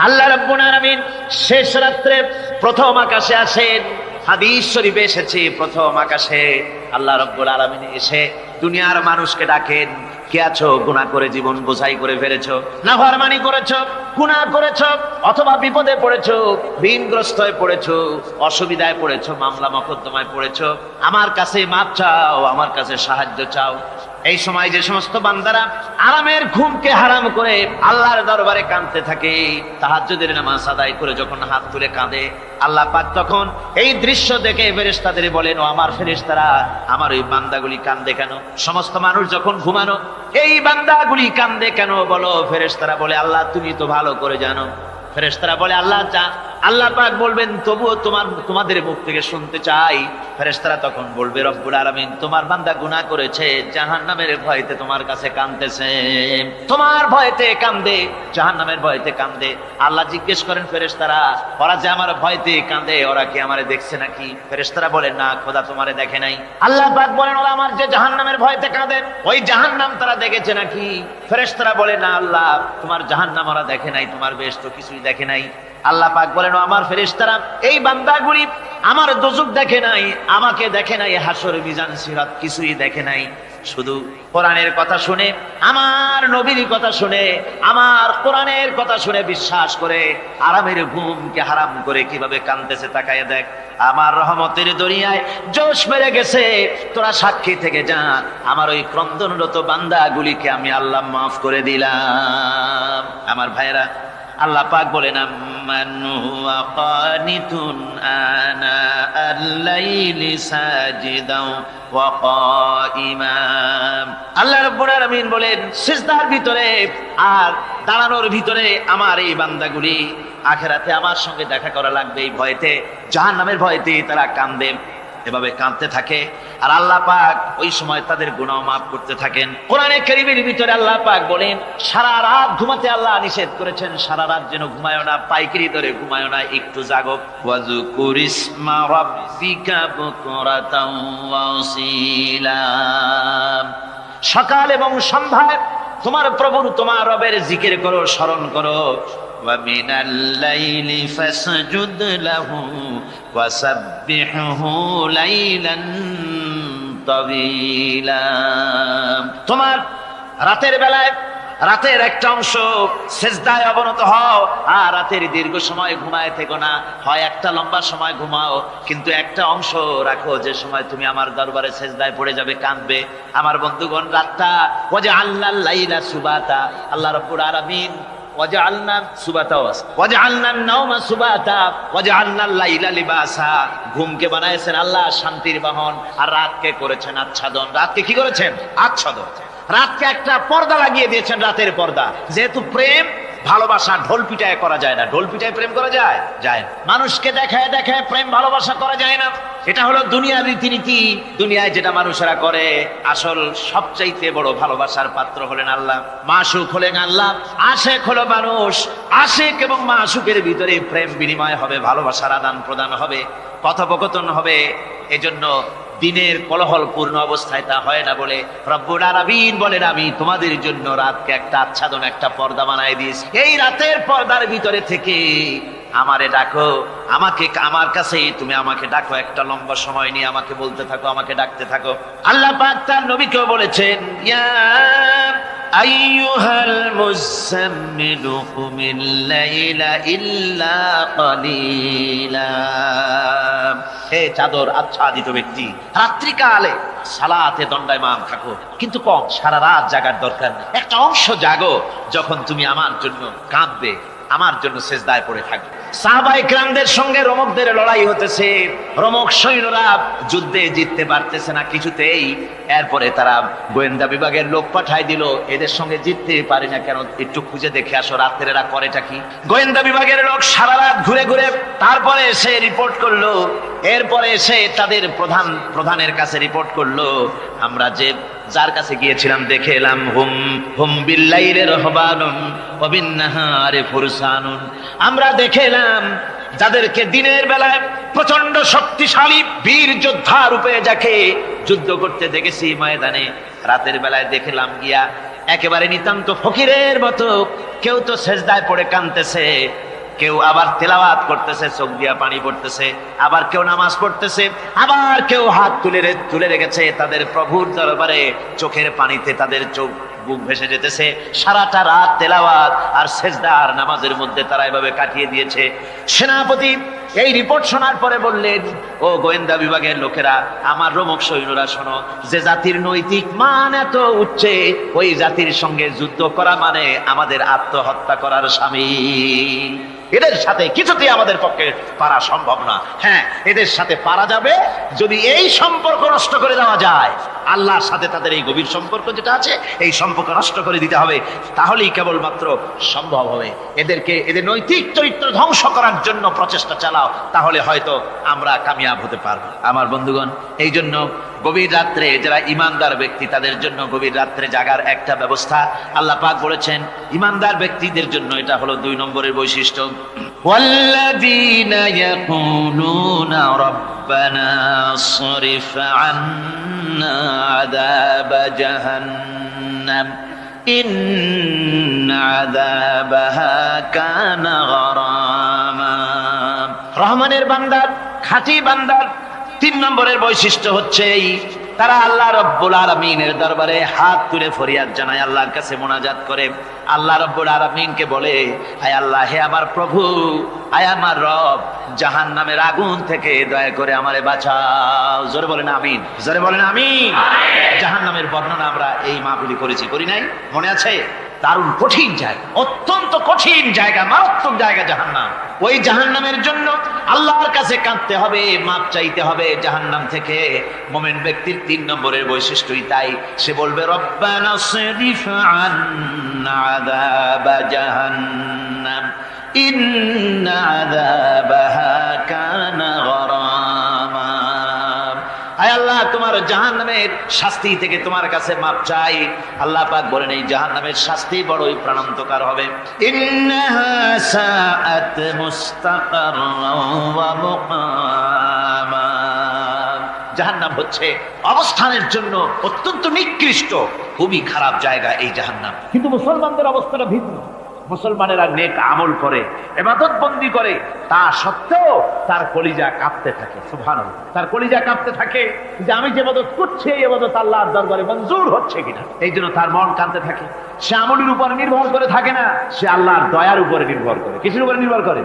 আল্লাহ রাব্বুল আলামিন শেষ রাত্রে প্রথম আকাশে আসেন। হাদিস শরীফে এসেছে, প্রথম আকাশে আল্লাহ রাব্বুল আলামিন এসে দুনিয়ার মানুষকে ডাকেন, কে আছো? গুনাহ করে জীবন বোঝাই করে ফেলেছো, নাফরমানি করেছো, গুনাহ করেছো, অথবা বিপদে পড়েছো, ঋণগ্রস্ত হয়ে পড়েছো, অসুবিধায় পড়েছো, মামলা মকদ্দমায় পড়েছো, আমার কাছে মাপ চাও, আমার কাছে সাহায্য চাও। এই সময় যে সমস্ত বান্দারা আরামের ঘুমকে হারাম করে আল্লাহর দরবারে কাঁদতে থাকে, তাহাজ্জুদের নামাজ আদায় করে যখন হাত তুলে কাঁদে, আল্লাহ পাক তখন এই দৃশ্য দেখে ফেরেশতাদের বলেন, ও আমার ফেরেশতারা, আমার ওই বান্দাগুলি কাঁদে কেন? সমস্ত মানুষ যখন ঘুমানো, এই বান্দাগুলি কাঁদে কেন বলো? ফেরেশতারা বলে, আল্লাহ তুমি তো ভালো করে জানো। ফেরেশতারা বলে, আল্লাহ পাক বলবেন, তবুও তোমাদের মুখ থেকে শুনতে চাই। ফেরেশতারা তখন বলবে, রব্বুল আলামিন তোমার বান্দা গুনাহ করেছে, জাহান্নামের ভয়তে তোমার কাছে কাঁদতেছে, তোমার ভয়তে কাঁদে, জাহান্নামের ভয়তে কাঁদে। আল্লাহ জিজ্ঞেস করেন, ফেরেশতারা, ওরা যে আমার ভয়তে কাঁদে, ওরা কি আমারে দেখছে নাকি? ফেরেশতারা বলেন, না, খোদা তোমারে দেখে নাই। আল্লাহ পাক বলেন, ওরা আমার যে জাহান্নামের ভয়তে কাঁদে, ওই জাহান্নাম তারা দেখেছে নাকি? ফেরেশতারা বলে, না আল্লাহ, তোমার জাহান্নাম ওরা দেখে নাই, তোমার বেহেশত কিছুই দেখে নাই। আল্লাহ পাক বলেন, আমার ফেরেশতারা, এই বান্দাগুলি আমার দোজখ দেখে নাই, আমাকে দেখে নাই, হাসর মিজান সিরাত কিছুই দেখে নাই, শুধু কোরআনের কথা শুনে, আমার নবীর কথা শুনে, আমার কোরআনের কথা শুনে বিশ্বাস করে আরামের ঘুমকে হারাম করে কিভাবে কাঁদতেছে তাকায় দেখ। আমার রহমতের দরিয়ায় জোশ মেরে গেছে, তোরা সাক্ষী থেকে যা, আমার ওই ক্রন্দনরত বান্দাগুলিকে আমি আল্লাহ মাফ করে দিলাম। আমার ভাইরা, আল্লাহ পাক বলেন, আম্মান হুয়া কানিতুন আনা আল-লাইলি সাজিদাও ওয়া কাইমা। আল্লাহ রাব্বুল আলামিন বলেন, সিজদার ভিতরে আর দাঁড়ানোর ভিতরে আমার এই বান্দাগুলি আখিরাতে আমার সঙ্গে দেখা করা লাগবে, এই ভয়তে, জাহান্নামের ভয়তে তারা কাঁদে, এভাবে কাঁদতে থাকে। আর আল্লাহ পাক ওই সময় তাদের গুনাহ মাফ করতে থাকেন। কোরআনে কারীমের ভিতরে আল্লাহ পাক বলেন, সারা রাত ঘুমাতে আল্লাহ নিষেধ করেছেন, সারা রাত যেন ঘুমায়ো না, পাইকারি ধরে ঘুমায়ো না, একটু জাগো। ওয়াজকুর ইসমা রাব্বিকা বুকরাতাও ওয়া আসীলা। সকাল এবং সন্ধ্যায় তোমার প্রভুর, তোমার রবের জিকির করো, স্মরণ করো। وَمِنَ اللَّيْلِ فَاسْجُدْ لَهُ وَسَبِّحْهُ لَيْلًا طَوِيلًا। তোমার রাতের বেলায়, রাতের একটা অংশ সেজদায় অবনত হও, আর রাতের দীর্ঘ সময় ঘুমায় থেকো না, হয় একটা লম্বা সময় ঘুমাও, কিন্তু একটা অংশ রাখো যে সময় তুমি আমার দরবারে সেজদায় পড়ে যাবে, কাঁদবে। আমার বন্ধুগণ, রাতটা ওয়াজআলনাল লাইলা সুবাতা, আল্লাহ রাব্বুল আলামিন ওয়াজআলনা সুবাতা ওয়াজআলনান নাওমা সুবাতা ওয়াজআলনাল লাইলা লিবাসা, ঘুমকে বানাইছেন আল্লাহ শান্তির বাহন, আর রাতকে করেছেন আচ্ছাদন। রাতকে কি করেছেন? আচ্ছাদন। রাতকে একটা পর্দা লাগিয়ে দিয়েছেন, রাতের পর্দা। যেহেতু প্রেম ভালোবাসা ঢোল পিটায় করা যায় না, ঢোল পিটায় প্রেম করা যায়? যায় না। মানুষকে দেখায় দেখায় প্রেম ভালোবাসা করা যায় না, এটা হলো দুনিয়ার রীতিনীতি। দুনিয়ায় যেটা মানুষেরা করে, আসল সবচাইতে বড় ভালোবাসার পাত্র হলেন আল্লাহ, মাশুক হলেন আল্লাহ, আশেক হলো মানুষ। আশেক এবং মাশুকের ভিতরে প্রেম বিনিময় হবে, ভালোবাসার আদান প্রদান হবে, কথোপকথন হবে। এজন্য দিনের কোলাহল পূর্ণ অবস্থায় তা হয় না বলে রব্বুল আলামিন বলেন, আমি তোমাদের জন্য রাতকে একটা আচ্ছাদন, একটা পর্দা বানায় দিয়েছি। এই রাতের পর্দার ভিতরে থেকে আমারে ডাকো, আমাকে, আমার কাছেই তুমি আমাকে ডাকো, একটা লম্বা সময় নিয়ে আমাকে বলতে থাকো, আমাকে ডাকতে থাকো। আল্লাহ পাক তার নবীকেও বলেছেন, ইয়া আইয়ুহাল মুযাম্মিলু কুমিল লাইলা ইল্লা কালিলা। হে চাদর আচ্ছাদিত ব্যক্তি, রাত্রিকালে সালাতে দণ্ডায়মান থাকো, কিন্তু কম, সারা রাত জাগার দরকার নেই। একটা অংশ জাগো, যখন তুমি আমার জন্য কাঁদবে, আমার জন্য সেজদায় পড়ে থাকবে। সাহাবায়ে কেরামদের সঙ্গে রোমকদের লড়াই হতেছে, রোমক সৈন্যরা যুদ্ধে জিততে পারতেছে না কিছুতেই। এরপরে তারা গোয়েন্দা বিভাগের লোক পাঠায় দিল, এদের সঙ্গে জিততে পারি না কেন, একটু খুঁজে দেখে আসো রাতের এরা করেটা কি। গোয়েন্দা বিভাগের লোক সারা রাত ঘুরে ঘুরে তারপরে এসে রিপোর্ট করলো। এরপরে এসে তাদের প্রধানের কাছে রিপোর্ট করলো, আমরা যে যার কাছে গিয়েছিলাম দেখে এলাম, হুম বিল্লাইলি রাহবানুন ওয়া বিন্নাহারি ফুরসানুন, আমরা দেখে এলাম যাদেরকে দিনের বেলায় প্রচন্ড শক্তিশালী বীর যোদ্ধা রূপে যাকে যুদ্ধ করতে দেখেছি ময়দানে, রাতের বেলায় দেখলাম গিয়া একেবারে নিতান্ত ফকিরের মতো, কেউ তো সেজদায় পড়ে কাঁদতেছে, কেউ আবার তেলাওয়াত করতেছে, চোখ দিয়া পানি পড়তেছে, আবার কেউ নামাজ পড়তেছে, আবার কেউ হাত তুলে রেখেছে তাদের প্রভুর দরবারে, চোখের পানিতে তাদের চোখ বুক ভেসে যেতেছে। সারাটা রাত তেলাওয়াত আর সেজদা আর নামাজের মধ্যে তারা এভাবে কাটিয়ে দিয়েছে। সেনাপতি এই রিপোর্ট শোনার পরে বললেন, ও গোয়েন্দা বিভাগের লোকেরা, আমার রোমক সৈন্যরা শোনো, যে জাতির নৈতিক মান এত উচ্চে, ওই জাতির সঙ্গে যুদ্ধ করা মানে আমাদের আত্মহত্যা করার শামিল। এদের সাথে কিছুতেই আমাদের পক্ষে পারা সম্ভব না। হ্যাঁ, এদের সাথে পারা যাবে যদি এই সম্পর্ক নষ্ট করে দেওয়া যায়। আল্লাহর সাথে তাদের এই গভীর সম্পর্ক যেটা আছে, এই সম্পর্ক নষ্ট করে দিতে হবে, তাহলেই কেবলমাত্র সম্ভব হবে। এদের নৈতিক চরিত্র ধ্বংস করার জন্য প্রচেষ্টা চালাও, তাহলে হয়তো আমরা কামিয়াব হতে পারবো। আমার বন্ধুগণ, এই জন্য গভীর রাত্রে যারা ইমানদার ব্যক্তি, তাদের জন্য গভীর রাত্রে জাগার একটা ব্যবস্থা আল্লাহ পাক বলেছেন। ইমানদার ব্যক্তিদের জন্য এটা হলো 2 নম্বরের বৈশিষ্ট্য। ওয়াল্লাযীনা ইয়াকুলুনা রাব্বানা সরিফ আন্না আযাব জাহান্নাম ইন্না আযাবাহা কানা গরামা। রহমানের বান্দার, খাঁটি বান্দার 3 নম্বরের বৈশিষ্ট্য হচ্ছে এই, তারা আল্লাহ রব্বুল আলামিনের দরবারে হাত তুলে ফরিয়াদ জানায়, আল্লাহর কাছে মোনাজাত করে, আল্লাহ রব্বুল আলামিনকে বলে, আয় আল্লাহ, হে আমার প্রভু, আয় আমার রব, জাহান্নামের আগুন থেকে দয়া করে আমারে বাঁচাও। জোরে বলেন আমিন, জোরে বলেন আমিন। জাহান্নামের বর্ণনা আমরা এই মাহফিলে করেছি, করি নাই? মনে আছে? দারুণ কঠিন জায়গা, অত্যন্ত কঠিন জায়গা, মারাত্মক জায়গা জাহান্নাম। ওই জাহান্নামের জন্য আল্লাহর কাছে কাঁদতে হবে, মাপ চাইতে হবে জাহান্নাম থেকে। মুমিন ব্যক্তির 3 নম্বরের বৈশিষ্ট্যই তাই। সে বলবে, রব্বানা সরিফ আন্না আযাব জাহান্নাম ইন্না আযাবাহা কানা গরামা। আয় আল্লাহ, তোমার জাহান্নামের শাস্তি থেকে তোমার কাছে মাপ চাই। আল্লাহ পাক বলেন, এই জাহান্নামের শাস্তি বড়ই প্রাণান্তকার হবে। ইন্নাহা সাআত মুস্তাকাররাও ওয়া মুকামা। জাহান্নাম হচ্ছে অবস্থানের জন্য অত্যন্ত নিকৃষ্ট, খুবই খারাপ জায়গা এই জাহান্নাম। কিন্তু মুসলমানদের অবস্থাটা ভিন্ন। মুসলমানেরা নেক আমল করে, ইবাদত বন্দি করে, তা সত্ত্বেও তার কলিজা কাঁপতে থাকে। সুবহানাল্লাহ, তার কলিজা কাঁপতে থাকে যে আমি যে ইবাদত করছি, এই ইবাদত আল্লাহর দরবারে মঞ্জুর হচ্ছে কিনা। এই জন্য তার মন কাঁপতে থাকে। সে আমলের উপর নির্ভর করে থাকে না, সে আল্লাহর দয়ার উপরে নির্ভর করে। কিসের উপরে নির্ভর করে?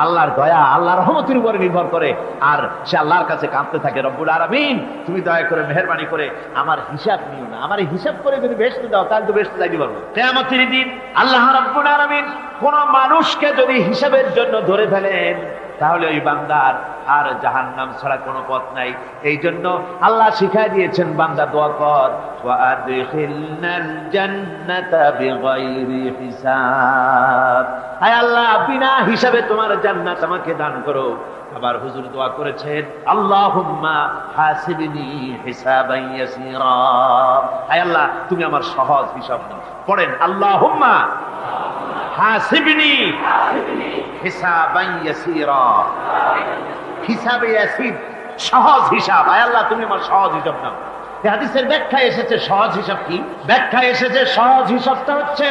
আল্লাহর দয়া, আল্লাহর রহমতের উপরে নির্ভর করে। আর সে আল্লাহর কাছে কাঁদতে থাকে, রব্বুল আলামিন, তুমি দয়া করে, মেহেরবানি করে আমার হিসাব নিও না। আমার হিসাব করে যদি বেহেশতে দাও, তাহলে তো বেহেশতে যাইতে পারবো। কিয়ামতের দিন আল্লাহ রাব্বুল আলামিন কোন মানুষকে যদি হিসাবের জন্য ধরে ফেলেন, তাহলে ওই বান্দার আর জাহান্নাম ছাড়া কোনো পথ নাই। এই জন্য আল্লাহ শিখাই দিয়েছেন, বান্দা দোয়া কর, ওয়া আদখিলনাল জান্নাতা বিগাইরি হিসাব। আয় আল্লাহ, বিনা হিসাবে তোমার জান্নাত আমাকে দান করো। আবার হুজুর দোয়া করেছেন, আল্লাহুম্মা হাসিবনি হিসাবান ইয়াসীরা। আয় আল্লাহ, তুমি আমার সহজ হিসাব নাও। পড়েন, আল্লাহুম্মা হাসিবনি হিসাবান ইয়াসীরা। হিসাবে ইয়াসির, সহজ হিসাব। আয় আল্লাহ, তুমি আমার সহজ হিসাব নাও। এই হাদিসের ব্যাখ্যায় এসেছে সহজ হিসাব কি? ব্যাখ্যায় এসেছে সহজ হিসাবটা হচ্ছে,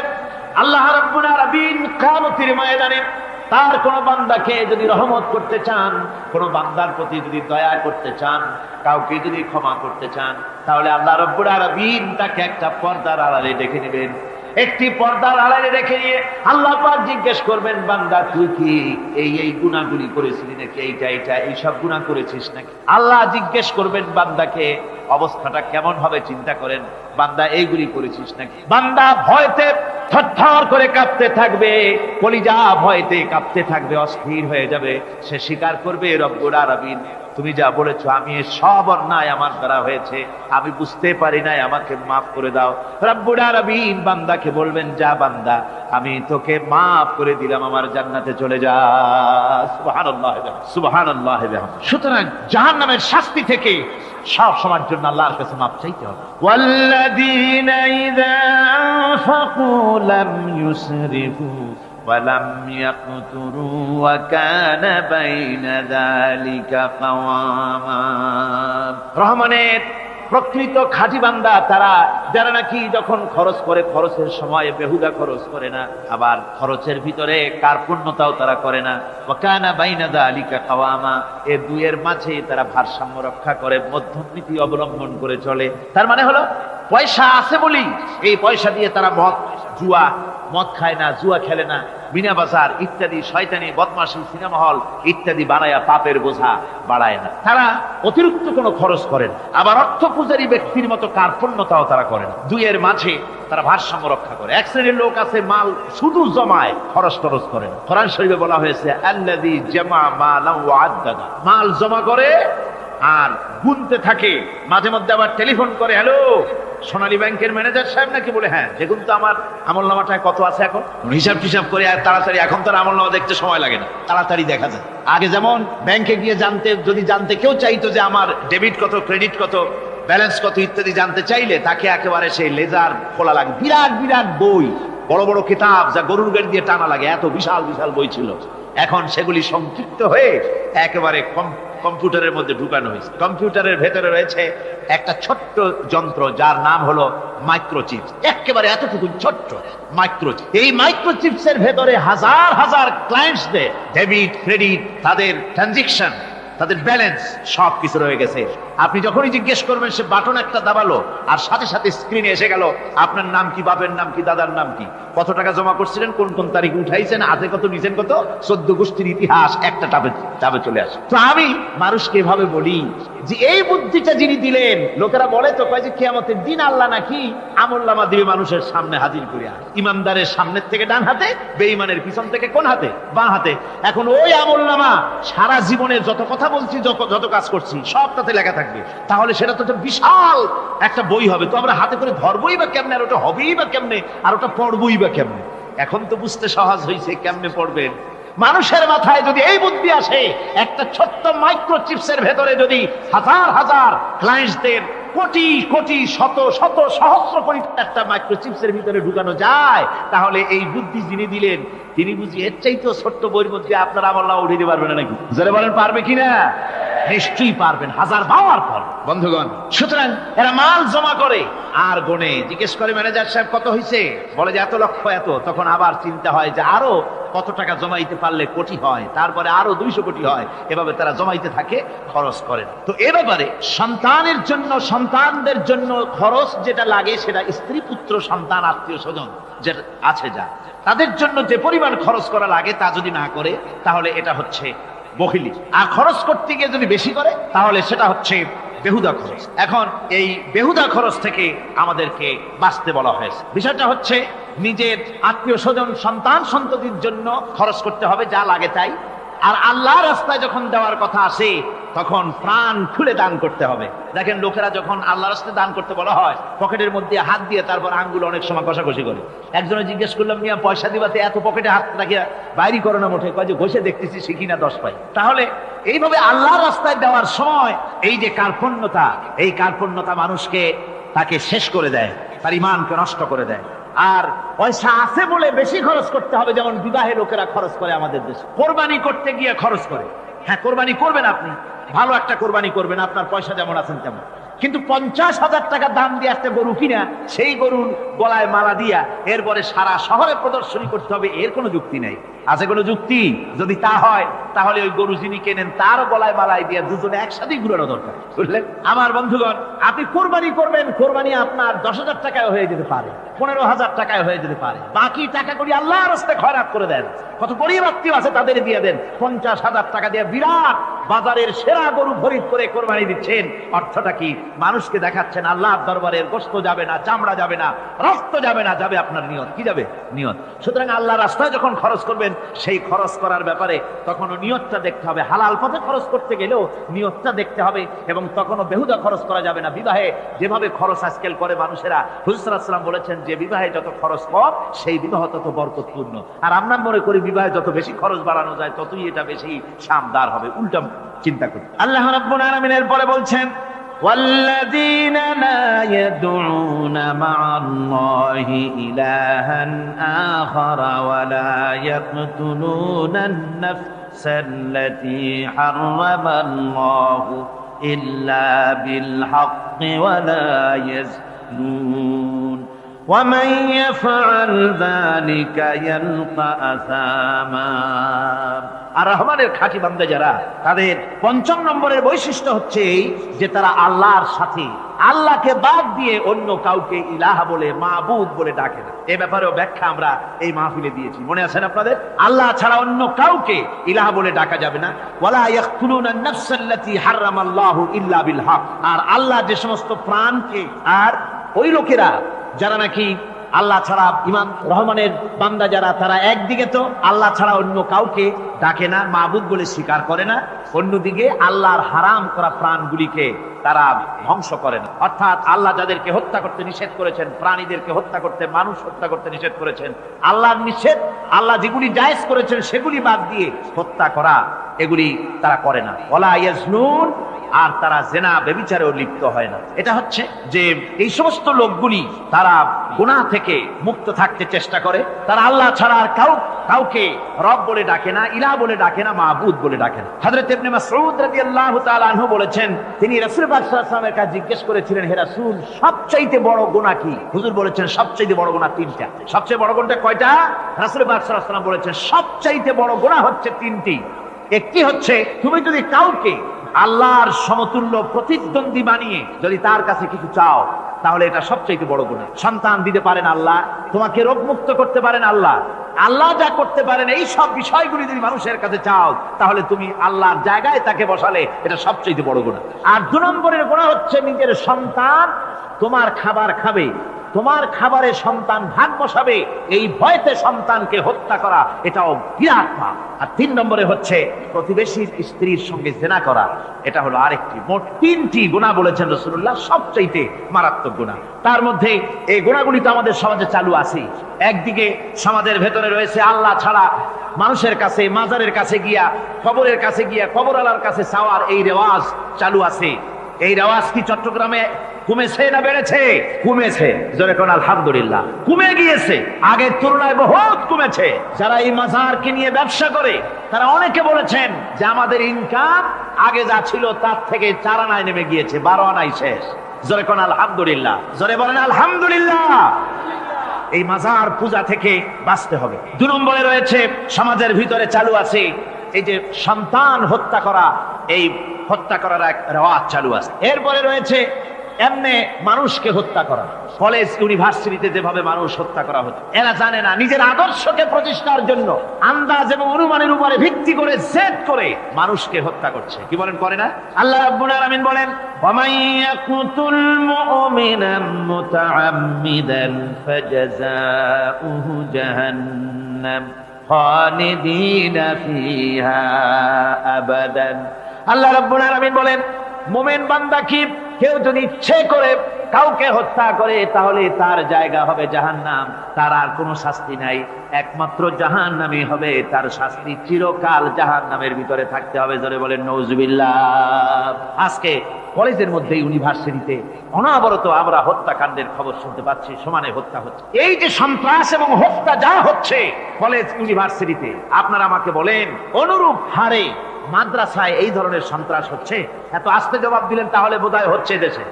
আল্লাহ রাব্বুল আলামিন কিয়ামতের ময়দানে তার কোন বান্দাকে যদি রহমত করতে চান, কোন বান্দার প্রতি যদি দয়া করতে চান, কাউকে যদি ক্ষমা করতে চান, তাহলে আল্লাহ রাব্বুল আলামিন তাকে একটা পর্দার আড়ালে ডেকে নেবেন। একটি পর্দার আড়ালে রেখে নিয়ে আল্লাহ পাক জিজ্ঞেস করবেন, বান্দা তুই কি এই গুনাহগুলি করেছিলি নাকি? এইটা এইসব গুনাহ করেছিস নাকি? আল্লাহ জিজ্ঞেস করবেন বান্দাকে, অবস্থাটা কেমন হবে চিন্তা করেন। বান্দা এইগুলি করেছিস নাকি? বান্দা ভয়তে থরথর করে কাঁপতে থাকবে, কলিজা ভয়তে কাঁপতে থাকবে, অস্থির হয়ে যাবে। সে স্বীকার করবে, রব্বুল আলামিন, তুমি যা বলেছো, আমি সব অন্যায় আমার দ্বারা হয়েছে, আমি বুঝতে পারি নাই, আমাকে মাফ করে দাও। রব্বুল আলামিন বান্দাকে বলবেন, যা বান্দা, আমি তোকে মাফ করে দিলাম, আমার জান্নাতে চলে যা। সুবহানাল্লাহ, সুবহানাল্লাহ। সুতরাং জাহান্নামের শাস্তি থেকে সব সময়ের জন্য আল্লাহর কাছে মাফ চাইতে হবে। ওয়াল্লাযীনা ইযা আনফাকু লাম ইউসরিফু ওয়ালাম ইয়াকতুরু ওয়া কানা বাইনা যালিকা কাওয়ামা। রহমানের প্রকৃত খাঁটি বান্দা তারা, যারা নাকি যখন খরচ করে খরচের সময় বেহুদা খরচ করে না, আবার খরচের ভিতরে কার্পণ্যতাও তারা করে না। ওয়া কানা বাইনা যালিকা কাওয়ামা, এই দুইয়ের মাঝে তারা ভারসাম্য রক্ষা করে, মধ্যমনীতি অবলম্বন করে চলে। তার মানে হলো পয়সা আছে বলি এই পয়সা দিয়ে তারা মদ খায় না, জুয়া খেলে না, বিনা বাজার ইত্যাদি শয়তানি বদমাশি সিনেমা হল ইত্যাদি বানায়া পাপের বোঝা বাড়ায় না। তারা অতিরিক্ত কোনো খরচ করেন, আবার অর্থ পূজারী ব্যক্তির মতো কার্পণ্যতাও তারা করে না। দুইয়ের মাঝে তারা ভারসাম্য রক্ষা করে। এক শ্রেণীর লোক আছে মাল শুধু জমায়, খরচ টরচ করে না। কোরআন শরীফে বলা হয়েছে আল্লাযী জামা মালান ওয়া আদ্দাদা, মাল জমা করে আর গুনতে থাকে, মাঝে মধ্যে আবার টেলিফোন করে, হ্যালো সোনালী ব্যাংকের ম্যানেজার সাহেব নাকি? বলে হ্যাঁ। দেখুন তো আমার আমল নামাটায় কত আছে এখন, হিসাব টিসাব করে আর তাড়াতাড়ি। এখন তো আমল নামা দেখতে সময় লাগে না, তাড়াতাড়ি দেখা যায়। আগে যেমন ব্যাংকে গিয়ে জানতে কেউ চাইতো যে আমার ডেবিট কত, ক্রেডিট কত, ব্যালেন্স কত ইত্যাদি জানতে চাইলে তাকে একেবারে সেই লেজার খোলা লাগে, বিরাট বিরাট বই, বড় বড় কিতাব যা গরুর গাড়ি দিয়ে টানা লাগে, এত বিশাল বিশাল বই ছিল। এখন সেগুলি সংক্ষিপ্ত হয়ে একেবারে কম্পিউটারের মধ্যে ঢুকানো হয়েছে। কম্পিউটারের ভেতরে রয়েছে একটা ছোট্ট যন্ত্র যার নাম হলো মাইক্রোচিপস, একেবারে এতটুকু ছোট্ট মাইক্রোচিপ। এই মাইক্রোচিপসের ভেতরে হাজার হাজার ক্লায়েন্টসদের ডেবিট ক্রেডিট, তাদের ট্রানজাকশন, তাদের ব্যালেন্স সবকিছু রয়ে গেছে। আপনি যখনই জিজ্ঞেস করবেন সে বাটন একটা দাবালো আর সাথে সাথে স্ক্রিনে এসে গেল আপনার নাম কি, বাপের নাম কি, দাদার নাম কি, কত টাকা জমা করছিলেন, কোন কোন তারিখে উঠাইছেন, হাতে কত নিছেন কত, 14 গোষ্ঠীর ইতিহাস একটা টাবে চলে আসে। তো আমি মানুষকে এভাবে বলি যে এই বুদ্ধিটা যিনি দিলেন, লোকেরা বলে তো কয় যে কিয়ামতের দিন আল্লাহ নাকি আমলনামা দিবে মানুষের সামনে হাজির করিয়া, ইমানদারের সামনের থেকে ডান হাতে, বেঈমানের পিছন থেকে কোন হাতে, বাঁ হাতে। এখন ওই আমলনামা সারা জীবনে যত কথা বলছি, যত কাজ করছি সবটাতে লেখা থাকবে। তাহলে সেটা তো বিশাল একটা বই হবে, তো আমরা হাতে করে ধরবই বা কেমনে, আর ওটা হবেই বা কেমনে, আর ওটা পড়বই বা কেমনে? এখন তো বুঝতে সহজ হয়েছে কেমনে পড়বেন। মানুষের মাথায় যদি এই বুদ্ধি আসে, একটা ছোট্ট মাইক্রোচিপসের ভেতরে যদি হাজার হাজার ক্লায়েন্টদের কোটি কোটি শত শত সহস্র কোটি একটা মাইক্রোচিপসের ভিতরে ঢুকানো যায়, তাহলে এই বুদ্ধি যিনি দিলেন তিনি বুঝি এর চাইতেও ছোট্ট বইয়ের মধ্যে আপনার আমল্লাহ উঠে দিতে পারবেন না নাকি? যারা বলেন পারবে কিনা? নিশ্চয়ই পারবেন, হাজার পাওয়ার পর। বন্ধুগণ, সুতরাং এরা মাল জমা করে আর গনে, জিজ্ঞেস করে ম্যানেজার সাহেব কত হয়েছে, বলে যে এত লক্ষ এত। তখন আবার চিন্তা হয় যে আরো কত টাকা জমাইতে পারলে কোটি হয়, তারপরে আরো 200 কোটি হয়। এভাবে তারা জমাইতে থাকে, খরচ করেন। তো এ ব্যাপারে সন্তানের জন্য, সন্তানদের জন্য খরচ যেটা লাগে সেটা স্ত্রী পুত্র সন্তান আত্মীয় স্বজন যে আছে যা, তাদের জন্য যে পরিমাণ খরচ করা লাগে তা যদি না করে তাহলে এটা হচ্ছে বখিলি। আর খরচ করতে গিয়ে যদি বেশি করে তাহলে সেটা হচ্ছে বেহুদা খরচ। এখন এই বেহুদা খরচ থেকে আমাদেরকে বাঁচতে বলা হয়েছে। বিষয়টা হচ্ছে নিজের আত্মীয় স্বজন সন্তান সন্ততির জন্য খরচ করতে হবে যা লাগে তাই। আর আল্লাহর রাস্তায় যখন দেওয়ার কথা আসে তখন প্রাণ খুলে দান করতে হবে। দেখেন লোকেরা যখন আল্লাহর রাস্তায় দান করতে বলা হয়, পকেটের মধ্যে হাত দিয়ে তারপর আঙ্গুল অনেক সময় কষাকষি করে। একজনে জিজ্ঞেস করলাম, মিয়া পয়সা দিবাতে এত পকেটে হাত রাখিয়া বাইরি করো না মোটে? কয় যে ঘষে দেখতেছি শিখি না 10 পাই। তাহলে এইভাবে আল্লাহর রাস্তায় দেওয়ার সময় এই যে কার্পণ্যতা, এই কার্পণ্যতা মানুষকে তাকে শেষ করে দেয়, তার ঈমানকে নষ্ট করে দেয়। আর পয়সা আছে বলে বেশি খরচ করতে হবে, যেমন বিবাহে লোকেরা খরচ করে আমাদের দেশে। কোরবানি করতে গিয়ে খরচ করে। হ্যাঁ, কোরবানি করবেন আপনি, ভালো একটা কোরবানি করবেন, আপনার পয়সা যেমন আছেন তেমন। কিন্তু 50,000 টাকা দাম দিয়ে একটা গরু কিনা, সেই গরুর গলায় মালা দিয়া এরপরে সারা শহরে প্রদর্শনী করতে হবে, এর কোনো যুক্তি নেই। আছে কোনো যুক্তি? যদি তা হয় তাহলে ওই গরু যিনি কেনেন তারও গলায় মালাই দিয়ে দুজনে একসাথেই ঘুরানো দরকার, বুঝলেন? আমার বন্ধুগণ, আপনি কোরবানি করবেন, কোরবানি আপনার 10,000 টাকায় হয়ে যেতে পারে, 15,000 টাকায় হয়ে যেতে পারে। বাকি টাকা করি আল্লাহর রাস্তায় খয়রাত করে দেন। কত গরিব আত্মীয় আছে তাদের দিয়ে দেন। 50,000 টাকা দিয়ে বিরাট বাজারের সেরা গরু খরিদ করে কোরবানি দিচ্ছেন। অর্থটা কি? মানুষকে দেখাচ্ছেন আল্লাহর দরবারের গোশত যাবে না, চামড়া যাবে না, রক্ত যাবে না, যাবে আপনার নিয়ত। কি যাবে? নিয়ত। সুতরাং আল্লাহর রাস্তায় যখন খরচ করবেন, সেই খরচ করার ব্যাপারে তখনও নিয়তটা দেখতে হবে। হালাল পথে খরচ করতে গেলেও নিয়তটা দেখতে হবে, এবং তখনও বেহুদা খরচ করা যাবে না। বিবাহে যেভাবে খরচ আজকাল করে মানুষেরা, হুজুর সাল্লাল্লাহু আলাইহি ওয়াসাল্লাম বলেছেন যে বিবাহে যত খরচ কম সেই বিবাহ তত বরকতপূর্ণ। আর আমরা মনে করি বিবাহে যত বেশি খরচ বাড়ানো যায় ততই এটা বেশি শানদার হবে। উল্টা চিন্তা করি। আল্লাহ রাব্বুল আলামিনের পরে বলছেন, والذين لا يدعون مع الله إلها آخر ولا يقتلون النفس التي حرم الله إلا بالحق ولا يزنون ومن يفعل ذلك يلقى أثاما। আর রহমানের খাঁটি বান্দা যারা, তাদের পঞ্চম নম্বরের বৈশিষ্ট্য হচ্ছে এই যে তারা আল্লাহর সাথে, আল্লাহকে বাদ দিয়ে অন্য কাউকে ইলাহ বলে, মাবুদ বলে ডাকে না। এই ব্যাপারেও ব্যাখ্যা আমরা এই মাহফিলে দিয়েছি, মনে আছে না আপনাদের? আল্লাহ ছাড়া অন্য কাউকে ইলাহ বলে ডাকা যাবে না। ওয়ালা ইয়াকতুলুনা আন-নাফসাল্লাতী হারামাল্লাহু ইল্লা বিল হক। আর আল্লাহ যে সমস্ত প্রাণকে, আর ওই লোকেরা যারা নাকি আল্লাহ ছাড়া, ইমাম রহমানের বান্দা যারা, তারা একদিকে তো আল্লাহ ছাড়া অন্য কাউকে ডাকে না, মাবুদ বলে স্বীকার করে না, অন্যদিকে আল্লাহর হারাম করা প্রাণগুলিকে তারা ধ্বংস করে না। অর্থাৎ আল্লাহ যাদেরকে হত্যা করতে নিষেধ করেছেন, প্রাণীদেরকে হত্যা করতে, মানুষ হত্যা করতে নিষেধ করেছেন, আল্লাহর নিষেধ, আল্লাহ যেগুলি জায়েজ করেছেন সেগুলি বাদ দিয়ে হত্যা করা, এগুলি তারা করে না। ওয়ালা ইয়াজনুন, আর তারা জেনা ব্যভিচারেও লিপ্ত হয় না। এটা হচ্ছে যে এই সমস্ত লোকগুলি তারা গুনাহ থেকে মুক্ত থাকতে চেষ্টা করে, তারা আল্লাহ ছাড়া আর কাউকে রব বলে ডাকে না, ইলাহ বলে ডাকে না, মাবুদ বলে ডাকে না। হযরত ইবনে মাসউদ রাদিয়াল্লাহু তাআলা আনহু বলেছেন, তিনি রাসূল পাক সাল্লাল্লাহু আলাইহি ওয়াসাল্লামের কাছে জিজ্ঞেস করেছিলেন, হে রাসূল, সবচেয়ে বড় গুনাহ কি? হুজুর বলেছেন সবচেয়ে বড় গুনাহ তিনটা। সবচেয়ে বড় গুনাহটা কয়টা? রাসূল পাক সাল্লাল্লাহু আলাইহি ওয়াসাল্লাম বলেছেন সবচেয়ে বড় গুনাহ হচ্ছে তিনটি। একটি হচ্ছে, তুমি যদি কাউকে আল্লাহর সমতুল্য প্রতিদ্বন্দ্বী বানিয়ে যদি তার কাছে কিছু চাও, তাহলে এটা সবচেয়ে বড় গুনাহ। সন্তান দিতে পারেন আল্লাহ, তোমাকে রোগ মুক্ত করতে পারেন আল্লাহ, আল্লাহ যা করতে পারেন এই সব বিষয়গুলি যদি মানুষের কাছে চাও, তাহলে তুমি আল্লাহর জায়গায় তাকে বসালে, এটা সবচেয়ে বড় গুনাহ। আর 2 নম্বরের গুনাহ হচ্ছে, নিজের সন্তান তোমার খাবার খাবে, তোমার খাবারে সন্তান ভাগ বসাবে, এই ভয়তে সন্তানকে হত্যা করা, এটাও বিরাট পাপ। আর 3 নম্বরে হচ্ছে প্রতিবেশীর স্ত্রীর সঙ্গে জেনা করা, এটা হলো আরেকটি। মোট 3টি গুনাহ বলেছেন রাসূলুল্লাহ, সবচাইতে মারাত্মক গুনাহ। তার মধ্যে এই গুনাহগুলি তো আমাদের সমাজে চালু আছে। একদিকে সমাজের ভেতরে রয়েছে আল্লাহ ছাড়া মানুষের কাছে, মাজারের কাছে গিয়া, কবরের কাছে গিয়া, কবরওয়ালার কাছে চাওয়ার এই রেওয়াজ চালু আছে। এই রেওয়াজ কি চট্টগ্রামে কমেছে না বেড়েছে? কমেছে। জোরে কোন আলহামদুলিল্লাহ। কমে গিয়েছে, আগের তুলনায় বহুত কমেছে। যারা এই মাজারকে নিয়ে ব্যবসা করে, তারা অনেকে বলেছেন যে আমাদের ইনকাম আগে যা ছিল তার থেকে 4 আনায় নেমে গিয়েছে, 12 আনাই শেষ। জোরে কোন আলহামদুলিল্লাহ। জোরে বলেন আলহামদুলিল্লাহ। এই মাজার পূজা থেকে বাঁচতে হবে। 2 নম্বরে রয়েছে, সমাজের ভিতরে চালু আছে এই যে সন্তান হত্যা করা, এই হত্যা করার এক রেওয়াজ চালু আছে। এরপরে রয়েছে এমনি মানুষকে হত্যা করা। কলেজ ইউনিভার্সিটিতে যেভাবে মানুষ হত্যা করা হচ্ছে, এরা জানে না নিজের আদর্শকে প্রতিষ্ঠার জন্য আন্দাজ এবং অনুমানের উপরে ভিত্তি করে জেদ করে মানুষকে হত্যা করছে। কি বলেন, করে না? আল্লাহ রাব্বুল আলামিন বলেন, ওয়ামাইয়াকুতুল মুমিনান মুতাআম্মিদান ফাজাযাউহু জাহান্নাম খালিদিনা ফিহা আবাদান। আল্লাহ রাব্বুল আলামিন বলেন, মুমিন বান্দা কি কেউ যদি ইচ্ছে করে কাউকে হত্যা করে, তাহলে তার জায়গা হবে জাহান্নাম, তার আর কোনো শাস্তি নাই, একমাত্র জাহান্নামী হবে তার শাস্তি, চিরকাল জাহান্নামের ভিতরে থাকতে হবে। জোরে বলেন নাউজুবিল্লাহ। আজকে কলেজের মধ্যে, ইউনিভার্সিটিতে অনবরত আমরা হত্যাকাণ্ডের খবর শুনতে পাচ্ছি, সমানে হত্যা হচ্ছে। এই যে সন্ত্রাস এবং হত্যা যা হচ্ছে কলেজ ইউনিভার্সিটিতে, আপনারা আমাকে বলেন অনুরূপ হারে মাদ্রাসায় এই ধরনের সন্ত্রাস হচ্ছে? এত আস্তে জবাব দিলেন তাহলে বোধহয় হচ্ছে দেশে।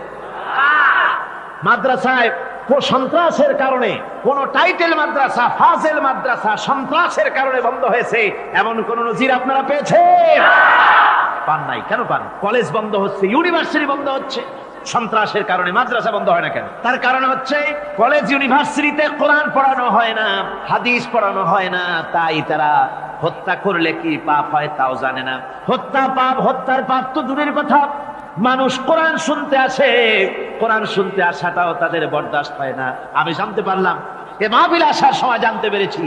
মাদ্রাসায় সন্ত্রাসের কারণে, কোন টাইটেল মাদ্রাসা, ফাজেল মাদ্রাসা সন্ত্রাসের কারণে বন্ধ হয়েছে এমন কোন নজির আপনারা পেয়েছেন? পান নাই। কেন পান? কলেজ বন্ধ হচ্ছে, ইউনিভার্সিটি বন্ধ হচ্ছে, সন্ত্রাসের কারণে। মাদ্রাসা বন্ধ হয় না কেন? তার কারণ হচ্ছে কলেজ ইউনিভার্সিটিতে কোরআন পড়ানো হয় না, হাদিস পড়ানো হয় না, তাই তারা হত্যা করলে কি পাপ হয় তাও জানে না। হত্যা পাপ, হত্যার পাপ তো দূরের কথা, মানুষ কোরআন শুনতে আসে, কোরআন শুনতে আসাটাও তাদের বরদাস্ত হয় না। আমি জানতে পারলাম, এ মাহফিলে আসার সময় জানতে পেরেছি,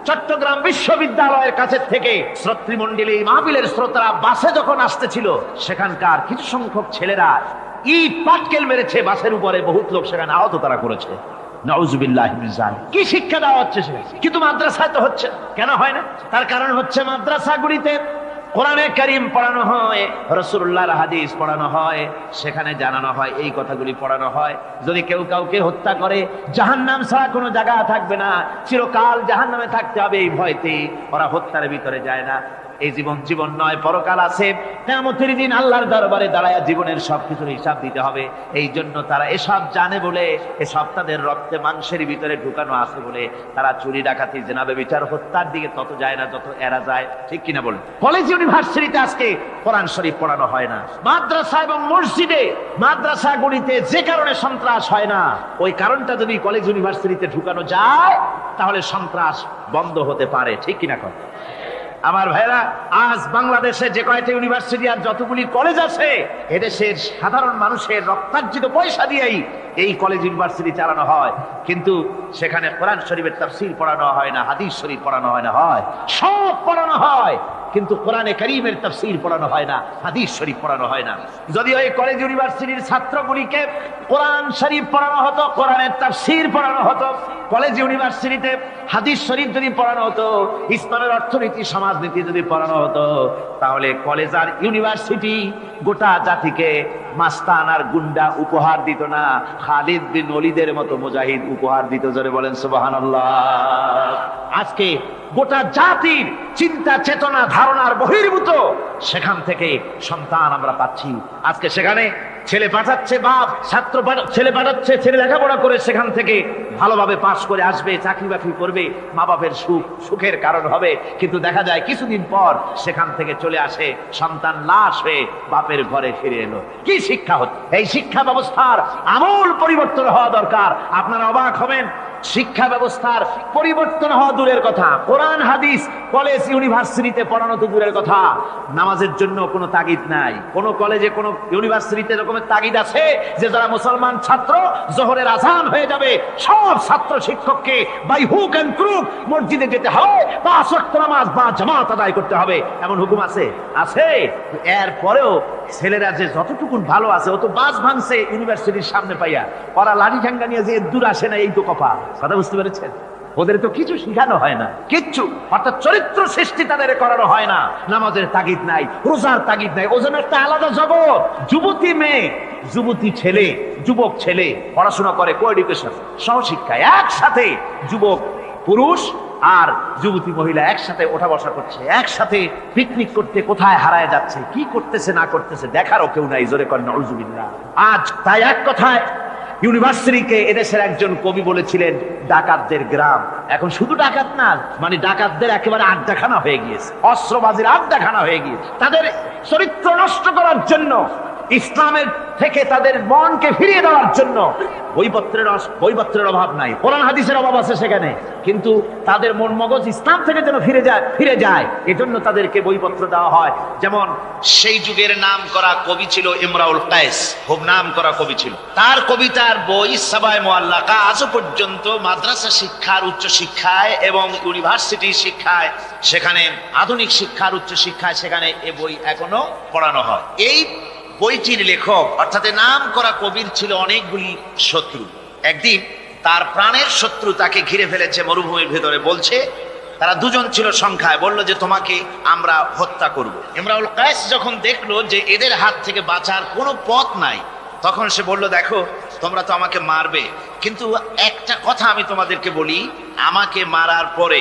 চট্টগ্রাম বিশ্ববিদ্যালয়ের কাছে থেকে শ্রোতৃমণ্ডলী, মাহফিলের শ্রোতারা বাসে যখন আসতেছিল, সেখানকার কিছু সংখ্যক ছেলেরা ইট পাটকেল মেরেছে বাসের উপরে, বহুত লোক সেখানে আহত তারা করেছে। নাউজুবিল্লাহ মিন যালিক। কি শিক্ষা দেওয়া হচ্ছে সেখানে? কিন্তু মাদ্রাসায় তো হচ্ছে। কেন হয় না? তার কারণ হচ্ছে মাদ্রাসাগুলিতে কোরআনে কারীম পড়ানো হয়, রাসূলুল্লাহর হাদিস পড়ানো হয়, সেখানে জানানো হয়, এই কথাগুলি পড়ানো হয়। যদি কেউ কাউকে হত্যা করে জাহান্নাম ছাড়া কোনো জায়গা থাকবে না, চিরকাল জাহান্নামে থাকতে হবে, এই ভয়তে ওরা হত্যার ভিতরে যায় না। এই জীবন জীবন নয়, পরকাল আছে, কিয়ামতের দিন আল্লাহর দরবারে দাঁড়ায়া জীবনের সবকিছুর হিসাব দিতে হবে। এই জন্য তারা এসব জানে বলে, এসব তাদের রক্তে মাংসের ভিতরে ঢুকানো আছে বলে তারা চুরি ডাকাতি জেনা ব্যভিচার হত্যার দিকে তত যায় না যত এরা যায়। ঠিক কিনা বলেন? কলেজ ইউনিভার্সিটিতে আজকে কোরআন শরীফ পড়ানো হয় না। মাদ্রাসা এবং মসজিদে, মাদ্রাসাগুলিতে যে কারণে সন্ত্রাস হয় না, ওই কারণটা যদি কলেজ ইউনিভার্সিটিতে ঢুকানো যায় তাহলে সন্ত্রাস বন্ধ হতে পারে। ঠিক কিনা কথা? আমার ভাইরা, আজ বাংলাদেশে যে কয়টা ইউনিভার্সিটি আর যতগুলি কলেজ আছে, এদেশের সাধারণ মানুষের রক্তার্জিত পয়সা দিয়েই এই কলেজ ইউনিভার্সিটি চালানো হয়, কিন্তু সেখানে কোরআন শরীফের তাফসীর পড়ানো হয় না, হাদিস শরীফ পড়ানো হয় না, হয় সব পড়ানো হয়, কিন্তু কোরআনে কারীমের তাফসীর পড়ানো হয় না, হাদিস শরীফ পড়ানো হয় না। যদি ওই কলেজ ইউনিভার্সিটির ছাত্রগুলিকে কোরআন শরীফ পড়ানো হতো, কোরআনের তাফসীর পড়ানো হতো, কলেজ ইউনিভার্সিটিতে হাদিস শরীফ যদি পড়ানো হতো, ইসলামের অর্থনীতি সমাজনীতি যদি পড়ানো হতো, তাহলে কলেজ আর ইউনিভার্সিটি গোটা জাতিকে মাস্তান আর গুন্ডা উপহার দিত না, খালিদ বিন ওলীদের মতো মুজাহিদ উপহার দিত। জোরে বলেন সুবহানাল্লাহ। আজকে গোটা জাতির চিন্তা চেতনা ধারণার বহির্ভূত সেখান থেকে সন্তান আমরা পাচ্ছি। আজকে সেখানে ছেলে পাঠাচ্ছে বাপ, ছেলে পাঠাচ্ছে, ছেলে লেখাপড়া করে সেখান থেকে ভালোভাবে পাশ করে আসবে, চাকরি বাকরি করবে, মা বাপের সুখের কারণ হবে, কিন্তু দেখা যায় কিছুদিন পর সেখান থেকে চলে আসে সন্তান লাশ হয়ে বাপের ঘরে ফিরে এলো। কি শিক্ষা হচ্ছে? এই শিক্ষা ব্যবস্থার আমূল পরিবর্তন হওয়া দরকার। আপনারা অবাক হবেন, শিক্ষা ব্যবস্থার পরিবর্তন হওয়া দূরের কথা, কোরআন হাদিস কলেজ ইউনিভার্সিটিতে পড়ানো তো দূরের কথা, নামাজের জন্য কোনো তাগিদ নাই। কোন কলেজে কোন ইউনিভার্সিটিতে এরকমের তাগিদ আছে যে যারা মুসলমান ছাত্র জোহরের আযান হয়ে যাবে সব ছাত্র শিক্ষককে বাই হুক এন্ড ক্রুক মসজিদে যেতে হবে, 5 ওয়াক্ত নামাজ বা জামাত আদায় করতে হবে, এমন হুকুম আছে? আছে। এরপরেও ছেলেরা যে যতটুকু ভালো আছে, ও তো বাস ভাঙছে ইউনিভার্সিটির সামনে পাইয়া, ওরা লাঠি ঠাঙ্গা নিয়ে যে দূর আসে না, এই তো কপাল। কথা বুঝতে পেরেছেন? ওদের তো কিছু শিখানো হয় না, কিচ্ছু, অর্থাৎ চরিত্র সৃষ্টি তাদের করানো হয় না। নামাজের তাগিদ নাই, রোজার তাগিদ নাই, ওজন একটা আলাদা জগৎ। যুবতী মেয়ে, যুবতী ছেলে, যুবক ছেলে পড়াশোনা করে কো এডুকেশন, সহশিক্ষায়, একসাথে যুবক পুরুষ আর যুবতী মহিলা একসাথে ওঠা বসা করছে, একসাথে পিকনিক করতে কোথায় হারায় যাচ্ছে, কি করতেছে না করতেছে দেখারও কেউ নাই। জোরে করেন নাউজুবিল্লাহ। আজ তাই এক কথায় ইউনিভার্সিটিকে এদেশের একজন কবি বলেছিলেন ডাকাতদের গ্রাম। এখন শুধু ডাকাত না, মানে ডাকাতদের একেবারে আড্ডাখানা হয়ে গিয়েছে, অস্ত্রবাজির আড্ডাখানা হয়ে গিয়েছে। তাদের চরিত্র নষ্ট করার জন্য, ইসলামের থেকে তাদের মনকে ফিরিয়ে দেওয়ার জন্য বইপত্রের অভাব নাই, কোরআন হাদিসের অভাব আছে সেখানে, কিন্তু তাদের মন মগজ ইসলাম থেকে যেন ফিরে যায় এজন্য তাদেরকে বইপত্র দেওয়া হয়। যেমন সেই যুগের নাম করা কবি ছিল ইমরাউল কায়েস, খুব নাম করা কবি ছিল। তার কবিতার বই সাবায়ে মুআল্লাকা আজও পর্যন্ত মাদ্রাসা শিক্ষার, উচ্চ শিক্ষায় এবং ইউনিভার্সিটি শিক্ষায়, সেখানে আধুনিক শিক্ষার, উচ্চ শিক্ষায় সেখানে এ বই এখনো পড়ানো হয়। এই বইটির লেখক অর্থাৎ নাম করা কবির ছিল অনেকগুলি শত্রু। একদিন তার প্রাণের শত্রু তাকে ঘিরে ফেলেছে মরুভূমির ভেতরে, বলছে, তারা দুজন ছিল সংখ্যায়, বলল যে তোমাকে আমরা হত্যা করব। ইমরাউল কায়েস যখন দেখলো যে এদের হাত থেকে বাঁচার কোনো পথ নাই, তখন সে বলল, দেখো তোমরা তো আমাকে মারবে, কিন্তু একটা কথা আমি তোমাদেরকে বলি, আমাকে মারার পরে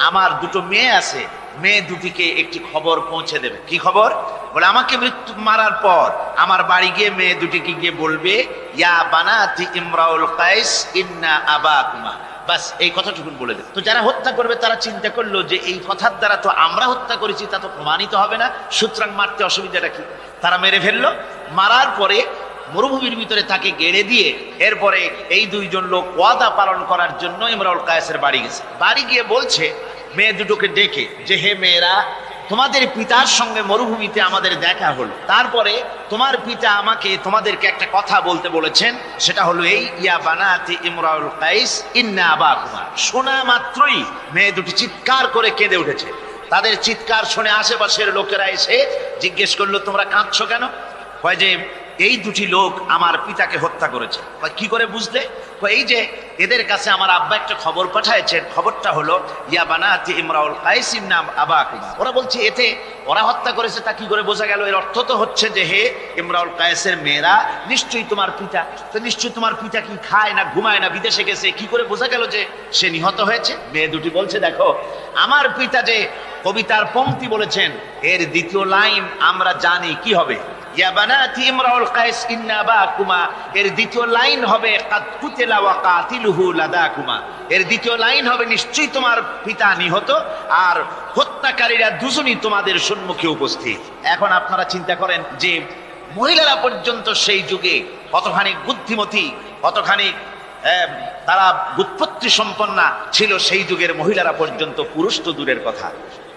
আমার দুটো মেয়ে আছে, মেয়ে দুটিকে একটি খবর পৌঁছে দেবে। কি খবর? বলে আমাকে মৃত্যু মারার পর আমার বাড়ি গিয়ে মেয়ে দুটিকে গিয়ে বলবে, ইয়া বানাতি ইমরাউল কায়েস ইন্না আবাকুমা। বাস এই কথাটুকুন বলে দেবে। তো যারা হত্যা করবে তারা চিন্তা করলো যে এই কথার দ্বারা তো আমরা হত্যা করেছি, তা তো প্রমাণিত হবে না, সুতরাং মারতে অসুবিধাটা কি? তারা মেরে ফেললো। মারার পরে মরুভূমির ভিতরে তাকে গেড়ে দিয়ে এরপরে এই দুইজন লোক ওয়াদা পালন করার জন্য ইমরাউল কায়েসের বাড়ি গেছে। বাড়ি গিয়ে বলছে মেয়ে দুটোকে ডেকে যে, হে মেয়েরা, তোমাদের পিতার সঙ্গে মরুভূমিতে আমাদের দেখা হলো, তারপরে তোমার পিতা আমাকে তোমাদেরকে একটা কথা বলতে বলেছেন, সেটা হলো এই, ইয়া বানাতি ইমরাউল কায়েস ইন্না আবাকুমা। শোনা মাত্রই মেয়ে দুটি চিৎকার করে কেঁদে উঠেছে। তাদের চিৎকার শুনে আশেপাশের লোকেরা এসে জিজ্ঞেস করলো, তোমরা কাঁদছো কেন? কয় যে এই দুটি লোক আমার পিতাকে হত্যা করেছে। কি করে বুঝলে? এই যে এদের কাছে আমার আব্বা একটা খবর পাঠাইছেন, খবরটা হলো ইয়া বানাতি ইমরাউল কায়েস ইবনে আবাকুমা। ওরা বলছে এতে ওরা হত্যা করেছে, তা কি করে বোঝা গেল? এর অর্থ তো হচ্ছে যে হে ইমরাউল কায়েসের মেয়েরা নিশ্চয়ই তোমার পিতা। তো নিশ্চয়ই তোমার পিতা কি খায় না ঘুমায় না বিদেশে গেছে, কি করে বোঝা গেল যে সে নিহত হয়েছে? মেয়ে দুটি বলছে দেখো আমার পিতা যে কবিতার পংক্তি বলেছেন এর দ্বিতীয় লাইন আমরা জানি কি হবে। ইয়া বানাতি ইমরাউল কায়েস ইন্না আবাকুমা, এর দ্বিতীয় লাইন হবে কাদ কুতিলা ওয়া কাতিলুহু লাদাকুমা। এর দ্বিতীয় লাইন হবে নিশ্চয়ই তোমার পিতা নিহত আর হত্যাকারীরা দুজনই তোমাদের সম্মুখে উপস্থিত। এখন আপনারা চিন্তা করেন যে মহিলারা পর্যন্ত সেই যুগে কতখানি বুদ্ধিমতী, কতখানি তারা বুৎপত্তি সম্পন্না ছিল সেই যুগের মহিলারা পর্যন্ত, পুরুষ তো দূরের কথা।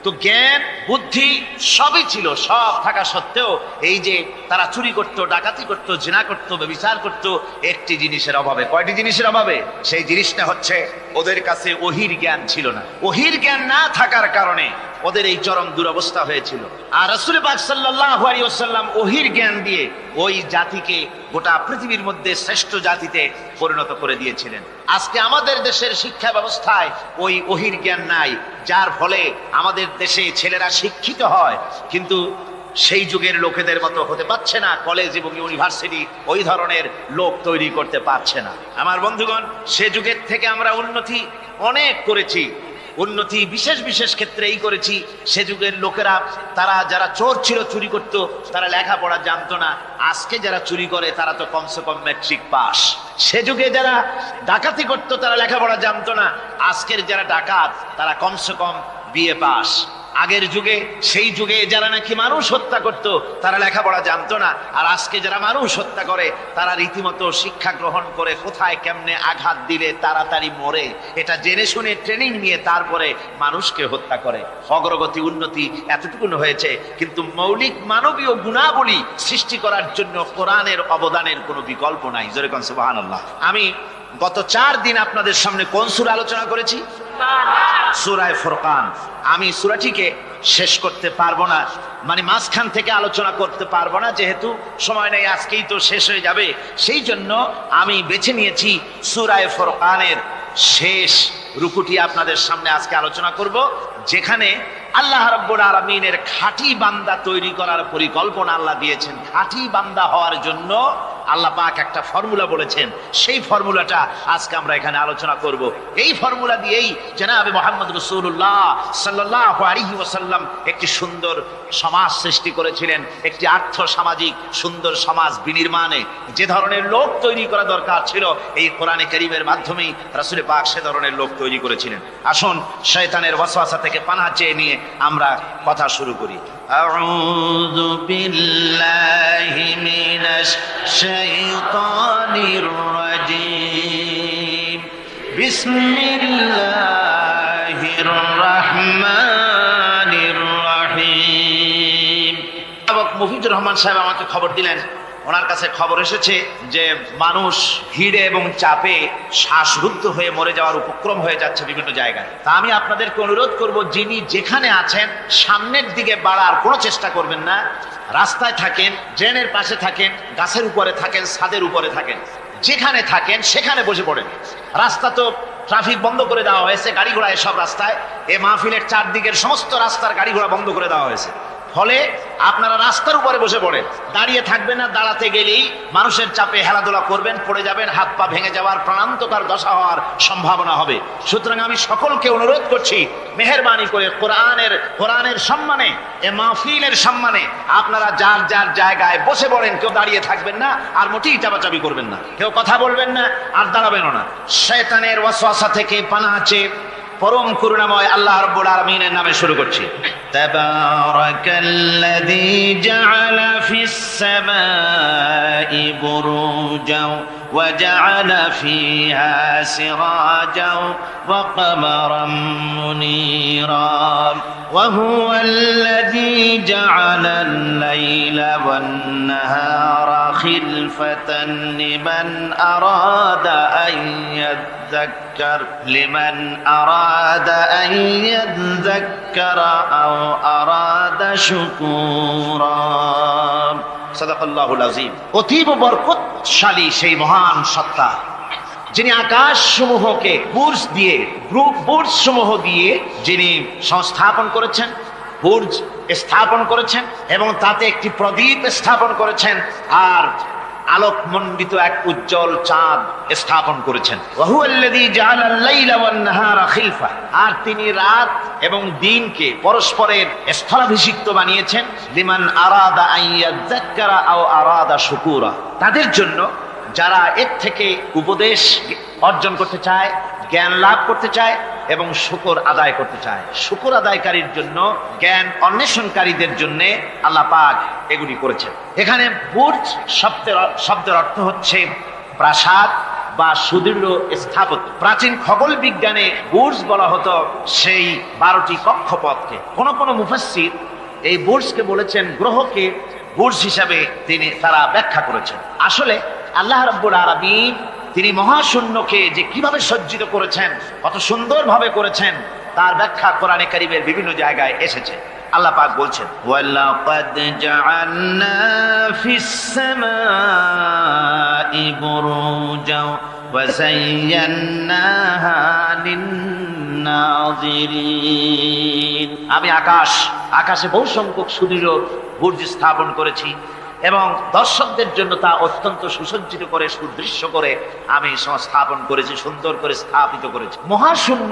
তো জ্ঞান বুদ্ধি সবই ছিল, সব থাকা সত্ত্বেও এই যে তারা চুরি করত, ডাকাতি করত, জিনা করত, ব্যভিচার করত একটি জিনিসের অভাবে। কয়টি জিনিসের অভাবে? সেই জিনিসটা হচ্ছে ওদের কাছে ওহির জ্ঞান ছিল না। ওহির জ্ঞান না থাকার কারণে ওদের এই চরম দুরবস্থা হয়েছিল। আর রাসূল পাক সাল্লাল্লাহু আলাইহি ওয়াসাল্লাম ওহির জ্ঞান দিয়ে ওই জাতিকে গোটা পৃথিবীর মধ্যে শ্রেষ্ঠ জাতিতে পরিণত করে দিয়েছিলেন। আজকে আমাদের দেশের শিক্ষা ব্যবস্থায় ওই ওহির জ্ঞান নাই, যার ফলে আমাদের দেশে ছেলেরা শিক্ষিত হয় কিন্তু সেই যুগের লোকেদের মতো হতে পারছে না, কলেজ এবং ইউনিভার্সিটি ওই ধরনের লোক তৈরি করতে পারছে না। আমার বন্ধুগণ, সে যুগের থেকে আমরা উন্নতি অনেক করেছি, উন্নতি বিশেষ বিশেষ ক্ষেত্রে এই করেছি। সে যুগের লোকেরা তারা যারা চোর ছিল, চুরি করত, তারা লেখাপড়া জানতো না। আজকে যারা চুরি করে তারা তো কমসে কম ম্যাট্রিক পাস। সে যুগে যারা ডাকাতি করত তারা লেখাপড়া জানতো না, আজকের যারা ডাকাত তারা কমসে কম বিএ পাস। আগের যুগে সেই যুগে যারা নাকি মানুষ হত্যা করত তারা লেখাপড়া জানতো না, আর আজকে যারা মানুষ হত্যা করে তারা রীতিমতো শিক্ষা গ্রহণ করে কোথায় কেমনে আঘাত দিলে তাড়াতাড়ি মরে এটা জেনে শুনে ট্রেনিং নিয়ে তারপরে মানুষকে হত্যা করে। অগ্রগতি উন্নতি এতটুকু হয়েছে, কিন্তু মৌলিক মানবীয় গুণাবলী সৃষ্টি করার জন্য কোরআনের অবদানের কোনো বিকল্প নাই। জোরে কোন সুবহানাল্লাহ। আমি গত 4 দিন আপনাদের সামনে কোন সূরা আলোচনা করেছি? সূরা ফুরকান। আমি সূরাটিকে শেষ করতে পারবো না, মানে মাঝখান থেকে আলোচনা করতে পারবো না, যেহেতু সময় নেই, আজকেই তো শেষ হয়ে যাবে। সেই জন্য আমি বেছে নিয়েছি সূরা ফুরকানের শেষ রুকুটি আপনাদের সামনে আজকে আলোচনা করব, যেখানে আল্লাহ রাব্বুল আলামিনের খাঁটি বান্দা তৈরি করার পরিকল্পনা আল্লাহ দিয়েছেন। খাঁটি বান্দা হওয়ার জন্য আল্লাহ পাক একটা ফর্মুলা বলেছেন, সেই ফর্মুলাটা আজকে আমরা এখানে আলোচনা করব। এই ফর্মুলা দিয়েই জনাবে মুহাম্মদ রাসূলুল্লাহ সাল্লাল্লাহু আলাইহি ওয়াসাল্লাম একটি সুন্দর সমাজ সৃষ্টি করেছিলেন। একটি আর্থ সামাজিক সুন্দর সমাজ বিনির্মাণে যে ধরনের লোক তৈরি করা দরকার ছিল, এই কোরআনে কারীমের মাধ্যমেই রাসূল পাক সে ধরনের লোক তৈরি করেছিলেন। আসুন শয়তানের ওয়াসওয়াসা থেকে পানাহ চেয়ে নিয়ে আমরা কথা শুরু করি। আউযু বিল্লাহি মিনাশ শাইতানির রাজীম। বিসমিল্লাহির রাহমানির রাহিম। মুফিদুর রহমান সাহেব আমাকে খবর দিলেন, ওনার কাছে খবর এসেছে যে মানুষ ভিড়ে এবং চাপে শ্বাসরুদ্ধ হয়ে মরে যাওয়ার উপক্রম হয়ে যাচ্ছে বিভিন্ন জায়গায়। তা আমি আপনাদেরকে অনুরোধ করব, যিনি যেখানে আছেন সামনের দিকে বাড়ার কোনো চেষ্টা করবেন না। রাস্তায় থাকেন, ড্রেনের পাশে থাকেন, গাছের উপরে থাকেন, ছাদের উপরে থাকেন, যেখানে থাকেন সেখানে বসে পড়েন। রাস্তা তো ট্রাফিক বন্ধ করে দেওয়া হয়েছে, গাড়ি ঘোড়া এসব রাস্তায়, এ মাহফিলের চারদিকের সমস্ত রাস্তার গাড়ি ঘোড়া বন্ধ করে দেওয়া হয়েছে। ফলে আপনারা রাস্তার উপরে বসে পড়েন, দাঁড়িয়ে থাকবেন না। দাঁড়াতে গেলেই মানুষের চাপে হেলাধুলা করবেন, পড়ে যাবেন, হাত পা ভেঙে যাওয়ার, প্রাণান্তকার দশা হওয়ার সম্ভাবনা হবে। সুতরাং আমি সকলকে অনুরোধ করছি, মেহেরবানি করে কোরআনের সম্মানে, এ মাহফিলের সম্মানে আপনারা যার যার জায়গায় বসে পড়েন। কেউ দাঁড়িয়ে থাকবেন না, আর মোটেই চাপাচাপি করবেন না, কেউ কথা বলবেন না, আর দাঁড়াবেনও না। শয়তানের ওয়াসওয়াসা থেকে পানাহ চেয়ে পরম করুণাময় আল্লাহ রাব্বুল আলামিনের নামে শুরু করছি। তাবারাকাল্লাযী জাআলা ফিস সামাই বুরুজাও ওয়া জাআলা ফিহা সিরাজাও ওয়া কমারাম মুনীরা ওয়া হুয়াল্লাযী জাআলাল লাইলা ওয়ান নাহারা খিলফাতান লিমান আরাদা আন ইয়াযাক্কার أن يذكر أو أراد شكورا সাদাকাল্লাহুল আযীম। অতীব বরকতশালী সেই মহান সত্তা যিনি আকাশ সমূহকে বুর্জ দিয়ে বুর্জ সমূহ দিয়ে যিনি সংস্থাপন করেছেন, বুর্জ স্থাপন করেছেন এবং তাতে একটি প্রদীপ স্থাপন করেছেন আর আলোকমণ্ডিত এক উজ্জ্বল চাঁদ স্থাপন করেছেন। ওয়াহুয়াল্লাযী জাআলাল লাইলা ওয়ান নাহারা খিলফা, আর তিনি রাত এবং দিনকে পরস্পরের স্থলাভিষিক্ত বানিয়েছেন। লিমান আরাদা আন ইয়াযাক্কারা আও আরাদা শুকুরা, তাদের জন্য যারা এর থেকে উপদেশ অর্জন করতে চায়, জ্ঞান লাভ করতে চায় এবং শুকর আদায় করতে চায়। শুকর আদায়কারীর জন্য, জ্ঞান অন্বেষণকারীদের জন্য আল্লাহ পাক এগুলি করেছেন। এখানে বুর্জ শব্দের অর্থ হচ্ছে প্রাসাদ বা সুদৃঢ় স্থাপত্য। প্রাচীন খগোল বিজ্ঞানে বুর্জ বলা হতো সেই 12টি কক্ষপথকে। কোন মুফাসসির এই বুর্জকে বলেছেন গ্রহকে বুর্জ হিসাবে তারা ব্যাখ্যা করেছেন। আসলে আল্লাহ রাব্বুল আলামিন তিনি মহাশূন্যকে যে কিভাবে সজ্জিত করেছেন, কত সুন্দরভাবে করেছেন, তার ব্যাখ্যা কোরআনে কারীমের বিভিন্ন জায়গায় এসেছে। আল্লাহ পাক বলছেন, ওয়ালাকাদ জাআলনা ফিস সামাই বুরুজা ওয়া যায়্যানাহা লিন-নাযিরিন, আমি আকাশে বহু সংখ্যক সুদৃঢ় বুর্জ স্থাপন করেছি এবং দর্শকদের জন্য তা অত্যন্ত সুসজ্জিত করে, সুদৃশ্য করে আমি স্থাপন করেছি, সুন্দর করে স্থাপিত করেছি। মহাশূন্য,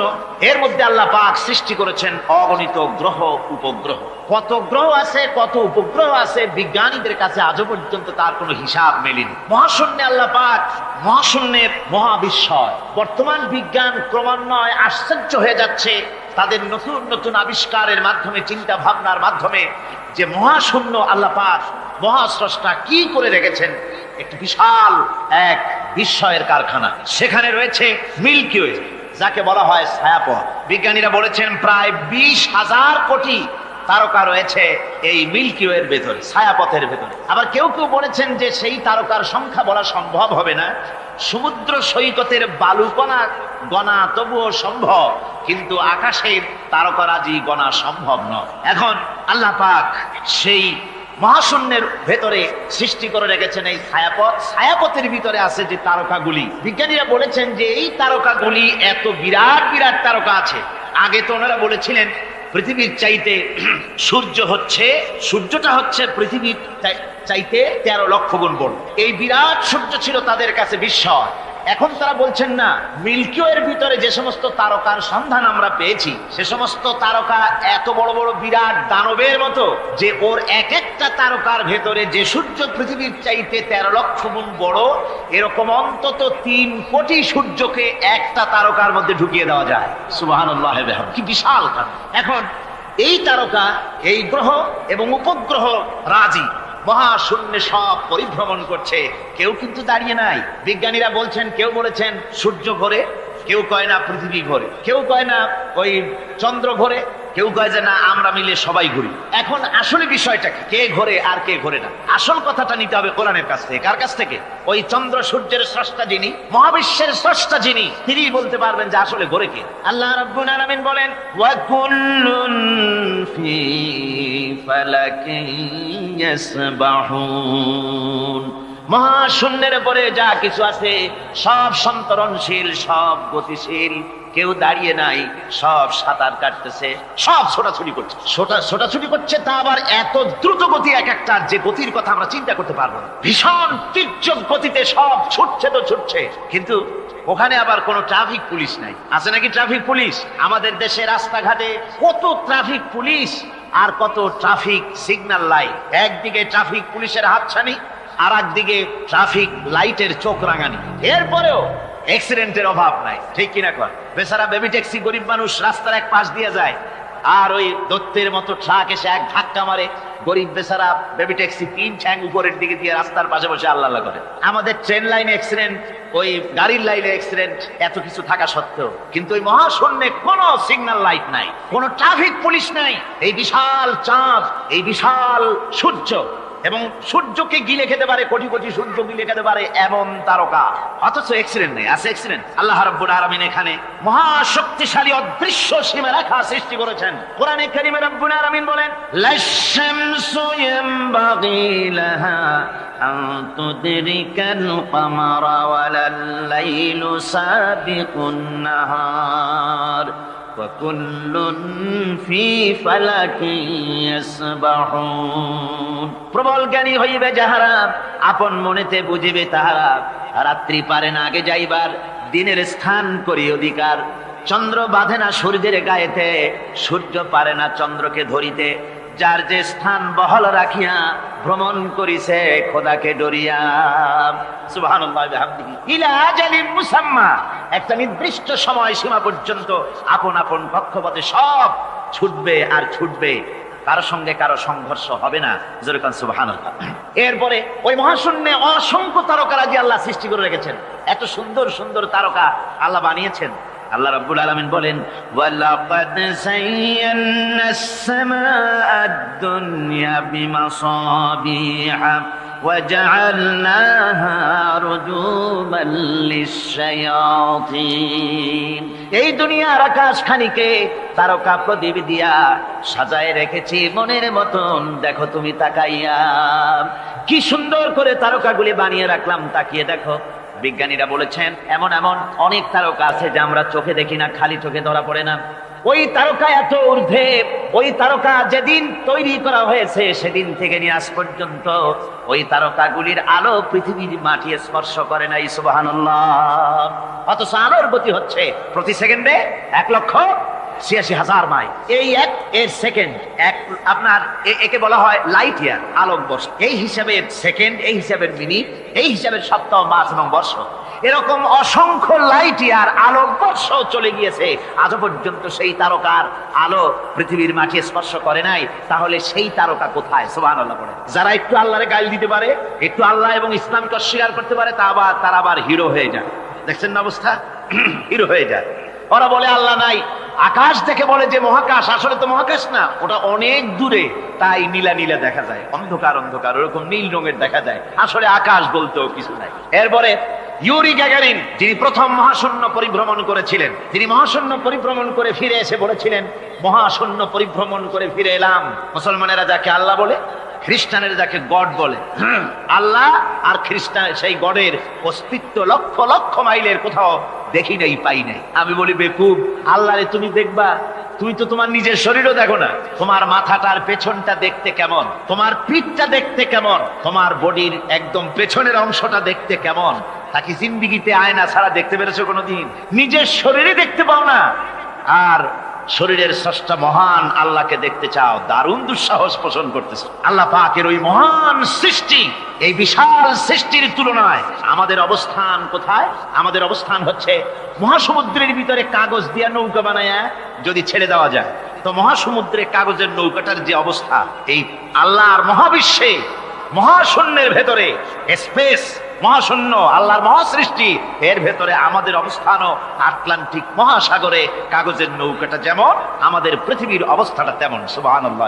এর মধ্যে আল্লাহ পাক সৃষ্টি করেছেন অগণিত গ্রহ উপগ্রহ। কত গ্রহ আছে, কত উপগ্রহ আছে, বিজ্ঞানীদের কাছে আজও পর্যন্ত তার কোনো হিসাব মেলেনি। মহাশূন্যে আল্লাহ পাক, মহাশূন্যের মহাবিস্ময়। বর্তমান বিজ্ঞান ক্রমান্বয়ে আশ্চর্য হয়ে যাচ্ছে তাদের নতুন নতুন আবিষ্কারের মাধ্যমে, চিন্তা ভাবনার মাধ্যমে, যে মহাশূন্য আল্লাহ পাক মহাস্রষ্টা কি করে রেখেছেন। একটি বিশাল এক বিস্ময়ের কারখানা। সেখানে রয়েছে মিল্কি ওয়ে, যাকে বলা হয় ছায়াপথ। বিজ্ঞানীরা বলেছেন প্রায় 20,000 কোটি তারকা রয়েছে এই মিল্কি ওয়ের ভেতরে, ছায়াপথের ভেতরে। আবার কেউ বলেছেন যে সেই তারকার সংখ্যা বলা সম্ভব হবে না। সমুদ্র সৈকতের বালুকণা গণা তবুও সম্ভব, কিন্তু আকাশের তারকারাজি গণা সম্ভব নয়। এখন আল্লাহ পাক সেই মহাশূন্যের ভেতরে সৃষ্টি করে রেখেছেন এই ছায়াপথ। ছায়াপথের ভিতরে আছে যে তারকাগুলি, বিজ্ঞানীরা বলেছেন যে এই তারকাগুলি এত বিরাট বিরাট তারকা আছে। আগে তো ওনারা বলেছিলেন পৃথিবীর চাইতে সূর্যটা হচ্ছে পৃথিবীর চাইতে 13 লক্ষ গুণ বড়। এই বিরাট সূর্য ছিল তাদের কাছে বিস্ময়। এখন তারা বলছেন না, মিল্কি ওয়ের ভিতরে যে সমস্ত তারকার সন্ধান আমরা পেয়েছি, সে সমস্ত তারকা এত বড় বড় বিরাট দানবের মতো, যে ওর এক একটা তারকার ভেতরে যে সূর্য পৃথিবীর চাইতে 13 লক্ষ গুণ বড়, এরকম অন্তত 3 কোটি সূর্যকে একটা তারকার মধ্যে ঢুকিয়ে দেওয়া যায়। সুবহানাল্লাহ, কি বিশাল! এখন এই তারকা, এই গ্রহ এবং উপগ্রহ রাজি মহাশূন্যে সব পরিভ্রমণ করছে, কেউ কিন্তু দাঁড়িয়ে নাই। বিজ্ঞানীরা বলছেন, কেউ বলেছেন সূর্য ঘোরে, কেউ কয় না পৃথিবী ঘোরে, কেউ কয় না ওই চন্দ্র ঘোরে, কেউ কয় যে না আমরা মিলে সবাই ঘুরি। এখন আসলে বিষয়টা কি, কে ঘোরে আর কে ঘোরে না? আসল কথাটা নিতে হবে কোরআনের কাছ থেকে। কার কাছ থেকে? ওই চন্দ্র সূর্যের স্রষ্টা যিনি, মহাবিশ্বের স্রষ্টা যিনি, তিনি বলতে পারবেন যে আসলে ঘোরে কে। আল্লাহ রাব্বুল আলামিন বলেন, ওয়া কুল্লুন ফি ফালাকিন ইয়াসবাহুন, মহাশূন্যের পরে যা কিছু আছে সব সন্তরণশীল, সব গতিশীল, কেউ দাঁড়িয়ে নাই, সব সাঁতার কাটতেছে, সব ছোটাছুটি করছে। তা আবার এত দ্রুত গতি, এক একটা যে গতির কথা আমরা চিন্তা করতে পারবো না। ভীষণ তীর্যক গতিতে সব ছুটছে, কিন্তু ওখানে আবার কোনো ট্রাফিক পুলিশ নাই। আছে নাকি ট্রাফিক পুলিশ? আমাদের দেশে রাস্তাঘাটে কত ট্রাফিক পুলিশ আর কত ট্রাফিক সিগন্যাল লাইট। একদিকে ট্রাফিক পুলিশের হাতছানি, আর একদিকে ট্রাফিক লাইটের চোখ রাঙানি। এরপরেও অ্যাক্সিডেন্টের অভাব নাই, ঠিক কিনা কর? বেচারা বেবি ট্যাক্সি, গরিব মানুষ, রাস্তার এক পাশ দিয়ে যায়, আর ওই দত্তের মতো ট্রাক এসে এক ধাক্কা মারে, গরিব বেচারা বেবি ট্যাক্সি 3 ঠ্যাং উপরের দিকে দিয়ে রাস্তার পাশে বসে আল্লাহ আল্লাহ করে। আমাদের ট্রেন লাইনে অ্যাক্সিডেন্ট, ওই গাড়ির লাইনে অ্যাক্সিডেন্ট, এত কিছু থাকা সত্ত্বেও কিন্তু ওই মহাশূন্যে কোনো সিগন্যাল লাইট নাই, কোনো ট্রাফিক পুলিশ নাই। এই বিশাল চাঁদ, এই বিশাল সূর্য, এবং সূর্যকে গিলে খেতে পারে, কোটি কোটি সূর্য গিলে খেতে পারে এমন তারকা, অথচ অ্যাক্সিডেন্ট নেই। আছে অ্যাক্সিডেন্ট? আল্লাহ রাব্বুল আলামিন এখানে মহাশক্তিশালী অদৃশ্য সীমারেখা সৃষ্টি করেছেন। কোরআনে কারীমে রাব্বুল আলামিন বলেন, লাশ-শামসু ইয়ানবাগি লাহা আন তুদরিকাল কামারা ওয়ালাল লাইলু সাবিকুন নাহার ওয়া কুল্লুন ফি ফালাকিন ইয়াসবাহুন। প্রবল জ্ঞানী হইবে যাহারা, আপন মনেতে বুঝিবে তাহারা। রাত্রি পারে না আগে যাইবার, দিনের স্থান করি অধিকার। চন্দ্র বাঁধে না সূর্যের গায়েতে, সূর্য পারে না চন্দ্রকে ধরিতে। যার যে স্থান বহল রাখিয়া ভ্রমণ করিছে খোদাকে ডরিয়া। সুবহানাল্লাহ বিহামদিহি। ইলা আজালিন মুসাম্মা, একটা নির্দিষ্ট সময় সীমা পর্যন্ত আপন আপন কক্ষপথে সব ছুটবে আর ছুটবে, কারো সঙ্গে কারো সংঘর্ষ হবে না। জোরে কান সুবহানাল্লাহ। এরপরে ওই মহাশূন্যে অসংখ্য তারকারাজি আল্লাহ সৃষ্টি করে রেখেছেন। এত সুন্দর সুন্দর তারকা আল্লাহ বানিয়েছেন। আল্লাহ রাব্বুল আলামিন বলেন, ওয়ালাকাদ যায়্যানাস সামাআদ দুনিয়া বিমাসাবিহা ওয়া জাআলনাহা রুজুমান লিশ-শায়াতিন। এই দুনিয়ার আকাশখানিকে তারকা প্রদীপ দিয়া সাজায় রেখেছি মনের মতন। দেখো তুমি তাকাইয়া, কি সুন্দর করে তারকাগুলি বানিয়ে রাখলাম, তাকিয়ে দেখো। বিজ্ঞানীরা বলেছেন এমন এমন অনেক তারকা আছে যা আমরা চোখে দেখি না, খালি চোখে ধরা পড়ে না। ওই তারকা এত ঊর্ধ্বে, ওই তারকা যেদিন তৈরি করা হয়েছে সেদিন থেকে নিয়ে আজ পর্যন্ত ওই তারকাগুলির আলো পৃথিবীর মাটি স্পর্শ করে নাই। সুবহানাল্লাহ। অথচ আলোর গতি হচ্ছে প্রতি সেকেন্ডে 1,86,000 মাইল। এই এর সেকেন্ড আপনার একে বলা হয় লাইট ইয়ার, আলোক বর্ষ। এই হিসাবের সেকেন্ড, এই হিসাবের মিনিট, এই হিসাবের সপ্তাহ, মাস এবং বর্ষ। এরকম অসংখ্য লাইট ইয়ার, আলোক বর্ষ চলে গিয়েছে, আজও পর্যন্ত সেই তারকার আলো পৃথিবীর মাটি স্পর্শ করে নাই। তাহলে সেই তারকা কোথায়? সুবহানাল্লাহ বলে। যারা একটু আল্লাহরে গালি দিতে পারে, একটু আল্লাহ এবং ইসলামকে অস্বীকার করতে পারে, তারা আবার হিরো হয়ে যায়। দেখছেন না অবস্থা? হিরো হয়ে যায়। ওরা বলে আল্লাহ নাই, আকাশ দেখে বলে যে মহাকাশ, আসলে তো মহাকাশ না, ওটা অনেক দূরে, তাই নীলা নীলা দেখা যায়, অন্ধকার অন্ধকার, ওরকম নীল রঙের দেখা যায়, আসলে আকাশ বলতেও কিছু নাই। এরপরে ইউরি গ্যাগারিন, যিনি প্রথম মহাশূন্য পরিভ্রমণ করেছিলেন, তিনি মহাশূন্য পরিভ্রমণ করে ফিরে এসে বলেছিলেন, মহাশূন্য পরিভ্রমণ করে ফিরে এলাম। মুসলমানেরা যাকে আল্লাহ বলে, খ্রিস্টানেরা যাকে গড বলে, আল্লাহ আর খ্রিস্টান সেই গডের অস্তিত্ব লক্ষ লক্ষ মাইলের কোথাও দেখি নাই, পাই নাই। আমি বলি বেকুব, আল্লাহরে তুমি দেখবা, তুমি তো তোমার নিজের শরীরও দেখো না। তোমার মাথাটার পেছনটা দেখতে কেমন, তোমার পিঠটা দেখতে কেমন, তোমার বডির একদম পেছনের অংশটা দেখতে কেমন, তাকে জিন্দিগিতে আয়না ছাড়া দেখতে পেরেছো কোনোদিন? নিজের শরীরে দেখতে পাও না, আর শরীরের স্রষ্টা মহান আল্লাহকে দেখতে চাও, দারুণ দুঃসাহস পোষণ করতেছো। আল্লাহ পাকের ওই মহান সৃষ্টি, এই বিশাল সৃষ্টির তুলনায় আমাদের অবস্থান কোথায়? আমাদের অবস্থান হচ্ছে মহাসমুদ্রের ভিতরে কাগজ দিয়ে নৌকা বানায়া যদি ছেড়ে দেওয়া যায়, তো মহাসমুদ্রে কাগজের নৌকাটার যে অবস্থা, এই আল্লাহর মহাবিশ্বে মহাশূন্যের ভেতরে স্পেস, মহাশূন্য আল্লাহর মহাসৃষ্টি, এর ভেতরে আমাদের অবস্থানও আটলান্টিক মহাসাগরে কাগজের নৌকাটা যেমন, আমাদের পৃথিবীর অবস্থাটা তেমন। সুবহানাল্লাহ।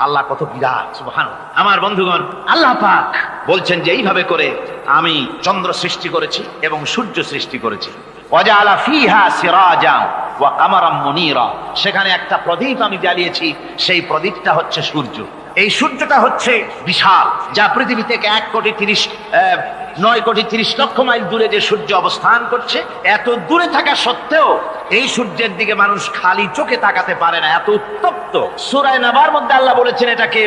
আল্লাহ কত বিরাট! সুবহানাল্লাহ। আমার বন্ধুগণ, আল্লাহ পাক বলছেন যে এইভাবে করে আমি চন্দ্র সৃষ্টি করেছি এবং সূর্য সৃষ্টি করেছি। ওয়াজআলা ফিহা সিরাজা ওয়া কামারাম মুনীরা, সেখানে একটা প্রদীপ আমি জ্বালিয়েছি, সেই প্রদীপটা হচ্ছে সূর্য। এই সূর্যটা হচ্ছে বিশাল, যা পৃথিবী থেকে 9,30,00,000 মাইল দূরে যে সূর্য অবস্থান করছে, এত দূরে থাকা সত্ত্বেও এই সূর্যের দিকে মানুষ খালি চোখে তাকাতে পারে না, এত উত্তপ্ত। সূরা নাবার মধ্যে আল্লাহ বলেছেন এটাকে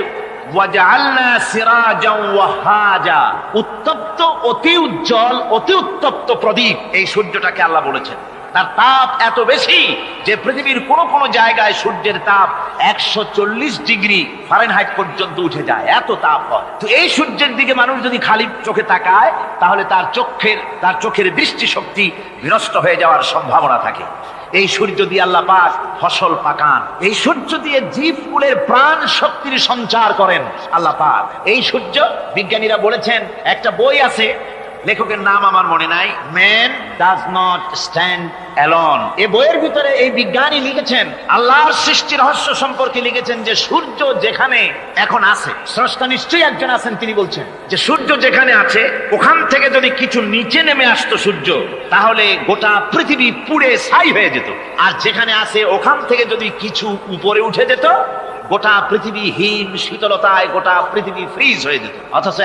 ওয়াজআলনা সিরাজাও ওয়াহাজা, উত্তপ্ত, অতি উজ্জ্বল, অতি উত্তপ্ত প্রদীপ এই সূর্যটাকে আল্লাহ বলেছেন। তার তাপ এত বেশি যে পৃথিবীর কোন কোন জায়গায় সূর্যের তাপ 140 ডিগ্রি ফারেনহাইট পর্যন্ত উঠে যায়, এত তাপ হয়। তো এই সূর্যের দিকে মানুষ যদি খালি চোখে তাকায়, তাহলে তার চোখের দৃষ্টিশক্তি বিনষ্ট হয়ে যাওয়ার সম্ভাবনা থাকে। এই সূর্য দিয়ে আল্লাহ পাক ফসল পাকান, এই সূর্য দিয়ে জীবকুলের প্রাণ শক্তির সঞ্চার করেন আল্লাহ পাক। এই সূর্য, বিজ্ঞানীরা বলেছেন, একটা বই আছে লেখকের নাম আমার মনে নাই। Man does not stand alone. এই বইয়ের ভিতরে এই বিজ্ঞানী লিখেছেন, আল্লাহর সৃষ্টি রহস্য সম্পর্কে লিখেছেন যে সূর্য যেখানে এখন আছে, স্রষ্টা নিশ্চয়ই একজন আছেন, তিনি বলছেন যে সূর্য যেখানে আছে ওখান থেকে যদি কিছু নিচে নেমে আসতো সূর্য, তাহলে গোটা পৃথিবী পুড়ে ছাই হয়ে যেত। আর যেখানে আছে ওখান থেকে যদি কিছু উপরে উঠে যেত, গোটা পৃথিবী হিম শীতলতায় গোটা পৃথিবী ফ্রিজ হয়ে যেত। অথচ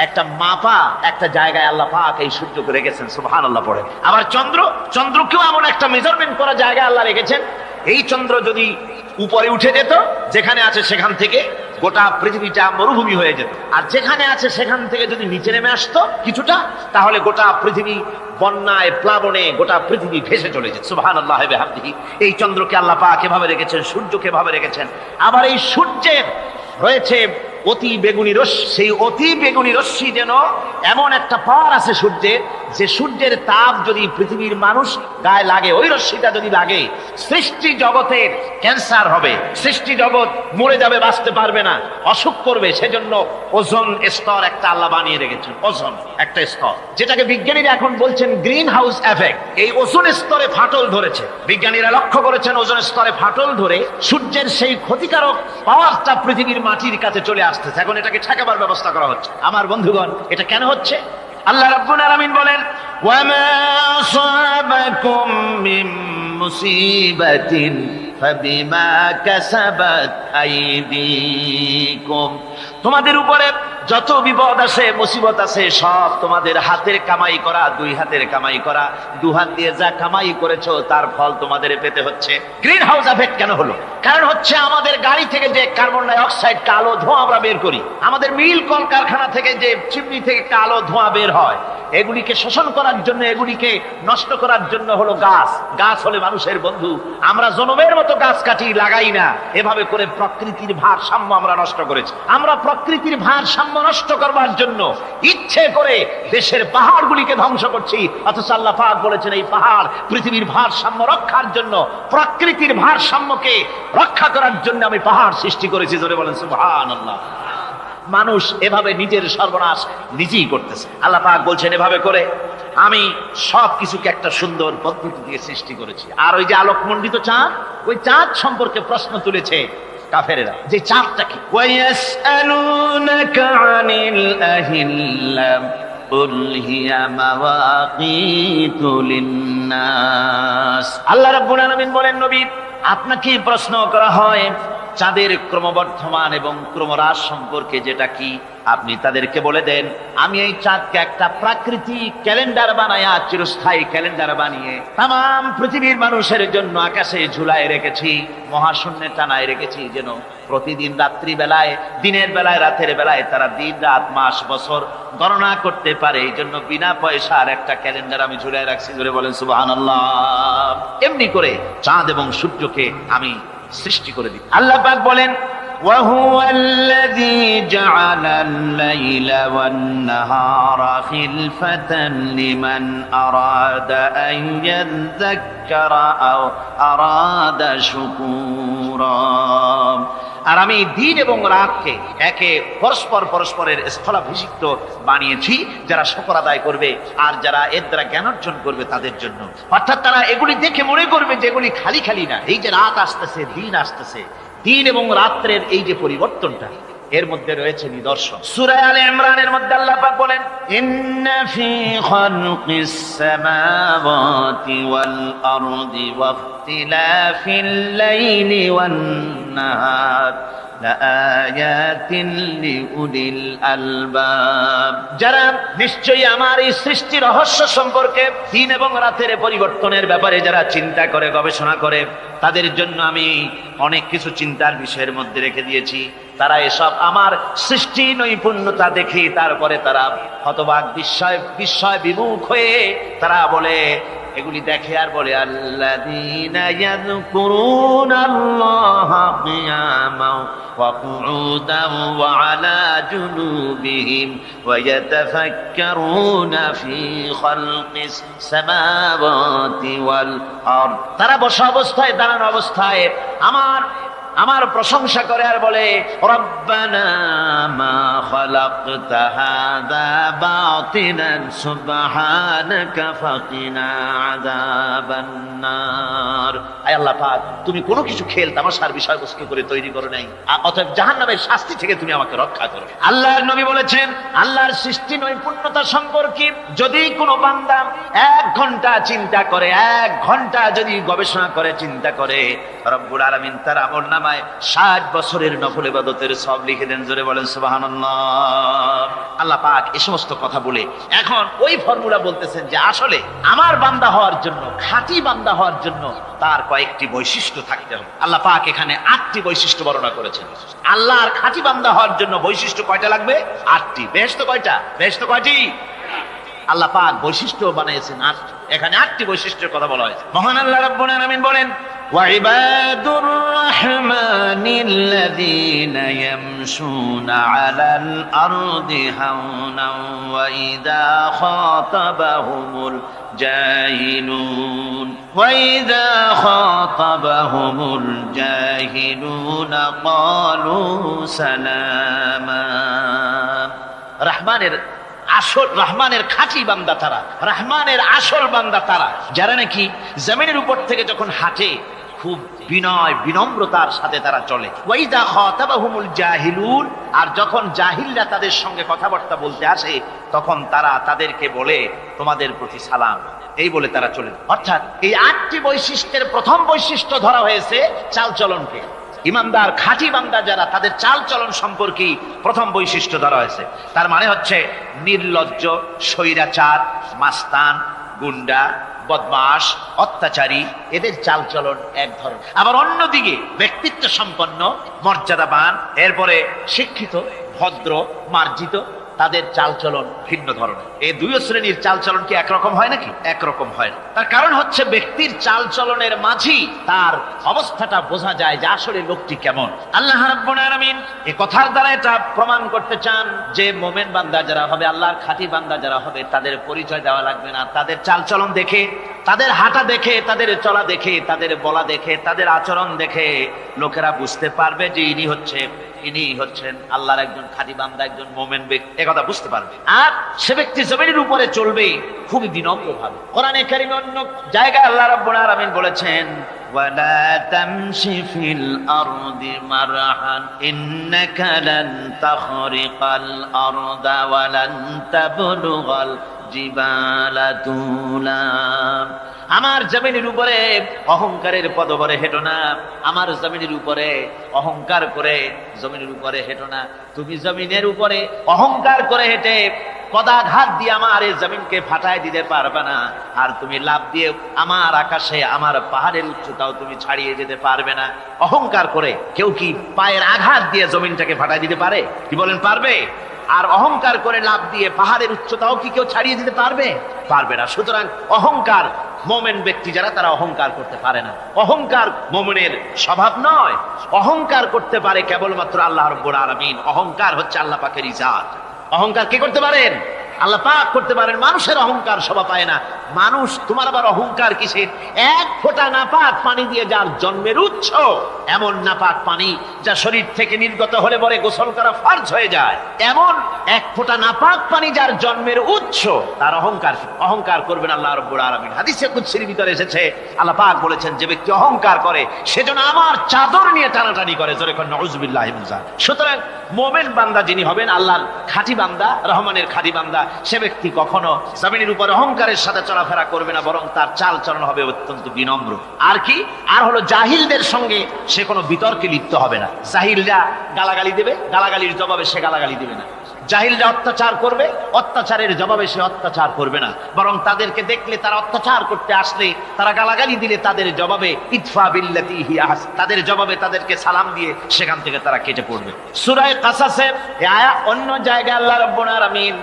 একটা মাপা একটা জায়গায় আল্লাহ পাক এই সূর্যকে রেখেছেন, সুবহানাল্লাহ পড়ে। আবার চন্দ্রকেও এমন একটা মেজারমেন্ট করা জায়গায় আল্লাহ রেখেছেন, এই চন্দ্র যদি উপরে উঠে যেত যেখানে আছে সেখান থেকে গোটা পৃথিবীটা মরুভূমি হয়ে যেত। আর যেখানে আছে সেখান থেকে যদি নিচে নেমে আসতো কিছুটা, তাহলে গোটা পৃথিবী বন্যায় প্লাবনে গোটা পৃথিবী ভেসে চলে যেত। সুবহানাল্লাহ ওয়া বিহামদিহি। এই চন্দ্রকে আল্লাহ পাক এভাবে রেখেছেন, সূর্যকে এভাবে রেখেছেন। আবার এই সূর্যের রয়েছে অতি বেগুনি রশ্মি। সেই অতি বেগুনি রশ্মি যেন এমন একটা পাওয়ার আছে সূর্যের, যে সূর্যের তাপ যদি পৃথিবীর মানুষ গায়ে লাগে, ওই রশ্মিটা যদি লাগে, সৃষ্টি জগতের ক্যান্সার হবে, সৃষ্টি জগৎ মরে যাবে, বাঁচতে পারবে না, অসুখ করবে। সেজন্য ওজোন স্তর একটা আল্লাহ বানিয়ে রেখেছেন, ওজোন একটা স্তর, যেটাকে বিজ্ঞানীরা এখন বলছেন গ্রিন হাউস এফেক্ট। এই ওজোন স্তরে ফাটল ধরেছে, বিজ্ঞানীরা লক্ষ্য করেছেন ওজোন স্তরে ফাটল ধরে সূর্যের সেই ক্ষতিকারক পাওয়ারটা পৃথিবীর মাটির কাছে চলে আসতেছে। এখন এটাকে ঠেকাবার ব্যবস্থা করা হচ্ছে। আমার বন্ধুগণ, এটা কেন হচ্ছে? আল্লাহ রাব্বুল আলামিন বলেন, ওয়ামা আসাবাকুম মিন মুসিবাতিন ফাবিমা কাসাবাত আইদিকুম। তোমাদের উপরে যত বিপদ আসে, মুসিবত আসে, সব তোমাদের হাতের কামাই করা, দুই হাতের কামাই করা, দু হাত দিয়ে যা কামাই করেছো তার ফল তোমাদের পেতে হচ্ছে। গ্রিন হাউস এফেক্ট কেন হলো? কারণ হচ্ছে আমাদের গাড়ি থেকে যে কার্বন ডাই অক্সাইড কালো ধোঁয়া আমরা বের করি, আমাদের মিল কলকারখানা থেকে যে চিমনি থেকে কালো ধোঁয়া বের হয়, এগুলিকে শোষণ করার জন্য, এগুলিকে নষ্ট করার জন্য হলো গাছ। গাছ হলে মানুষের বন্ধু। আমরা জনমের মতো গাছ কাটি, লাগাই না। এভাবে করে প্রকৃতির ভারসাম্য আমরা নষ্ট করেছি। আমরা প্রকৃতির ভারসাম্য নষ্ট করবার জন্য ইচ্ছে করে দেশের পাহাড়গুলিকে ধ্বংস করছি। অথচ আল্লাহ পাক বলেছেন, এই পাহাড় পৃথিবীর ভারসাম্য রক্ষার জন্য, প্রকৃতির ভারসাম্যকে রক্ষা করার জন্য আমি পাহাড় সৃষ্টি করেছি। জোরে বলেন সুবহানাল্লাহ। মানুষ এভাবে নিজের সর্বনাশ নিজেই করতেছে। আল্লাহ পাক বলছেন, এভাবে করে আমি সব কিছুকে একটা সুন্দর পদ্ধতি দিয়ে সৃষ্টি করেছি। আর ওই যে আলোকমণ্ডিত চাঁদ, ওই চাঁদ সম্পর্কে প্রশ্ন তুলেছে কাফেরেরা, যে চাঁদটা কি? ওয়ায়াসআলুনাকা আনিল আহিল্লাম কুল হিয়া মাওয়াকিতু লিন্নাস। আল্লাহ রাব্বুল আলামিন বলেন, নবী আপনাকে প্রশ্ন করা হয় চাঁদের ক্রমবর্ধমান এবং ক্রমহ্রাস সম্পর্কে, যেটা কি আপনি তাদেরকে বলে দেন, আমি এই চাঁদকে একটা প্রাকৃতিক ক্যালেন্ডার বানায়া, চিরস্থায়ী ক্যালেন্ডার বানিয়ে তাম পৃথিবীর মানুষের জন্য আকাশে ঝুলায় রেখেছি, মহাশূন্যে টানায় রেখেছি, যেন প্রতিদিন রাত্রি বেলায়, দিনের বেলায়, রাতের বেলায় তারা দিন রাত মাস বছর গণনা করতে পারে। এই জন্য বিনা পয়সার একটা ক্যালেন্ডার আমি ঝুলায় রাখছি। জোরে বলেন সুবহানাল্লাহ। এমনি করে চাঁদ এবং সূর্যকে আমি সৃষ্টি করে দিই। আল্লাহ পাক বলেন, وهو الذي جعل الليل والنهار خلفة لمن أراد أن يذكر أو أراد شكورا। আর আমি দিন এবং রাতকে একে পরস্পরের স্থলাভিষিক্ত বানিয়েছি, যারা শুকর আদায় করবে আর যারা এর দ্বারা জ্ঞান অর্জন করবে তাদের জন্য। অর্থাৎ তারা এগুলি দেখে মনে করবে যে এগুলি খালি খালি না। এই যে রাত আসতেছে, দিন আসতেছে, দিন এবং রাত্রের এই যে পরিবর্তনটা, এর মধ্যে রয়েছে নিদর্শন। সূরা আলে ইমরানের মধ্যে আল্লাহ পাক বলেন, ইন্না ফি খালকিস সামাওয়াতি ওয়াল আরদি ওয়াখতিলাফিল লাইলি ওয়ান নাহার লাআয়াতিন লিউলিল আলবাব। যারা নিশ্চয়ই আমার এই সৃষ্টি রহস্য সম্পর্কে, দিন এবং রাতের পরিবর্তনের ব্যাপারে যারা চিন্তা করে, গবেষণা করে, তাদের জন্য আমি অনেক কিছু চিন্তার বিষয়ের মধ্যে রেখে দিয়েছি। তারা এসব আমার সৃষ্টি নৈপুণ্যতা দেখে তারপরে তারা হতবাক, বিস্ময় বিমুখ হয়ে তারা বলে, এগুলি দেখে আর বলে, আল্লাযীনা ইয়াযকুরুনাল্লাহা কিয়ামান ওয়া কুউদান ওয়া আলা জুনুবিহিম ওয়া ইয়াতাফাক্কারুনা ফি খালকিস সামাওয়াতি ওয়াল আরদ। তারা বসা অবস্থায়, দাঁড়ানো অবস্থায় আমার আমার প্রশংসা করে আর বলে রব্বানা মা খালাকতা হাযা বাতিলান সুবহানাকা ফাকিনা আযাবান নার। আয় আল্লাহ পাক, তুমি কোনো কিছু খেল তামাশার বিষয়বস্তু করে তৈরি করো নাই, অতএব জাহান্নামের শাস্তি থেকে তুমি আমাকে রক্ষা করো। আল্লাহর নবী বলেছেন আল্লাহর সৃষ্টি নৈপুণ্যতা সম্পর্কে যদি কোনো বান্দা 1 ঘন্টা চিন্তা করে, 1 ঘন্টা যদি গবেষণা করে চিন্তা করে, রব্বুল আলামিন তার আমলনামায় 60 বছরের নফল ইবাদতের সওয়াব লিখে দেন। জোরে বলেন সুবহানাল্লাহ। আল্লাহ পাক এই সমস্ত কথা বলে এখন ওই ফর্মুলা বলতেছেন যে আসলে আমার বান্দা হওয়ার জন্য, খাঁটি বান্দা হওয়ার জন্য তার কয়েকটি বৈশিষ্ট্য থাকতে হবে। আল্লাহ পাক এখানে 8টি বৈশিষ্ট্য বর্ণনা করেছেন। আল্লাহর খাঁটি বান্দা হওয়ার জন্য বৈশিষ্ট্য কয়টা লাগবে? 8টি। বেহেশত কয়টা? বেহেশত কয়টি? আল্লাহ পাক বৈশিষ্ট্য বানিয়েছেন 8টি। এখানে 8টি বৈশিষ্ট্যের কথা বলা হয়েছে। মহান আল্লাহ রাব্বুল আলামিন বলেন ওয়াইবাদুর রাহমানিল্লাযীনা ইয়ামশুনা আলাল আরদি হাওনাও ওয়া ইযা খাতাবাহুমুল জাহিলুন ক্বালু সালামা। রহমানের খাঁটি বান্দা তারা, রহমানের আসল বান্দা তারা যারা নাকি জমিনের উপর থেকে যখন হাঁটে খুব বিনয় বিনম্রতার সাথে তারা চলে। ওয়াইদা খাতাবাহুমুল জাহিলুন, আর যখন জাহিলরা তাদের সঙ্গে কথাবার্তা বলতে আসে তখন তারা তাদেরকে বলে তোমাদের প্রতি সালাম, এই বলে তারা চলে। অর্থাৎ এই 8টি বৈশিষ্ট্যের প্রথম বৈশিষ্ট্য ধরা হয়েছে চালচলনকে। ইমানদার খাঁটি বান্দা যারা, তাদের চালচলন সম্পর্কে প্রথম বৈশিষ্ট্য ধরা হয়েছে। তার মানে হচ্ছে নির্লজ্জ, স্বৈরাচার, মাস্তান, গুন্ডা, বদমাশ, অত্যাচারী, এদের চালচলন এক ধরনের। আবার অন্যদিকে ব্যক্তিত্ব সম্পন্ন, মর্যাদাবান, এরপরে শিক্ষিত, ভদ্র, মার্জিত, তাদের চালচলন ভিন্ন ধরনের। এই 2 শ্রেণীর চালচলন কি একরকম হয় নাকি? একরকম হয় না। তার কারণ হচ্ছে ব্যক্তির চালচলনের মাঝেই তার অবস্থাটা বোঝা যায় যে আসলে লোকটি কেমন। আল্লাহ রাব্বুল আলামিন এই কথার দ্বারা এটা প্রমাণ করতে চান যে মুমিন বান্দা যারা হবে, আল্লাহর খাঁটি বান্দা যারা হবে, তাদের পরিচয় দেওয়া লাগবে না। তাদের চালচলন দেখে, তাদের হাঁটা দেখে, তাদের চলা দেখে, তাদের বলা দেখে, তাদের আচরণ দেখে লোকেরা বুঝতে পারবে যে ইনি হচ্ছেন আল্লাহর একজন খাঁটি বান্দা, একজন মুমিন ব্যক্তি, একথা বুঝতে পারবে। আর সে ব্যক্তি জমিনের উপরে চলবে খুবই বিনম্র ভাবে। কোরআনে কারীমে অন্য জায়গায় আল্লাহ রাব্বুল আলামিন বলেছেন ওয়ালা তামশি ফিল আরদি মারহান ইন্নাকা লান তাখরিকাল আরদা ওয়া লান তাবলুগাল জিবালা তুলা। আমার জমিনের উপরে অহংকারের পদবরে হেঁটো না, আমার জমিনের উপরে অহংকার করে জমিনের উপরে হেঁটো না। তুমি জমিনের উপরে অহংকার করে হেঁটে পদাঘাত দিয়ে আমার এই জমিনকে ফাটায় দিতে পারবে না। আর তুমি লাফ দিয়ে আমার আকাশে, আমার পাহাড়ের উচ্চতাও তুমি ছাড়িয়ে যেতে পারবে না। অহংকার করে কেউ কি পায়ের আঘাত দিয়ে জমিনটাকে ফাটায় দিতে পারে? কি বলেন, পারবে? আর অহংকার করে লাফ দিয়ে পাহাড়ের উচ্চতাও কি কেউ ছাড়িয়ে দিতে পারবে? পারবে না। সুতরাং অহংকার, মুমিন ব্যক্তি যারা, তারা অহংকার করতে পারে না। অহংকার মুমিনের স্বভাব নয়। অহংকার করতে পারে কেবলমাত্র আল্লাহ রাব্বুল আলামিন। অহংকার হচ্ছে আল্লাহ পাকের ইজাত। অহংকার কে করতে পারেন? আল্লাহ পাক করতে পারেন। মানুষের অহংকার শোভা পায় না। মানুষ, তোমার আবার অহংকার কিসের? 1 ফোঁটা নাপাক পানি দিয়ে যার জন্মের উৎস, এমন নাপাক পানি যা শরীর থেকে নির্গত হলে পরে গোসল করা ফরজ হয়ে যায়, এমন 1 ফোঁটা নাপাক পানি যার জন্মের উৎস, তার অহংকার করবেন আল্লাহ রাব্বুল আলামিন। হাদিসে কুদসির ভিতরে এসেছে, আল্লাহ পাক বলেছেন যে ব্যক্তি অহংকার করে সেজন্য আমার চাদর নিয়ে টানাটানি করে। জোরে কোন নাউযুবিল্লাহি মিন যালিক। সুতরাং মুমিন বান্দা যিনি হবেন, আল্লাহর খাঁটি বান্দা, রহমানের খাঁটি বান্দা, সে ব্যক্তি কখনো জমিনের উপর অহংকারের সাথে চলাফেরা করবে না, বরং তার চাল চলন হবে অত্যন্ত বিনম্র। আর কি? আর হলো জাহিলদের সঙ্গে সে কোনো বিতর্কে লিপ্ত হবে না। জাহিলরা গালাগালি দেবে, গালাগালির জবাবে সে গালাগালি দেবে না। জাহিলরা অত্যাচার করবে, অত্যাচারের জবাবে সে অত্যাচার করবে না, বরং তাদেরকে দেখলে, তারা অত্যাচার করতে আসলে, তারা গালাগালি দিলে তাদের জবাবে ইদফা বিল্লাতি হিয়া আহসান, তাদের জবাবে তাদেরকে সালাম দিয়ে সেখান থেকে তারা কেটে পড়বে। সূরা কাসাসের এই আয়াত অন্য জায়গায় আল্লাহ রাব্বুল আলামিন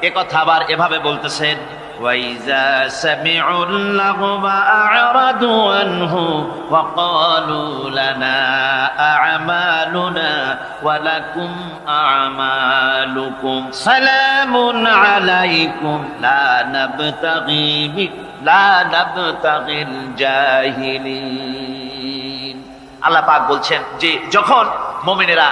এ কথা আবার এভাবে বলতেছেন ওয়াইজা সামিউল লাগওয়া আ'রাদু আনহু ওয়া ক্বালু লানা আ'মালুনা ওয়া লাকুম আ'মালুকুম সালামুন আলাইকুম লা নাবতাগিল জাহিলিন। আল্লাহ পাক বলছেন যে যখন মুমিনেরা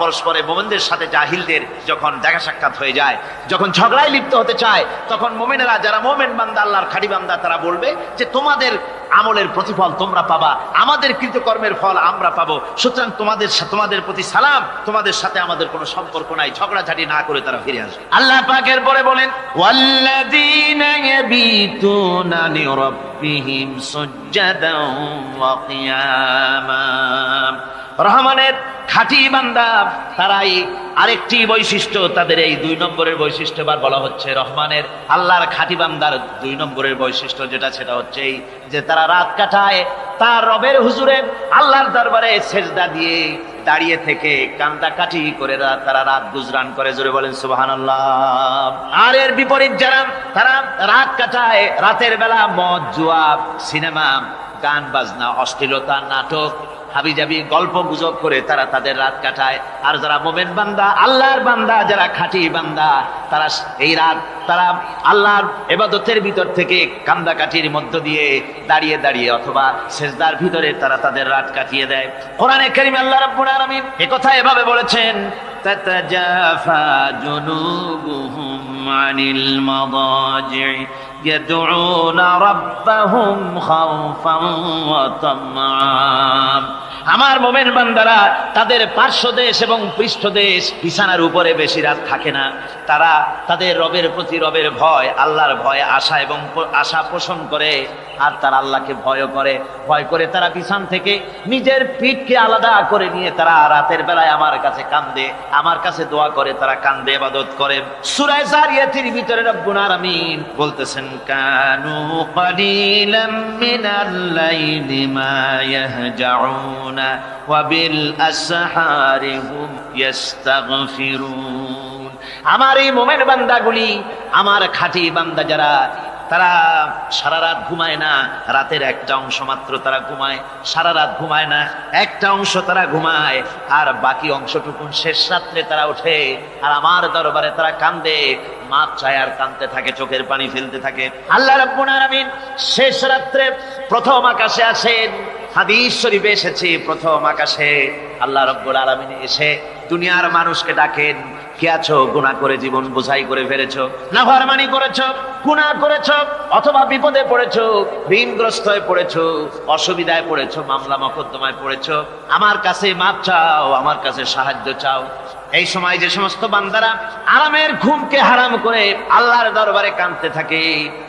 পরস্পরে মুমিনদের সাথে জাহিলদের যখন দেখা সাক্ষাৎ হয়ে যায়, যখন ঝগড়ায় লিপ্ত হতে চায়, তখন মুমিনেরা যারা মুমিন বান্দা, আল্লাহর খাঁটি বান্দা, তারা বলবে যে তোমাদের আমলের প্রতিফল তোমরা পাবা, আমাদের কৃতকর্মের ফল আমরা পাবো, সুতরাং তোমাদের প্রতি সালাম, তোমাদের সাথে আমাদের কোনো সম্পর্ক নাই। ঝগড়াঝাটি না করে তারা ফিরে আসবে। আল্লাহ পাকের পরে বলেন ওয়াল্লাযীনা ইয়াবিতুনা লিরাব্বিহিম সুজদান ওয়া কিয়ামা। রহমানের খাঁটি বান্দা তারাই আরেকটি বৈশিষ্ট্য, তাদের এই 2 নম্বরের বৈশিষ্ট্য এবার বলা হচ্ছে। রহমানের আল্লাহর খাঁটি বান্দার 2 নম্বরের বৈশিষ্ট্য সেটা হচ্ছে এই যে তারা রাত কাটায় তার রবের হুজুরে আল্লাহর দরবারে সেজদা দিয়ে দাঁড়িয়ে থেকে কান্দাকাটি করে তারা রাত গুজরান করে। জোরে বলেন সুবহানাল্লাহ। আর এর বিপরীত যারা তারা রাত কাটায়, রাতের বেলা মদ, জুয়া, সিনেমা, গান বাজনা, অশ্লীলতা, নাটক, হাবিজাবি গল্প গুজব করে তারা তাদের রাত কাটায়। আর যারা মুমিন বান্দা, আল্লাহর বান্দা, যারা খাঁটি বান্দা, তারা এই রাত তারা আল্লাহর ইবাদতের ভিতর থেকে কান্দাকাটির মধ্য দিয়ে দাঁড়িয়ে দাঁড়িয়ে অথবা সেজদার ভিতরে তারা তাদের রাত কাটিয়ে দেয়। কোরআনে কারীমে আল্লাহ রাব্বুল আলামিন এই কথা এভাবে বলেছেন, তাতাজাফা জুনুবুহুম আনিল মাদাজি ইয়াদউনা রাব্বাহুম খাওফান ওয়া তামআ। আমার মুমিন বান্দারা তাদের পার্শ্বদেশ এবং পৃষ্ঠদেশ বিছানার উপরে বেশি রাত থাকে না। তারা তাদের রবের প্রতি রবের ভয়, আল্লাহর ভয়, আশা পোষণ করে। আর তারা আল্লাহকে ভয় করে তারা বিছান থেকে নিজের পিঠকে আলাদা করে নিয়ে তারা রাতের বেলায় আমার কাছে কান্দে, আমার কাছে দোয়া করে, তারা কান্দে, ইবাদত করে। সূরা যারিয়াতের ভিতরে রব্বুল আলামিন বলতেছেন, কানু কালিলাম মিনাল লাইলি মা ইয়াহজাউনা ওয়া বিল আসহারি হুম ইস্তাগফিরুন। আমার এই মুমিন বান্দাগুলি, আমার খাঁটি বান্দা যারা, তারা সারা রাত ঘুমায় না, রাতের একটা অংশ মাত্র তারা ঘুমায়, সারা রাত ঘুমায় না, একটা অংশ তারা ঘুমায়, আর বাকি অংশটুকু শেষ রাত্রে তারা ওঠে আর আমার দরবারে তারা কান্দে, মাপ চায় আর কাঁদতে থাকে, চোখের পানি ফেলতে থাকে। আল্লাহ রাব্বুল আলামিন শেষ রাত্রে প্রথম আকাশে আসেন। হাদিস শরীফে এসেছে, প্রথম আকাশে আল্লাহ রাব্বুল আলামিন এসে দুনিয়ার মানুষকে ডাকেন, কে আছো গুনাহ করে জীবন বোঝাই করে ফেলেছো, নাফরমানি করেছো, গুনাহ করেছো, অথবা বিপদে পড়েছো, ঋণগ্রস্ত হয়ে পড়েছো, অসুবিধায় পড়েছো, মামলা মকদ্দমায় পড়েছো, আমার কাছে মাপ চাও, আমার কাছে সাহায্য চাও। এই সময় যে সমস্ত বান্দারা আরামের ঘুমকে হারাম করে আল্লাহর দরবারে কাঁদতে থাকে,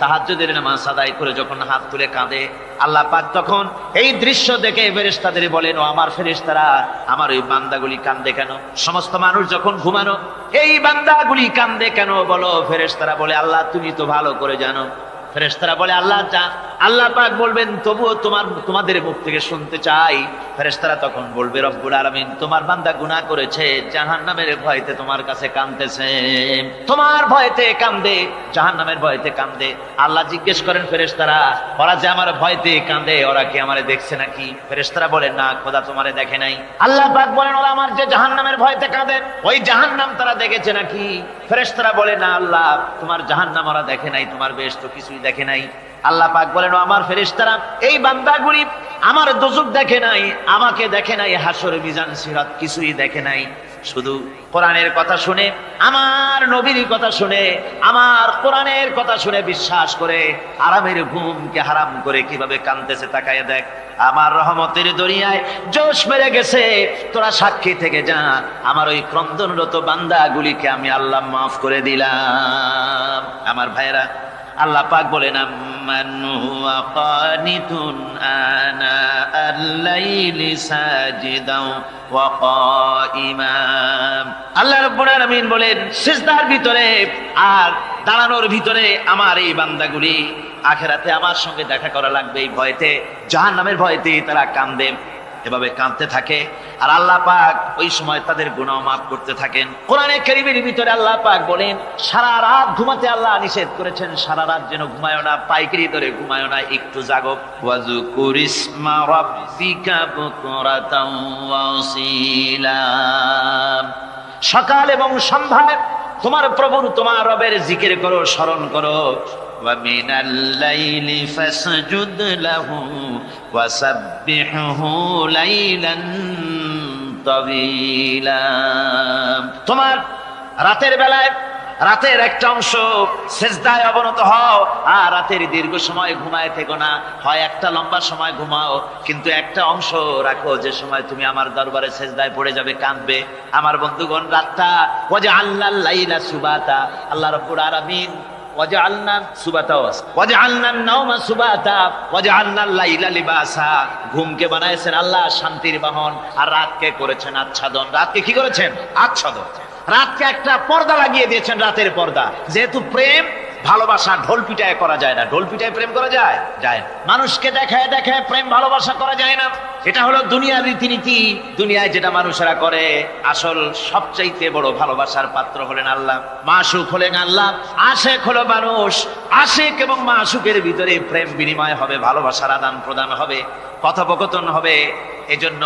তাহাজ্জুদের নামাজ আদায় করে যখন হাত তুলে কাঁদে, আল্লাহ পাক তখন এই দৃশ্য দেখে ফেরেশতাদের বলেন, ও আমার ফেরেশতারা, আমার ওই বান্দাগুলি কাঁদে কেন? সমস্ত মানুষ যখন ঘুমানো, এই বান্দাগুলি কাঁদে কেন বলো? ফেরেশতারা বলে, আল্লাহ তুমি তো ভালো করে জানো। ফেরেশতারা বলে, আল্লাহ পাক বলবেন, তবুও তোমাদের মুখ থেকে শুনতে চাই। ফেরেশতারা তখন বলবে, রব্বুল আলামিন তোমার বান্দা গুনাহ করেছে, জাহান্নামের ভয়তে তোমার কাছে কাঁদতেছে, তোমার ভয়তে কাঁদে, জাহান্নামের ভয়তে কাঁদে। আল্লাহ জিজ্ঞেস করেন ফেরেশতারা, ওরা যে আমার ভয়তে কাঁদে, ওরা কি আমারে দেখছে নাকি? ফেরেশতারা বলেন, না খোদা তোমারে দেখে নাই। আল্লাহ পাক বলেন, ওরা আমার যে জাহান্নামের ভয়তে কাঁদে, ওই জাহান্নাম তারা দেখেছে নাকি? ফেরেশতারা বলে, না আল্লাহ, তোমার জাহান্নাম ওরা দেখে নাই, তোমার বেহেশত কিছুই দেখে নাই। আল্লাহ পাক বলেন, আমার ফেরেশতারা, এই বান্দাগুলি আমার দোজখ দেখে নাই, আমাকে দেখে নাই, হাসর মিজান সিরাত কিছুই দেখে নাই, শুধু কোরআনের কথা শুনে, আমার নবীর কথা শুনে, আমার কোরআনের কথা শুনে বিশ্বাস করে আরামের ঘুমকে হারাম করে কিভাবে কাঁদতেছে তাকায় দেখ। আমার রহমতের দরিয়ায় জোশ মেরে গেছে, তোরা সাক্ষী থেকে যা, আমার ওই ক্রন্দনরত বান্দাগুলিকে আমি আল্লাহ মাফ করে দিলাম। আমার ভাইরা, আল্লাহ পাক বলেন, আম্মান হুয়া কানিতুন আনা আল-লাইলি সাজিদাও ওয়া কাইমা। আল্লাহ রাব্বুল আলামিন বলেন, সিজদার ভিতরে আর দাঁড়ানোর ভিতরে আমার এই বান্দাগুলি আখিরাতে আমার সঙ্গে দেখা করা লাগবে, এই ভয়তে, জাহান্নামের ভয়তে তারা কাঁদে, এভাবে কাঁদতে থাকে। আর আল্লাহ পাক ওই সময় তাদের গুনাহ মাফ করতে থাকেন। কোরআনে কারীমের ভিতরে আল্লাহ পাক বলেন, সারা রাত ঘুমাতে আল্লাহ নিষেধ করেছেন, সারা রাত যেন ঘুমায়ো না, পাইকারি ধরে ঘুমায়ো না, একটু জাগো। ওয়াজকুর ইসমা রাব্বিকা বুকরাতাও ওয়া আসীলা। সকাল এবং সন্ধ্যায় তোমার প্রভুর, তোমার রবের জিকির করো, স্মরণ করো। ওয়া মিনাল লাইলি ফাসজুদ লাহু ওয়াসাব্বিহহু লাইলান তাওয়িলা। তোমার রাতের বেলায় রাতের একটা অংশ সেজদায় অবনত হও, আর রাতের দীর্ঘ সময় ঘুমায় থেকো না, হয় একটা লম্বা সময় ঘুমাও, কিন্তু একটা অংশ রাখো যে সময় তুমি আমার দরবারে সেজদায় পড়ে যাবে, কাঁদবে। আমার বন্ধুগণ, রাতটা ওয়াজআলনাল লাইলা সুবাতা, আল্লাহ রাব্বুল আলামিন ওয়াজআলনা সুবাতা ওয়াজআলনান নাওমা সুবাতা ওয়াজআলনাল লাইলা লিবাসা, ঘুমকে বানাইছেন আল্লাহ শান্তির বাহন, আর রাতকে করেছেন আচ্ছাদন। রাতকে কি করেছেন? আচ্ছাদন। রাতকে একটা পর্দা লাগিয়ে দিয়েছেন, রাতের পর্দা। যেহেতু প্রেম ভালোবাসা ঢোল পিটায় করা যায় না। ঢোল পিটায় প্রেম করা যায়? যায় না। মানুষকে দেখায় দেখায় প্রেম ভালোবাসা করা যায় না। এটা হলো দুনিয়ার রীতিনীতি। দুনিয়ায় যেটা মানুষেরা করে, আসল সবচাইতে বড় ভালোবাসার পাত্র হলেন আল্লাহ, মাশুক হলেন আল্লাহ, আশেক হলো মানুষ। আশেক এবং মাশুকের ভিতরে প্রেম বিনিময় হবে, ভালোবাসার আদান প্রদান হবে, কথোপকথন হবে। এজন্য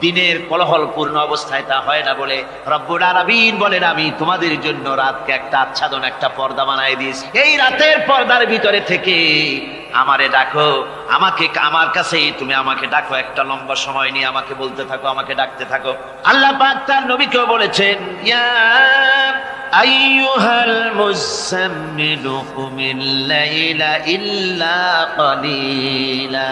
দিনের কোলাহল পূর্ণ অবস্থায় তা হয় না বলে রব্বুল আলামিন বলেন, আমি তোমাদের জন্য রাতকে একটা আচ্ছাদন, একটা পর্দা বানায় দিয়েছি। এই রাতের পর্দার ভিতরে থেকে আমারে ডাকো, আমাকে আমার কাছেই তুমি আমাকে ডাকো, একটা লম্বা সময় নিয়ে আমাকে বলতে থাকো, আমাকে ডাকতে থাকো। আল্লাহ পাক তার নবীকেও বলেছেন, ইয়া আইয়ুহাল মুযাম্মিলু কুমিল লাইলা ইল্লা কালিলা।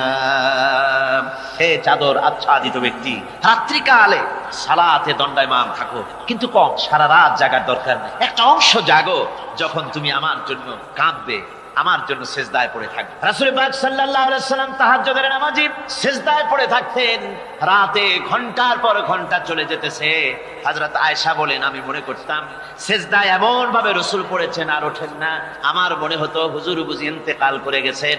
হে চাদর আচ্ছাদিত ব্যক্তি, রাত্রিকালে সালাতে দণ্ডায়মান থাকো, কিন্তু কম, সারা রাত জাগার দরকার নেই। একটা অংশ জাগো, যখন তুমি আমার জন্য কাঁদবে, আমার জন্য সেজদায় পড়ে থাকবে। রাসূল পাক সাল্লাল্লাহু আলাইহি ওয়াসাল্লাম তাহাজ্জুদের নামাজি সেজদায় পড়ে থাকতেন। রাতে ঘন্টার পর ঘন্টা চলে যেতেছে। হযরত আয়েশা বলেন, আমি মনে করতাম সেজদায় এমন ভাবে রাসূল পড়েছেন আর ওঠেন না, আমার মনে হতো হুজুর বুঝি ইন্তেকাল করে গেছেন।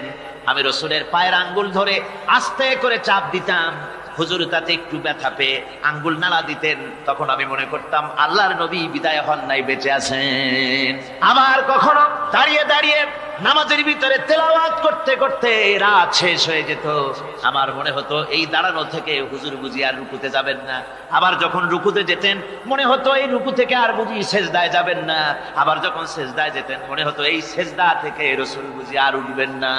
আমি রাসূলের পায়ের আঙ্গুল ধরে আস্তে করে চাপ দিতাম, হুজুর তাতে একটু ব্যথা পেয়ে আঙ্গুল নাড়া দিতেন, তখন আমি মনে করতাম আল্লাহর নবী বিদায় হন নাই, বেঁচে আছেন। আবার কখনো দাঁড়িয়ে দাঁড়িয়ে নামাজের ভিতরে তেলাওয়াত করতে করতে রাত শেষ হয়ে যেত। আমার মনে হতো এই দাঁড়ানো থেকে হুজুর বুঝি আর রুকুতে যাবেন না। আবার যখন রুকুতে যেতেন মনে হতো এই রুকু থেকে আর বুঝি সেজদায় যাবেন না। আবার যখন সেজদায় যেতেন মনে হতো এই সেজদা থেকে রাসূল বুঝি আর উঠবেন না।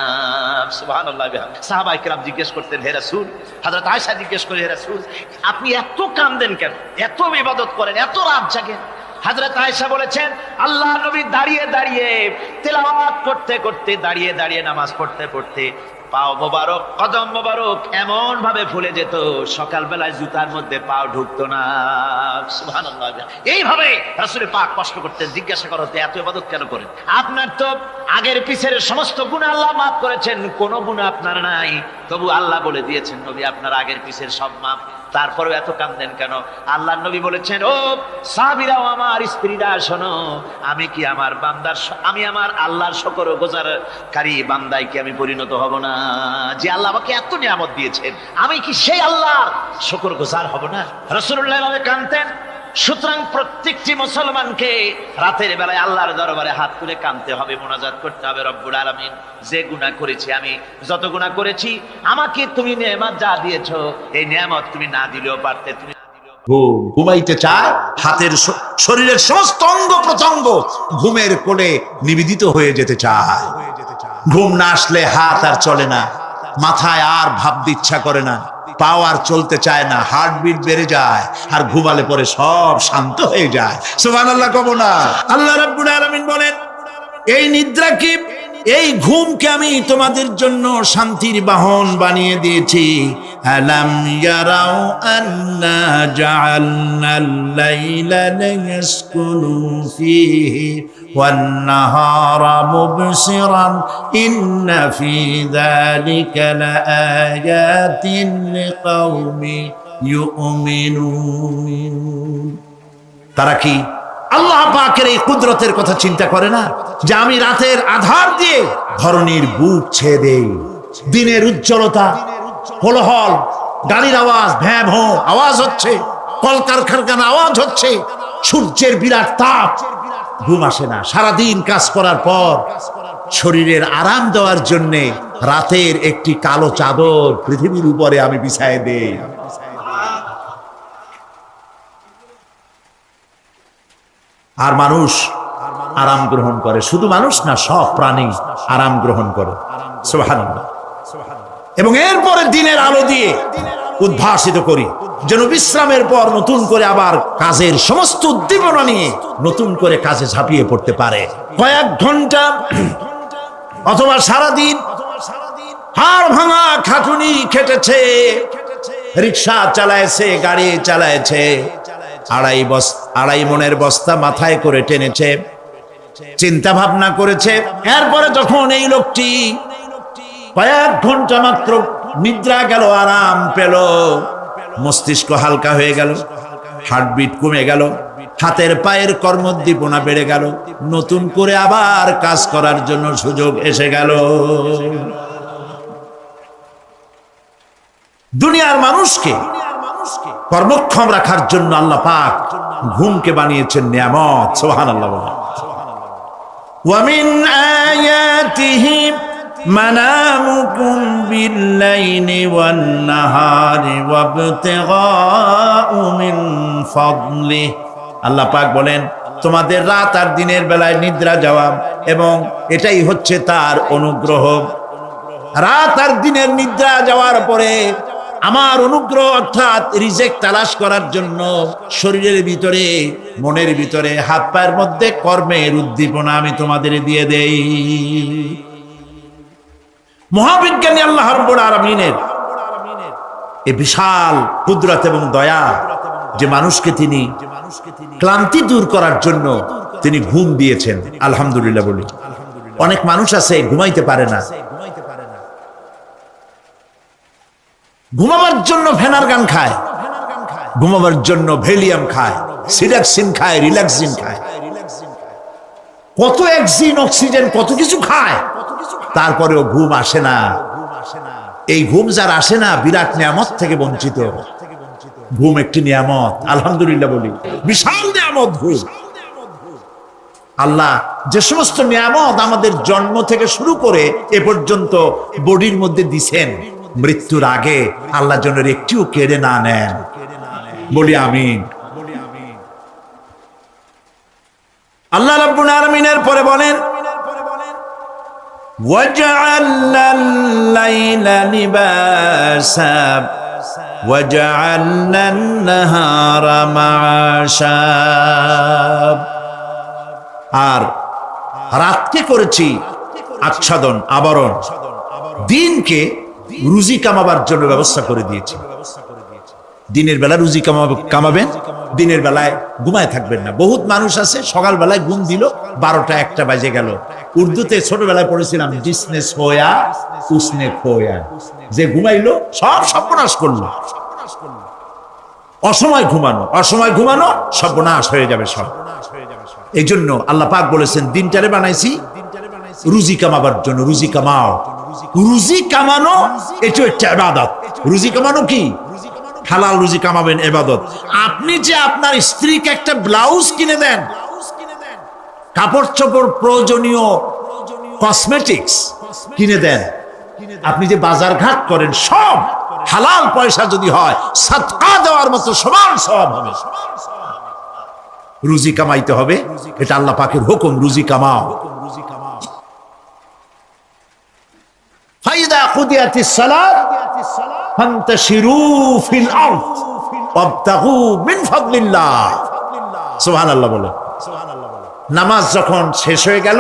সুবহানাল্লাহ। সাহাবায়ে কেরাম জিজ্ঞেস করতেন, হে রাসূল, হযরত আয়েশা জিজ্ঞেস করে, হে রাসূল, আপনি এত কাঁদেন কেন, এত ইবাদত করেন, এত রাত জাগেন? হযরত আয়েশা বলেছেন, আল্লাহ নবী দাঁড়িয়ে দাঁড়িয়ে তেলাওয়াত করতে করতে, দাঁড়িয়ে দাঁড়িয়ে নামাজ পড়তে পড়তে পাও মোবারক, কদম মোবারক এমন ভাবে ফুলে যেত, সকালবেলায় জুতার মধ্যে পাও ঢুকতো না। সুবহানাল্লাহ। এইভাবে রাসূল পাক কষ্ট করতেন। জিজ্ঞাসা করতে, এত ইবাদত কেন করেন? আপনার তো আগের পিছের সমস্ত গুনাহ আল্লাহ মাফ করেছেন, কোনো গুনাহ আপনার নাই। তবু আল্লাহ বলে দিয়েছেন, নবী আপনার আগের পিছের সব মাফ, তারপরেও এত কাঁদেন কেন? আল্লাহ নবী বলেছেন, ও সাহাবীরাও, আমার স্ত্রীরা শোনো, আমি কি আমার বান্দার, আমি আমার আল্লাহর শুকরগুজারকারী বান্দায় কি আমি পরিণত হব না? যে আল্লাহ আমাকে এত নিয়ামত দিয়েছেন, আমি কি সেই আল্লাহর শুকরগুজার হব না? রাসূলুল্লাহ এভাবে কাঁদতেন। সুতরাং প্রত্যেকটি মুসলমানকে রাতের বেলায় আল্লাহর দরবারে হাত তুলে কাঁদতে হবে, মোনাজাত করতে হবে, রব্বুল আলামিন যে গুনাহ করেছি, আমি যত গুনাহ করেছি, আমাকে তুমি নেয়ামত যা দিয়েছো, এই নেয়ামত তুমি না দিলেও পারতে। তুমি ঘুমাইতে চায়, হাতের শরীরের সমস্ত অঙ্গ প্রত্যঙ্গ ঘুমের কোলে নিবেদিত হয়ে যেতে চায়। ঘুম না আসলে হাত আর চলে না, মাথায় আর ভাবতে ইচ্ছা করে না, পাও আর চলতে চায় না, হার্টবিট বেড়ে যায়, আর ঘুমালে পরে সব শান্ত হয়ে যায়। সুবহানাল্লাহ কব না? আল্লাহ রাব্বুল আলামিন বলেন, এই নিদ্রা কি, এই ঘুমকে আমি তোমাদের জন্য শান্তির বাহন বানিয়ে দিয়েছি। আলাম ইয়ারাউ আন্না জাআলনাল লাইলা লিয়াসকুনু ফীহি ওয়ান নাহারা মুবসিরান ইন্না ফী যালিকা লাআয়াতিন লিকাওমিন ইউমিনুন। তারা কি আল্লাহ পাকের এই কুদরতের কথা চিন্তা করে না, যে আমি রাতের আধার দিয়ে ধরনীর বুক ছেয়ে দেই, দিনের উজ্জ্বলতা, কোলাহল, গাড়ির আওয়াজ, ভ্যাঁ ভোঁ আওয়াজ হচ্ছে, কলকারখানার আওয়াজ হচ্ছে, সূর্যের বিরাট তাপ, ঘুম আসে না। সারাদিন কাজ করার পর শরীরের আরাম দেওয়ার জন্য রাতের একটি কালো চাদর পৃথিবীর উপরে আমি বিছায়ে দেই। আর মানুষ আরাম গ্রহণ করে। শুধু মানুষ না, সব প্রাণী আরাম গ্রহণ করে। সুবহানাল্লাহ। এবং এরপরে দিনের আলো দিয়ে উদ্ভাসিত করি, যেন বিশ্রামের পর নতুন করে আবার কাজের সমস্ত উদ্দীপনা নিয়ে নতুন করে কাজে ঝাঁপিয়ে পড়তে পারে। কয়েক ঘন্টা অথবা সারাদিন হাড় ভাঙা খাটুনি খেটেছে, রিক্সা চালাইছে, গাড়ি চালাইছে, আড়াই মনের বস্তা মাথায় করে টেনেছে, চিন্তা ভাবনা করেছে। এরপরে যখন এই লোকটি কয়েক ঘন্টা মাত্র নিদ্রা গেল, আরাম পেল, মস্তিষ্ক হালকা হয়ে গেল, হার্টবিট কমে গেল, হাতের পায়ের কর্মোদ্দীপনা বেড়ে গেল, নতুন করে আবার কাজ করার জন্য সুযোগ এসে গেল। দুনিয়ার মানুষকে কর্মক্ষম রাখার জন্য আল্লাহ পাক ঘুমকে বানিয়েছেন নিয়ামত। সুবহানাল্লাহ বলেন। ওয়া মিন আয়াতিহি মানামুকুম বিল-লাইলি ওয়ান-নাহারি ওয়াবতিগাউ মিন ফাদলিহি। আল্লাহ পাক বলেন, তোমাদের রাত আর দিনের বেলায় নিদ্রা যাওয়া, এবং এটাই হচ্ছে তার অনুগ্রহ। রাত আর দিনের নিদ্রা যাওয়ার পরে আমার অনুগ্রহ অর্থাৎ রিজেক তালাশ করার জন্য শরীরের ভিতরে, মনের ভিতরে, হাত পায়ের মধ্যে কর্মের উদ্দীপনা আমি তোমাদের দিয়ে দেই। মহাবিজ্ঞানী আল্লাহ রাব্বুল আলামিনের এই বিশাল কুদরত এবং দয়া, যে মানুষকে তিনি ক্লান্তি দূর করার জন্য তিনি ঘুম দিয়েছেন, আলহামদুলিল্লাহ বলি। অনেক মানুষ আছে ঘুমাইতে পারে না, ঘুমাবার জন্য ফেনার গান খায়, ঘুমাবার জন্য ভেলিয়াম খায়, সিডাক্সিন খায়, রিল্যাক্সিন খায়, কত অ্যাক্সিন, অক্সিজেন, কত কিছু খায়, তারপরেও ঘুম আসে না। এই ঘুম যার আসে না, বিরাট নিয়ামত থেকে বঞ্চিত। ঘুম একটি নিয়ামত, আলহামদুলিল্লাহ বলি, বিশাল নিয়ামত ঘুম। আল্লাহ যে সমস্ত নিয়ামত আমাদের জন্ম থেকে শুরু করে এ পর্যন্ত বডির মধ্যে দিছেন, মৃত্যুর আগে আল্লাহ যেন একটিও কেড়ে না নেন, বলি আমিন। আল্লাহ রাব্বুল আলামিনের পরে বলেন, ওয়াজআলনা আল-লাইলা লিবাসা ওয়াজআলনা আন-নাহারা মাআশা। আর রাতকে করেছি আচ্ছাদন, আবরণ, দিনকে রুজি কামাবার জন্য ব্যবস্থা করে দিয়েছি। দিনের বেলা রুজি কামাবেন, দিনের বেলায় ঘুমায় থাকবেন না। বহুত মানুষ আছে সকাল বেলায় ঘুম দিল, 12টা 1টা বাজে গেল। উর্দুতে ছোটবেলায় পড়েছিলাম, জিসনে সোয়া উসনে খোয়া, যে ঘুমাইলো সব সর্বনাশ করলো। অসময় ঘুমানো, অসময় ঘুমানো সর্বনাশ হয়ে যাবে সব। এই জন্য আল্লাহ পাক বলেছেন, দিনটারে বানাইছি রুজি কামাবার জন্য। রুজি কামাও, রুজি কামানো এটা একটা ইবাদত। রুজি কামানো কি? হালাল রুজি কামাবেন, ইবাদত। আপনি যে আপনার স্ত্রীকে একটা ব্লাউজ কিনে দেন, কাপড় চোপড়, প্রয়োজনীয় কসমেটিক্স কিনে দেন, আপনি যে বাজার ঘাট করেন, সব হালাল পয়সা যদি হয়, সাদকা দেওয়ার মতো সমান সওয়াব হবে। রুজি কামাইতে হবে, এটা আল্লাহ পাকের হুকুম, রুজি কামাও। ফাইদা কুদিয়াতিস সালাত ফান্তাশিরু ফিল আরদ ওয়াবতাগু মিন ফাদলিল্লাহ। সুবহানাল্লাহ বলে। নামাজ যখন শেষ হয়ে গেল,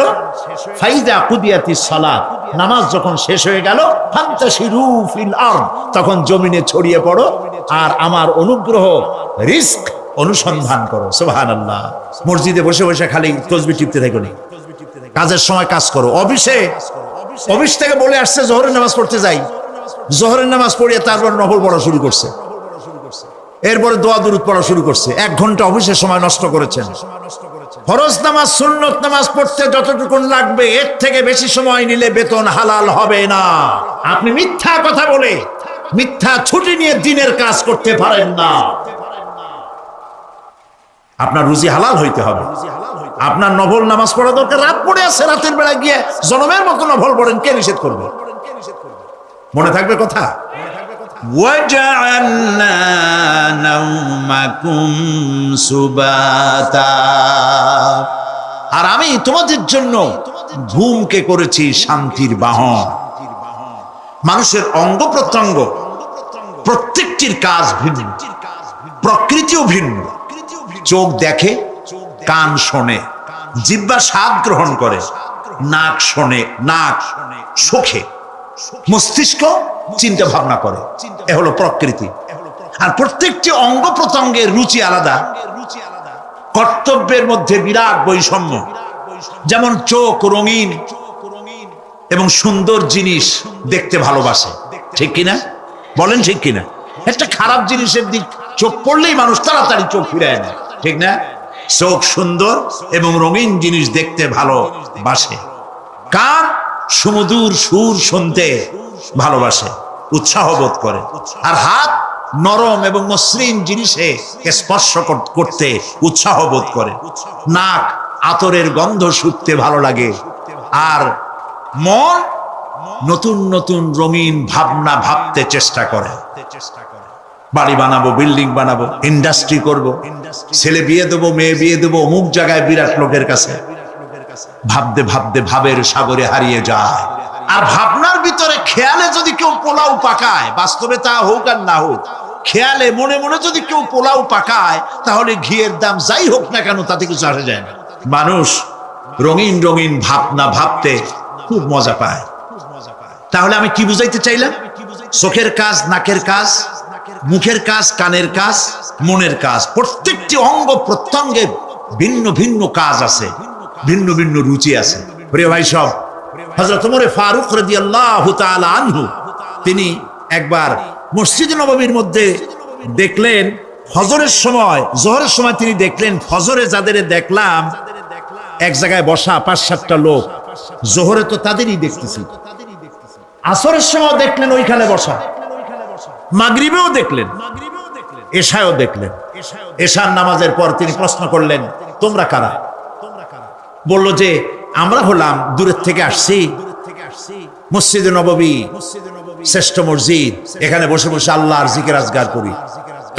ফাইদা কুদিয়াতিস সালাত, নামাজ যখন শেষ হয়ে গেল, ফান্তাশিরু ফিল আরদ, তখন জমিনে ছড়িয়ে পড়ো আর আমার অনুগ্রহ, রিজক অনুসন্ধান করো। সুবহানাল্লাহ। মসজিদে বসে বসে খালি তাসবিহ টিপতে থাকো না, কাজের সময় কাজ করো। অফিস থেকে বলে আসছে জোহরের নামাজ পড়তে যাই, জোহরের নামাজ পড়িয়ে তারপর নফল পড়া শুরু করছে, এরপরে দোয়া দুরূদ পড়া শুরু করছে। 1 ঘন্টা অফিসের সময় নষ্ট করেছেন। ফরজ নামাজ, সুন্নত নামাজ পড়তে যতটুকু লাগবে, এর থেকে বেশি সময় নিলে বেতন হালাল হবে না। আপনি মিথ্যা কথা বলে, মিথ্যা ছুটি নিয়ে দিনের কাজ করতে পারেন না। আপনার রুজি হালাল হইতে হবে। আপনার নফল নামাজ পড়া দরকার, রাত পড়ে আছে, রাতের বেলা গিয়ে জনমের মতো নফল পড়েন, কে নিষেধ করবে? মনে থাকবে কথা। ওয়াজআলনা নাওমাকুম সুবাতা, আর আমি আমি তোমাদের জন্য ঘুমকে করেছি শান্তির বাহন। মানুষের অঙ্গ প্রত্যঙ্গ প্রত্যেকটির কাজ ভিন্ন, প্রকৃতিও ভিন্ন। চোখ দেখে, কান শোনে, জিহ্বা স্বাদ গ্রহণ করে, নাক শোনে, নাক শোখে, মস্তিষ্ক চিন্তা ভাবনা করে। এ হলো প্রকৃতি। আর প্রত্যেকটি অঙ্গ প্রত্যঙ্গের রুচি আলাদা, কর্তব্যের মধ্যে বিরাট বৈষম্য। যেমন চোখ রঙিন এবং সুন্দর জিনিস দেখতে ভালোবাসে, ঠিক কিনা? বলেন ঠিক কিনা? একটা খারাপ জিনিসের দিক চোখ পড়লেই মানুষ তাড়াতাড়ি চোখ ফিরায় না, ঠিক না? চোখ সুন্দর এবং রঙিন জিনিস দেখতে ভালোবাসে। কান সুমধুর সুর শুনতে ভালোবাসে, উৎসাহ বোধ করে। আর হাত নরম এবং মসৃণ জিনিসে স্পর্শ করতে উৎসাহ বোধ করে। নাক আতরের গন্ধ শুঁকতে ভালো লাগে। আর মন নতুন নতুন রঙিন ভাবনা ভাবতে চেষ্টা করে। বাড়ি বানাবো, বিল্ডিং বানাবো, ইন্ডাস্ট্রি করব, ছেলে বিয়ে দেবো, মেয়ে বিয়ে দেবো, অমুক জায়গায় বিরাট লোকের কাছে। ভাবতে ভাবতে ভাবের সাগরে হারিয়ে যায়। আর ভাবনার ভিতরে খেয়ালে যদি কেউ পোলাও পাকায়, বাস্তবে তা হোক আর না হোক, খেয়ালে মনে মনে যদি কেউ পোলাও পাকায়, তাহলে ঘিয়ের দাম যাই হোক না কেন তাতে কিছু আসে যায় না। মানুষ রঙিন রঙিন ভাবনা ভাবতে খুব মজা পায়। তাহলে আমি কি বুঝাইতে চাইলাম? চোখের কাজ, নাকের কাজ, মুখের কাজ, কানের কাজ, মনের কাজ, প্রত্যেকটি অঙ্গ প্রত্যঙ্গের ভিন্ন ভিন্ন কাজ আছে, ভিন্ন ভিন্ন রুচি আছে। প্রিয় ভাই সব, হযরত ওমর ফারুক রাদিয়াল্লাহু তাআলা আনহু তিনি একবার মসজিদে নববীর মধ্যে দেখলেন ফজরের সময়, জোহরের সময় তিনি দেখলেন ফজরে যাদের দেখলাম এক জায়গায় বসা ৫-৭টা লোক, জোহরে তো তাদেরই দেখতেছি। আসরের সময় দেখলেন ওইখানে বসা, মাগরিবেও দেখলেন, এশায়ও দেখলেন। এশার নামাজের পর তিনি প্রশ্ন করলেন, তোমরা কারা? বলল যে আমরা হলাম দূরের থেকে আসছি, মসজিদে নববী শ্রেষ্ঠ মসজিদ, এখানে বসে বসে আল্লাহর জিকির আজগার করি।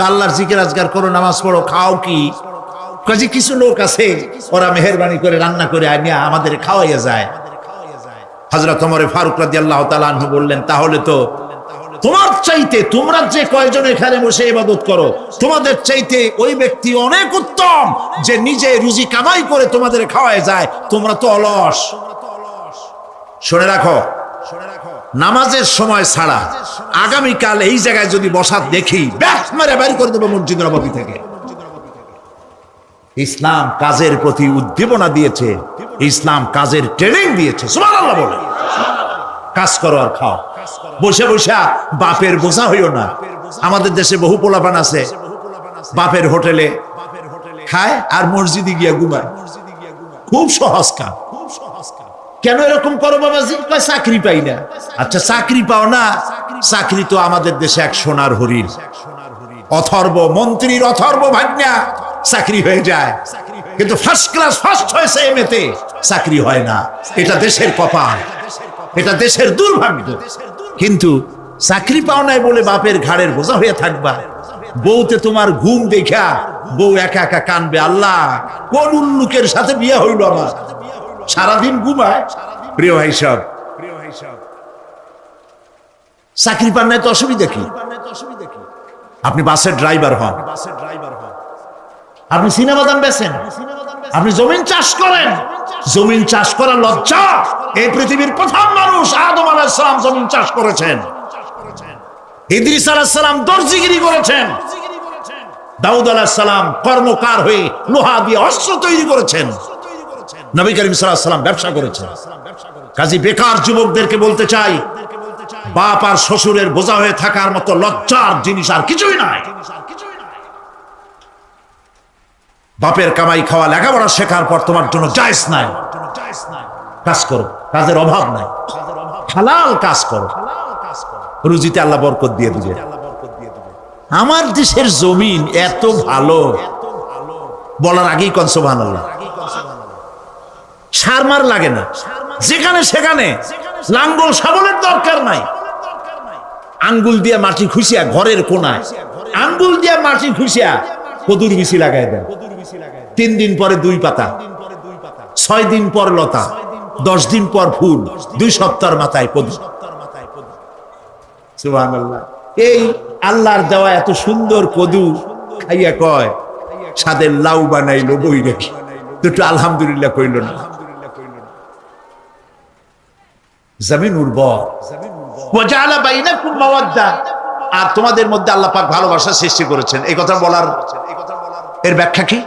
আল্লাহর জিকির আজগার করো, নামাজ পড়ো, খাও কি? কাজে কিছু লোক আছে ওরা মেহেরবানি করে রান্না করে আনিয়া আমাদের খাওয়াইয়া যায়। হযরত ওমর ফারুক রাদিয়াল্লাহু তাআলা আনহু বললেন, তাহলে তো তোমার চাইতে, তোমরা যে কয়জন এখানে বসে ইবাদত করো, তোমাদের চাইতে ওই ব্যক্তি অনেক উত্তম যে নিজে রুজি কামাই করে তোমাদের খাওয়ায় যায়। তোমরা তো অলস। শুনে রাখো, নামাজের সময় ছাড়া আগামীকাল এই জায়গায় যদি বসা দেখি, ব্যাস মেরে বের করে দেবো মসজিদ নববী থেকে। ইসলাম কাজের প্রতি উদ্দীপনা দিয়েছে, ইসলাম কাজের ট্রেনিং দিয়েছে। সুবহানাল্লাহ বলে কাজ করো আর খাও। বসে বসে বাপের বোঝা হইও না। আমাদের দেশে বহু পোলাপান আছে বাপের হোটেলে খায় আর মসজিদে গিয়া ঘুমায়। খুব সহজ কাজ। কেন এরকম করো বাবাজি? চাকরি পাই না। আচ্ছা চাকরি পাও না, চাকরি তো আমাদের দেশে এক সোনার হরিণ। অথর্ব মন্ত্রীর অথর্ব ভাগ্না চাকরি হয়ে যায়, কিন্তু ফার্স্ট ক্লাস ফার্স্ট হয়েছে এমএতে চাকরি হয় না। এটা দেশের কপাল, এটা দেশের দুর্ভাগ্য। কিন্তু চাকরি পাও নাই বলে বাপের ঘাড়ের বোঝা হয়ে থাকবা। বউতে তোমার ঘুম দেখা বউ একা একা কানবে, আল্লাহ কোন উল্লুকের সাথে বিয়ে হইল আমার, সারাদিন ঘুমায়। প্রিয় ভাই সব, চাকরি পান নাই তো অসুবিধা কি? আপনি বাসের ড্রাইভার হন, আপনি সিনেমা দান বেছেন, আপনি জমিন চাষ করেন। জমিন চাষ করার লজ্জা? এই পৃথিবীর প্রথম মানুষ আদম আলাইহিস সালাম জমিন চাষ করেছেন। ইদ্রিস আলাইহিস সালাম দর্জিগিরি করেছেন। দাউদ আলাইহিস সালাম কর্মকার হয়ে লোহা দিয়ে অস্ত্র তৈরি করেছেন। নবী করিম সাল্লাল্লাহু আলাইহি ওয়াসাল্লাম ব্যবসা করেছেন। কাজী বেকার যুবকদেরকে বলতে চাই, বাপ আর শ্বশুরের বোঝা হয়ে থাকার মতো লজ্জার জিনিস আর কিছুই নাই। বাপের কামাই খাওয়া, লেখাপড়া শেখার পর তোমার জন্য জায়েজ নাই। কাজ করো, কাজের অভাব নাই, হালাল কাজ করো, রুজিতে আল্লাহ বরকত দিয়ে দিবে। আমার দেশের জমিন এত ভালো, বলার আগেই কোন সুবহানাল্লাহ। সার মার লাগে না, যেখানে সেখানে লাঙ্গল শাবলের দরকার নাই। আঙ্গুল দিয়ে মাটি খুঁচিয়া ঘরের কোনায়, আঙ্গুল দিয়ে মাটি খুঁচিয়া কদুর বিচি লাগাই দেন। 3 দিন পরে 2 পাতা, 6 দিন পর লতা, 10 দিন পর ফুল, 2 সপ্তাহের মাথায় কদু। সুবহানাল্লাহ। এই আল্লাহর দেওয়া এত সুন্দর কদু খাইয়া কয় সাদের লাউ বানাইলো বই রেখে, দুটো আলহামদুলিল্লাহ কইল না। জমিন উর্বর। ওয়াজাআলা বাইনাকুম মাওয়াদ্দা, আর তোমাদের মধ্যে আল্লাহ পাক ভালোবাসা সৃষ্টি করেছেন। এই কথা বলার এর ব্যাখ্যা কি?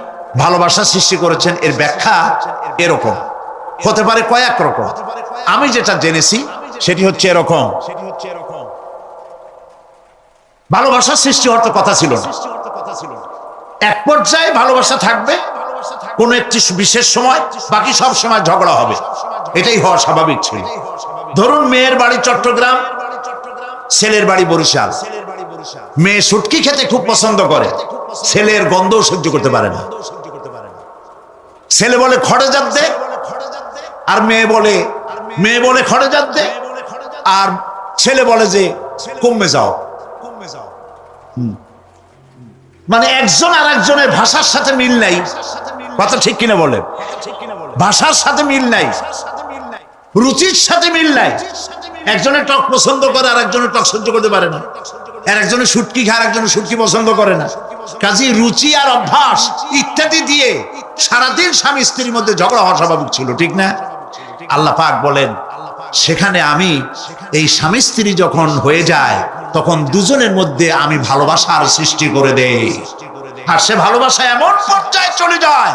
ভালোবাসা সৃষ্টি করেছেন এর ব্যাখ্যা এরকম হতে পারে, কয়েক রকম। আমি যেটা জেনেছি সেটি হচ্ছে এরকম, ভালোবাসা সৃষ্টি হওয়ার তো কথা ছিল না। এক পর্যায়ে ভালোবাসা থাকবে কোন একটি বিশেষ সময়, বাকি সব সময় ঝগড়া হবে, এটাই হওয়া স্বাভাবিক ছিল। ধরুন মেয়ের বাড়ি চট্টগ্রাম, ছেলের বাড়ি বরিশাল। মেয়ে শুটকি খেতে খুব পছন্দ করে, ছেলের গন্ধও সহ্য করতে পারে না। ছেলে বলে খড়ে জাত দে, আর মেয়ে বলে খড়ে জাত দে, আর ছেলে বলে যে কমে যাও। মানে একজন আর একজনের ভাষার সাথে মিল নাই, কথা ঠিক কিনা বলে? ভাষার সাথে মিল নাই, রুচির সাথে মিল নাই। একজনের টক পছন্দ করে আর একজনের টক সহ্য করতে পারে না, আর একজনের শুটকি খায় আর একজনের শুটকি পছন্দ করে না। কাজী রুচি আর অভ্যাস ইত্যাদি দিয়ে সারাদিন স্বামী স্ত্রীর মধ্যে ঝগড়া হওয়া স্বাভাবিক ছিল, ঠিক না? আল্লাহ পাক বলেন সেখানে আমি এই স্বামী স্ত্রী যখন হয়ে যায় তখন দুজনের মধ্যে আমি ভালোবাসার সৃষ্টি করে দেই। আর সে ভালোবাসা এমন পর্যায়ে চলে যায়,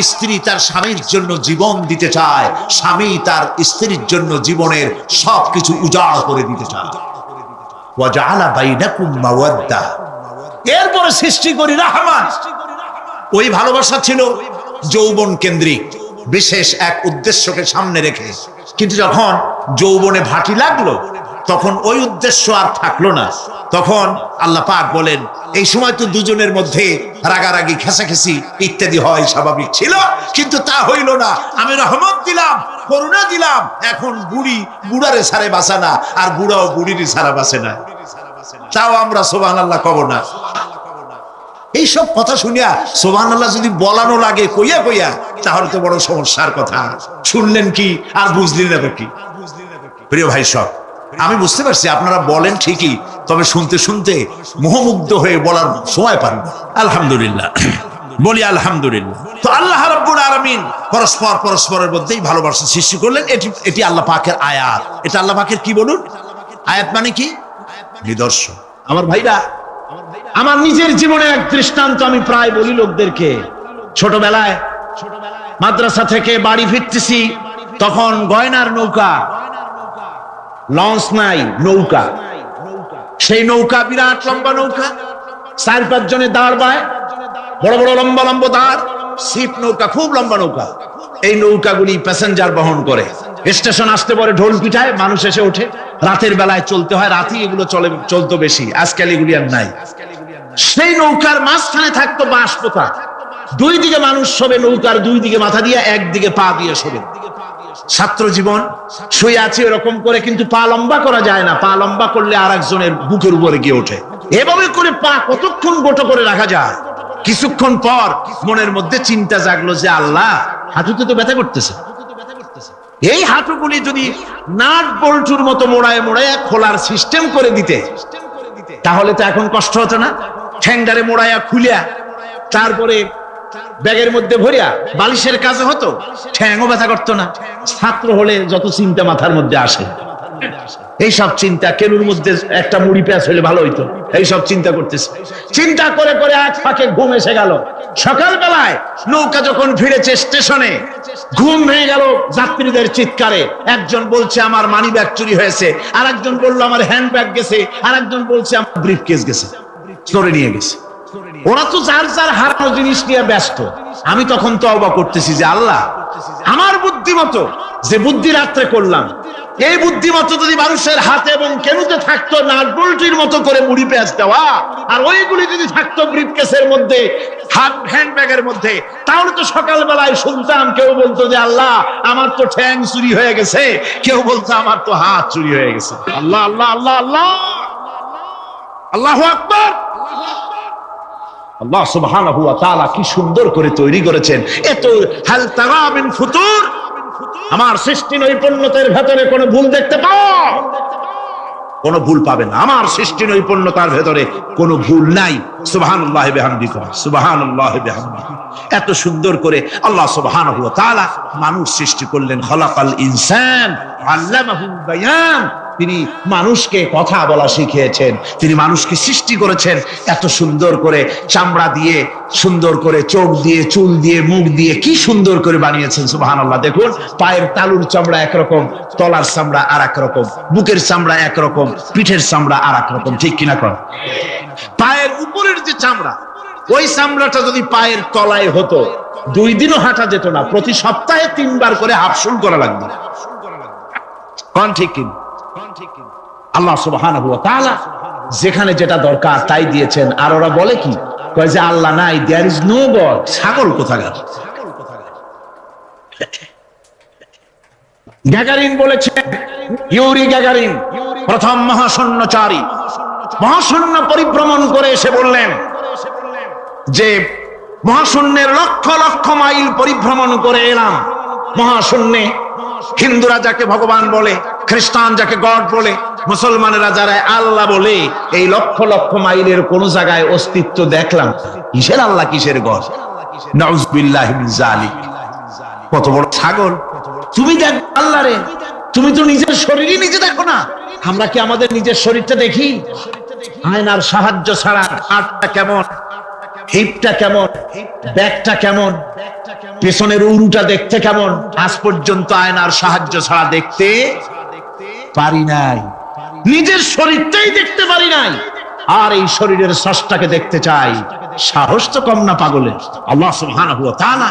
স্ত্রী তার স্বামীর জন্য জীবন দিতে চায়, স্বামী তার স্ত্রীর জন্য জীবনের সবকিছু উজাড় করে দিতে চায়। ওয়াজআলা বাইনাকুম মাওয়াদ্দা, এরপরে সৃষ্টি করি রাহমান। ওই ভালোবাসা ছিল যৌবন কেন্দ্রিক, বিশেষ এক উদ্দেশ্যকে সামনে রেখে। কিন্তু যখন যৌবনে ভাটি লাগলো তখন ওই উদ্দেশ্য আর থাকলো না। তখন আল্লাহ পাক বলেন এই সময় তো দুজনের মধ্যে রাগারাগি, খেসাখেসি ইত্যাদি হয়, স্বাভাবিক ছিল। কিন্তু তা হইল না, আমি রহমত দিলাম, করুণা দিলাম। এখন বুড়ি বুড়ারে ছাড়ে বাঁচে না, আর বুড়াও বুড়িরই ছাড়া বাঁচে না। তাও আমরা সুবহানাল্লাহ কব না। এইসব কথা শুনিয়া সুবহানাল্লাহ যদি বলানো লাগে কইয়া কইয়া, তাহলে তো বড় সমস্যার কথা। শুনলেন কি আর বুঝলেন না কি? প্রিয় ভাই সব, আমি বুঝতে পারছি আপনারা বলেন ঠিকই, তবে শুনতে শুনতে মোহমুগ্ধ হয়ে বলার সময় পান। আলহামদুলিল্লাহ, বলি আলহামদুলিল্লাহ। তো আল্লাহ রাব্বুল আলামিন পরস্পরের মধ্যেই ভালোবাসা সৃষ্টি করলেন। এটি আল্লাহ পাকের আয়াত। এটা আল্লাহ পাকের কি বলুন? আয়াত মানে কি? নিদর্শন। আমার ভাইরা, আমার নিজের জীবনে এক দৃষ্টান্ত আমি প্রায় বলি লোকদেরকে। ছোটবেলায় মাদ্রাসা থেকে বাড়ি ফিরতেছি, তখন গয়নার নৌকা, লঞ্চ নাই, নৌকা। সেই নৌকা বিরাট লম্বা নৌকা, 4-5 জনে দাঁড় বায়, বড় বড় লম্বা লম্বা দাঁড়, ছিপ নৌকা, খুব লম্বা নৌকা। এই নৌকাগুলি প্যাসেঞ্জার বহন করে। স্টেশন আসতে পরে ঢোল পিঠায়, মানুষ এসে ওঠে। রাতের বেলায় চলতে হয়, রাতেই এগুলো চলতো বেশি, আজকাল এগুলি আর নাই। সেই নৌকার মাঝখানে থাকতো বাঁশ পোতা, 2 দিকে মানুষ শোবে, নৌকার 2 দিকে মাথা দিয়ে, একদিকে পা দিয়ে শোবে। ছাত্র জীবন শুয়ে আছে এরকম করে, কিন্তু পা লম্বা করা যায় না। পা লম্বা করলে আর একজনের বুকের উপরে গিয়ে ওঠে। এভাবে করে পা কতক্ষণ গোটো করে রাখা যায়? কিছুক্ষণ পর মনের মধ্যে চিন্তা জাগলো যে আল্লাহ, হাঁটুতে তো ব্যথা করতেছে, এই হাঁটুগুলি যদি নাট বল্টুর মতো মোড়ায় মোড়ায় খোলার সিস্টেম করে দিতে, তাহলে তো এখন কষ্ট হতো না। ঠ্যাংডারে মোড়ায়া খুলিয়া তারপরে ব্যাগের মধ্যে ভরিয়া বালিশের কাজে হতো, ঠ্যাংও ব্যথা করতো না। ছাত্র হলে যত চিন্তা মাথার মধ্যে আসে, এইসব চিন্তা, কেলুর মধ্যে একটা মুড়ি পেঁয়াজ হলে ভালো হইতো, এইসব চিন্তা করতেছে। চিন্তা করে করে এক ফাঁকে ঘুম এসে গেল। সকালবেলায় নৌকা যখন ফিরেছে স্টেশনে, ঘুম ভেঙে গেল যাত্রীদের চিৎকারে। একজন বলছে আমার মানি ব্যাগ চুরি হয়েছে, আর একজন বললো আমার হ্যান্ড ব্যাগ গেছে, আর একজন বলছে আমার ব্রিফ কেস গেছে, চোরে নিয়ে গেছে। ওরা তো যার যার হারানো জিনিস নিয়ে ব্যস্ত। আমি তখন তওবা করতেছি যে আল্লাহ, আমার বুদ্ধিমতো যে বুদ্ধি রাত্রে করলাম, এই বুদ্ধিমতো যদি মানুষের হাতে এবং কেনুতে থাকতো নাট বল্টুর মতো করে মুড়ি পেঁয়াজ দেওয়া, আর ওইগুলি যদি থাকতো ব্রিফকেসের মধ্যে, হ্যান্ড ব্যাগের মধ্যে, তাহলে তো সকালবেলায় শুনতাম কেউ বলতো যে আল্লাহ আমার তো ঠ্যাং চুরি হয়ে গেছে, কেউ বলতো আমার তো হাত চুরি হয়ে গেছে। আল্লাহ আল্লাহ আল্লাহ আল্লাহ, আল্লাহু আকবার। আল্লাহ সুবহানাহু ওয়া তাআলা কি সুন্দর করে তৈরি করেছেন। এত হাল তারা মিন ফুতুর, আমার সৃষ্টি নৈপুণ্যতার ভেতরে কোনো ভুল দেখতে পাও? কোনো ভুল পাবে না। আমার সৃষ্টি নৈপুণ্যতার ভেতরে কোনো ভুল নাই। সুবহানাল্লাহি বিহামদিহি, সুবহানাল্লাহি বিহামদিহি। এত সুন্দর করে আল্লাহ সুবহানাহু ওয়া তাআলা মানুষ সৃষ্টি করলেন। খলাকাল ইনসান আল্লামাহুল বায়ান, তিনি মানুষকে কথা বলা শিখিয়েছেন। তিনি মানুষকে সৃষ্টি করেছেন এত সুন্দর করে, চামড়া দিয়ে, সুন্দর করে চোখ দিয়ে, চুল দিয়ে, মুখ দিয়ে, কি সুন্দর করে বানিয়েছেন। সুবহানাল্লাহ। দেখুন, পায়ের তালুর চামড়া একরকম, তলার চামড়া আর এক রকম, বুকের চামড়া একরকম, পিঠের চামড়া আর এক রকম, ঠিক কিনা কর? পায়ের উপরের যে চামড়া, ওই চামড়াটা যদি পায়ের তলায় হতো, 2 দিনও হাঁটা যেত না। প্রতি সপ্তাহে 3 বার করে হাফসুল করা লাগবে। কোন ঠিক কিনা? আল্লাহ সুবহানাহু ওয়া তাআলা যেখানে যেটা দরকার তাই দিয়েছেন। আর ওরা বলে কি, কয় যে আল্লাহ নাই, দেয়ার ইজ নো গড। ছাগল কোথাকার। গ্যাগারিন বলেছেন, ইউরি গ্যাগারিন প্রথম মহাশূন্যচারী, মহাশূন্য পরিভ্রমণ করে এসে বললেন যে মহাশূন্যের লক্ষ লক্ষ মাইল পরিভ্রমণ করে এলাম। মহাশূন্যে হিন্দুরা যাকে ভগবান বলে, খ্রিস্টান যাকে গড বলে, মুসলমানেরা যারা আল্লাহ বলে, এই লক্ষ লক্ষ মাইলের কোন জায়গায় অস্তিত্ব দেখলাম। কিসের আল্লাহ, কিসের গড? নাউযুবিল্লাহি মিন যালিক। কত বড় ছাগল। তুমি দেখ আল্লাহ রে, তুমি তো নিজের শরীরই নিজে দেখো না। আমরা কি আমাদের নিজের শরীরটা দেখি? আয়নার সাহায্য ছাড়া হাতটা কেমন, হিপটা কেমন, ব্যাকটা কেমন, পেছনের উরুটা দেখতে কেমন, আজ পর্যন্ত আয়নার সাহায্য ছাড়া দেখতে পারি নাই। নিজের শরীরটাই দেখতে পারি নাই, আর এই শরীরের স্রষ্টাকে দেখতে চাই। সাহস তো কম না পাগলের। আল্লাহ সুবহানাহু ওয়া তাআলা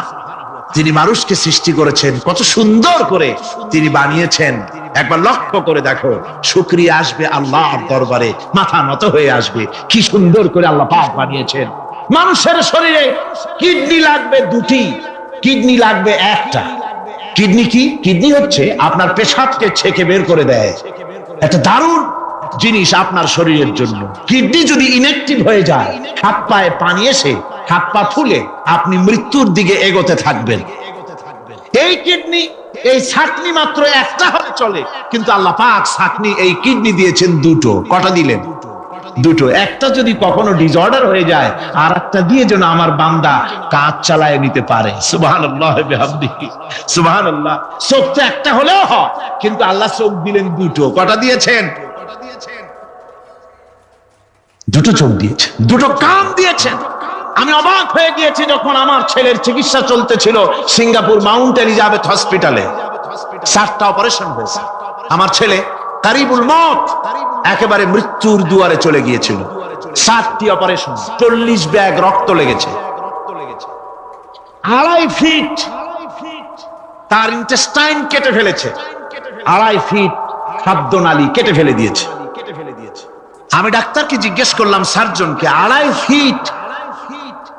তিনি মানুষকে সৃষ্টি করেছেন, কত সুন্দর করে তিনি বানিয়েছেন। একবার লক্ষ্য করে দেখো, শুকরিয়া আসবে আল্লাহর দরবারে, মাথা নত হয়ে আসবে। কি সুন্দর করে আল্লাহ পাক বানিয়েছেন। মানুষের শরীরে কিডনি লাগবে 2টি, কিডনি লাগবে 1টা। কিডনি কি? কিডনি হচ্ছে আপনার পেশাবকে ছেঁকে বের করে দেয়। একটা দারুণ জিনিস আপনার শরীরের জন্য। কিডনি যদি ইনঅ্যাক্টিভ হয়ে যায়, হাত পায়ে পানি এসে হাত পা ফুলে আপনি মৃত্যুর দিকে এগোতে থাকবেন। এই কিডনি, এই ছাকনি মাত্র 1টা হলে চলে, কিন্তু আল্লাহ পাক ছাকনি, এই কিডনি দিয়েছেন 2টো। কটা দিলেন? 2টো। একটা যদি কখনো ডিসঅর্ডার হয়ে যায়, আর একটা দিয়ে যেন আমার বান্দা কাজ চালায় নিতে পারে। সুবহানাল্লাহ বিহামদিহি, সুবহানাল্লাহ। চোখ তো একটা হলেও হয়, কিন্তু আল্লাহ চোখ দিলেন 2টো। কটা দিয়েছেন? 2টো চোখ দিয়েছেন, 2টো কান দিয়েছেন। আমি অবাক হয়ে গিয়েছি যখন আমার ছেলের চিকিৎসা চলতেছিল সিঙ্গাপুর মাউন্ট এলিজাবেথ হসপিটালে। 4টা অপারেশন হয়েছে। আমার ছেলে কারিবুল মত, একেবারে মৃত্যুর দুয়ারে চলে গিয়েছিল। 7টি অপারেশন, 40 ব্যাগ রক্ত লেগেছে। 2.5 ফিট তার ইন্টেস্টাইন কেটে ফেলেছে, 2.5 ফিট খাদ্যনালী কেটে ফেলে দিয়েছে। আমি ডাক্তারকে জিজ্ঞেস করলাম, সার্জনকে, 2.5 ফিট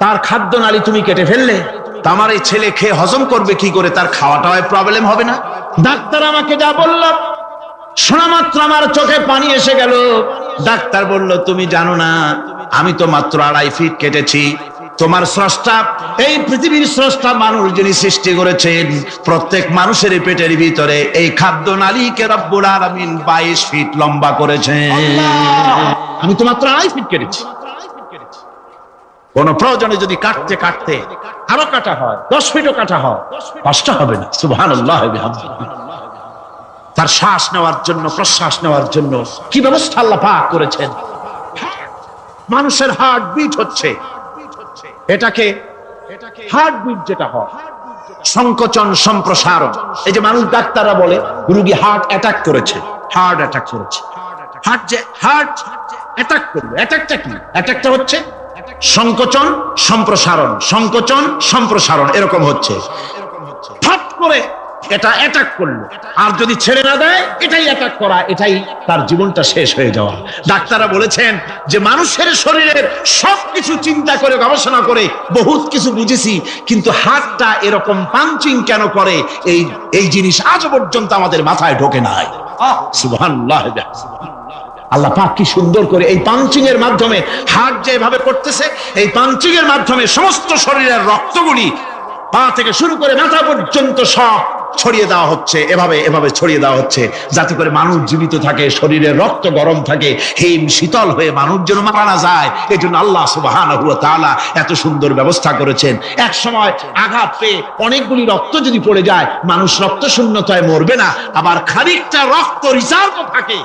তার খাদ্যনালী তুমি কেটে ফেললে, তা আমার এই ছেলে খেয়ে হজম করবে কি করে? তার খাওয়াটাও প্রবলেম হবে না? ডাক্তার আমাকে যা বলল, শোনা মাত্র আমার চোখে পানি এসে গেল। ডাক্তার বলল, তুমি জানো না, আমি তো মাত্র 2.5 ফিট কেটেছি। তোমার স্রষ্টা, এই পৃথিবীর স্রষ্টা মানুষ যিনি সৃষ্টি করেছেন, প্রত্যেক মানুষের পেটের ভিতরে এই খাদ্যনালীকে রব্বুল আলামিন 22 ফিট লম্বা করেছেন। আমি তো মাত্র 2.5 ফিট কেটেছি। কোন প্রয়োজনে যদি কাটতে কাটতে আরো কাটা হয়, 10 ফিটও কাটা হয়, কষ্ট হবে না। সুবহানাল্লাহ বিহামদিহি। তার শ্বাস নেওয়ার জন্য, প্রশ্বাস নেওয়ার জন্য কি ব্যবস্থা আল্লাহ পাক করেছেন। মানুষের হার্ট বিট হচ্ছে, এটাকে হার্টবিট যেটা হয়, সংকোচন সম্প্রসারণ। এই যে মানুষ, ডাক্তাররা বলে রোগী হার্ট অ্যাটাক করেছে, হার্ট অ্যাটাক করেছে। হার্ট যে হার্ট অ্যাটাক করবে, অ্যাটাকটা কি? অ্যাটাকটা হচ্ছে সংকোচন সম্প্রসারণ, সংকোচন সম্প্রসারণ, এরকম হচ্ছে। ফাট করে এটা অ্যাটাক করলো, আর যদি ছেড়ে না দেয়, এটাই অ্যাটাক করা, এটাই তার জীবনটা শেষ হয়ে যাওয়া। ডাক্তাররা বলেছেন যে মানুষের শরীরের সবকিছু চিন্তা করে, গবেষণা করে বহুত কিছু বুঝেছি, কিন্তু হার্টটা এরকম পাঞ্চিং কেন করে, এই জিনিস আজ পর্যন্ত আমাদের মাথায় ঢোকে নাই। সুবহানাল্লাহ। আল্লাহ পাক কি সুন্দর করে এই পাঞ্চিং এর মাধ্যমে, হার্ট যেভাবে করতেছে, এই পাঞ্চিং এর মাধ্যমে সমস্ত শরীরের রক্তগুলি পা থেকে শুরু করে মাথা পর্যন্ত সব ছড়িয়ে দেওয়া হচ্ছে, এভাবে এভাবে ছড়িয়ে দেওয়া হচ্ছে, যাতে করে মানুষ জীবিত থাকে, শরীরের রক্ত গরম থাকে, হিম শীতল হয়ে মানুষ যেন মারা না যায়। এই জন্য আল্লাহ সুবহানাহু ওয়া তাআলা এত সুন্দর ব্যবস্থা করেছেন। এক সময় আঘাত পেয়ে অনেকগুলি রক্ত যদি পড়ে যায়, মানুষ রক্ত শূন্যতায় মরবে না, আবার খানিকটা রক্ত রিজার্ভ থাকে,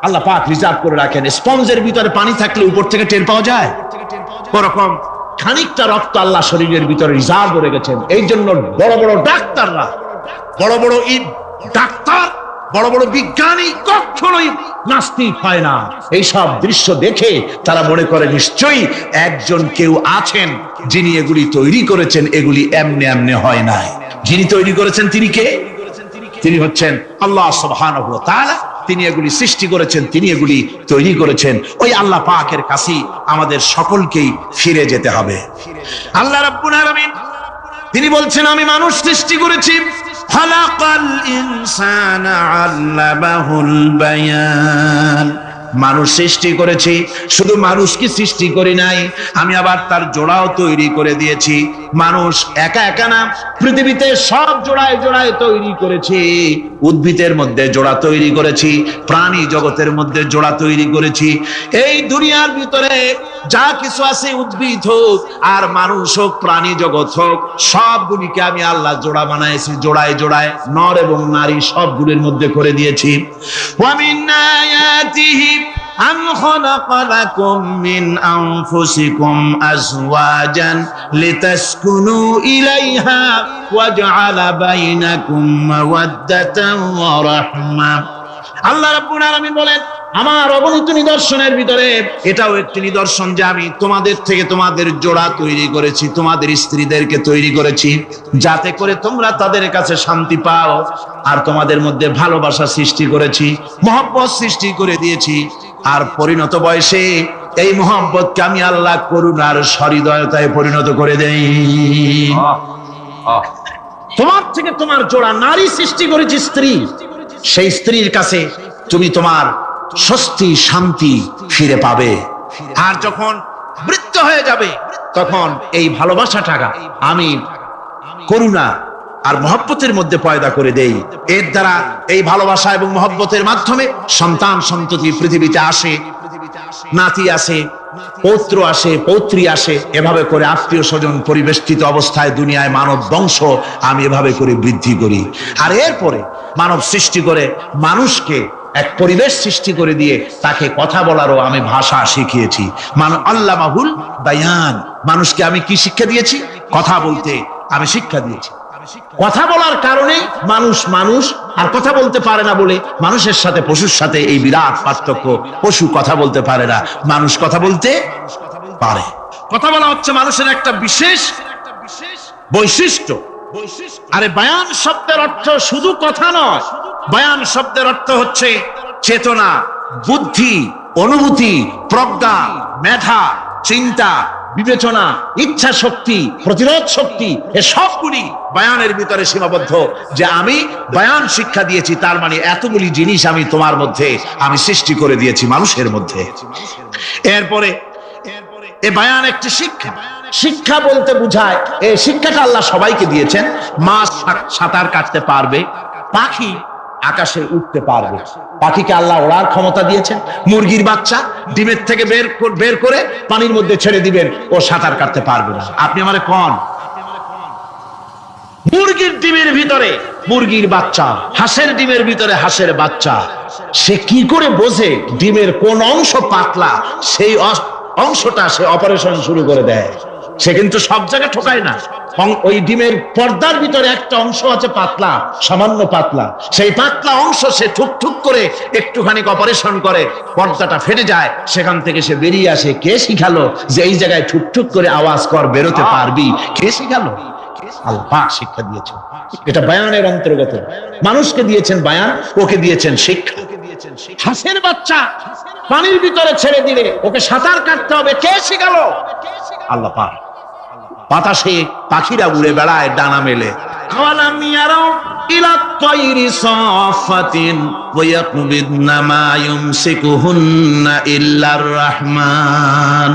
আল্লাহ পাক রিজার্ভ করে রাখেন। স্পঞ্জের ভিতরে পানি থাকলে উপর থেকে টের পাওয়া যায়, ওরকম খানিকটা রক্ত আল্লাহ শরীরের ভিতরে রিজার্ভ করে গেছেন। এই জন্য বড় বড় ডাক্তাররা, বড় বড় ডাক্তার, বড় বড় বিজ্ঞানী কখনোই নাস্তিক হয় না। এইসব দৃশ্য দেখে তারা মনে করে নিশ্চয়ই একজন কেউ আছেন যিনি এগুলি তৈরি করেছেন, এগুলি এমনি এমনি হয় নাই। যিনি তৈরি করেছেন তিনি কে? তিনি হচ্ছেন আল্লাহ সুবহানাহু ওয়া তাআলা। তিনি এগুলি সৃষ্টি করেছেন, তিনি এগুলি তৈরি করেছেন। ওই আল্লাহ পাকের কাছেই আমাদের সকলকেই ফিরে যেতে হবে। আল্লাহ রাব্বুল আলামিন তিনি বলছেন, আমি মানুষ সৃষ্টি করেছি, খালাকাল ইনসানা আল্লামাহুল বায়ান। মানুষ সৃষ্টি করেছি, শুধু মানুষ কি সৃষ্টি করি নাই, আমি আবার তার জোড়াও তৈরি করে দিয়েছি। মানুষ একা একা না, পৃথিবীতে সব জোড়ায় জোড়ায় তৈরি করেছি। উদ্ভিদের মধ্যে জোড়া তৈরি করেছি, প্রাণী জগতের মধ্যে জোড়া তৈরি করেছি। এই দুনিয়ার ভিতরে যা কিছু আছে, উদ্ভিদ হোক আর মানুষ হোক, প্রাণী জগৎ হোক, সবগুলিকে আমি আল্লাহ জোড়া বানাইছি, জোড়ায় জোড়ায় নর এবং নারী সবগুলির মধ্যে করে দিয়েছি। ওয়া মিন আয়াতিহি আন খালাকা লাকুম মিন আনফুসিকুম আজওয়াজান লিতাসকুনু ইলাইহা ওয়া জাআলা বাইনাকুম মাওয়াদ্দাতান ওয়া রাহমা। আল্লাহ রাব্বুল আলামিন বলেন, আমার অগণিত নিদর্শনের ভিতরে এটাও একটি নিদর্শন যে আমি তোমাদের থেকে তোমাদের জোড়া তৈরি করেছি, তোমাদের স্ত্রীদেরকে তৈরি করেছি, যাতে করে তোমরা তাদের কাছে শান্তি পাও। আর তোমাদের মধ্যে ভালোবাসা সৃষ্টি করেছি, মহব্বত সৃষ্টি করে দিয়েছি। আর পরিণত বয়সে এই মহব্বতকে আমি আল্লাহ করুণার সহৃদয়তায় পরিণত করে দেই। তোমার থেকে তোমার জোড়া নারী সৃষ্টি করেছি, স্ত্রী। সেই স্ত্রীর কাছে তুমি তোমার স্বস্তি শান্তি ফিরে পাবে। আর যখন মৃত্যু হয়ে যাবে, তখন এই ভালোবাসাটা আমি করুণা আর মহব্বতের মধ্যে পয়দা করে দেই। এর দ্বারা এই ভালোবাসা এবং মহব্বতের মাধ্যমে সন্তান সন্ততি পৃথিবীতে আসে, নাতি আসে, পৌত্র আসে, পৌত্রী আসে, এভাবে করে আত্মীয় স্বজন পরিবেষ্টিত অবস্থায় দুনিয়ায় মানব বংশ আমি এভাবে করে বৃদ্ধি করি। আর এরপরে মানব সৃষ্টি করে মানুষকে এক পরিবেশ সৃষ্টি করে দিয়ে তাকে কথা বলারও আমি ভাষা শিখিয়েছি। আল্লামাহুল বায়ান। মানুষকে আমি কি শিক্ষা দিয়েছি? কথা বলতে আমি শিক্ষা দিয়েছি। কথা বলার কারণে মানুষ মানুষ, আর কথা বলতে পারে না বলে মানুষের সাথে পশুর সাথে এই বিরাট পার্থক্য। পশু কথা বলতে পারে না, মানুষ কথা বলতে পারে। কথা বলা হচ্ছে মানুষের একটা বিশেষ বৈশিষ্ট্য। আরে বায়ান শব্দের অর্থ শুধু কথা নয়, বায়ান শব্দের অর্থ হচ্ছে চেতনা, বুদ্ধি, অনুভূতি, প্রজ্ঞা, মেধা, চিন্তা, বিবেচনা, ইচ্ছা শক্তি, প্রতিরোধ শক্তি, এ সবগুলি বায়ানের ভিতরে সীমাবদ্ধ। যে আমি বায়ান শিক্ষা দিয়েছি, তার মানে এতগুলি জিনিস আমি তোমার মধ্যে আমি সৃষ্টি করে দিয়েছি মানুষের মধ্যে। এরপরে এ বায়ান একটি শিক্ষা। শিক্ষা বলতে বুঝায়, এই শিক্ষাটা আল্লাহ সবাইকে দিয়েছেন। মাছ সাঁতার কাটতে পারবে, পাখি আকাশে উঠতে পারবে, পাখিকে আল্লাহ ওড়ার ক্ষমতা দিয়েছেন। মুরগির বাচ্চা ডিমের থেকে বের করে পানির মধ্যে ছেড়ে দিবেন, ও সাঁতার কাটতে পারবে না। আপনি আমারে কোন মুরগির ডিমের ভিতরে মুরগির বাচ্চা, হাঁসের ডিমের ভিতরে হাঁসের বাচ্চা, সে কি করে বোঝে ডিমের কোন অংশ পাতলা? সেই অংশটা সে অপারেশন শুরু করে দেয়। সে কিন্তু সব জায়গায় ঠকায় না। ওই ডিমের পর্দার ভিতরে একটা অংশ আছে পাতলা, সামান্য পাতলা, সেই পাতলা অংশ সে ঠুক ঠুক করে একটুখানি অপারেশন করে, পর্দাটা ফেটে যায়, সেখান থেকে সে বেরিয়ে আসে। কে শিখালো যে এই জায়গায় ঠুক ঠুক করে আওয়াজ কর, বেরোতে পারবি? কে শিখালো? আল্লাহ পাক শিক্ষা দিয়েছেন। এটা বায়ানের অন্তর্গত। মানুষকে দিয়েছেন বায়ান, ওকে দিয়েছেন শিক্ষা। হাঁসের বাচ্চা পানির ভিতরে ছেড়ে দিলে ওকে সাঁতার কাটতে হবে, কে শিখালো? আল্লাহ পাক। বাতাসে পাখিরা উড়ে বেড়ায় ডানা মেলে। আওয়ালাম ইয়ারাও ইলা তাইরি সাফাতিন ওয়া ইয়াকবিদনা মা ইউমসিকুহুন্না ইল্লার রাহমান।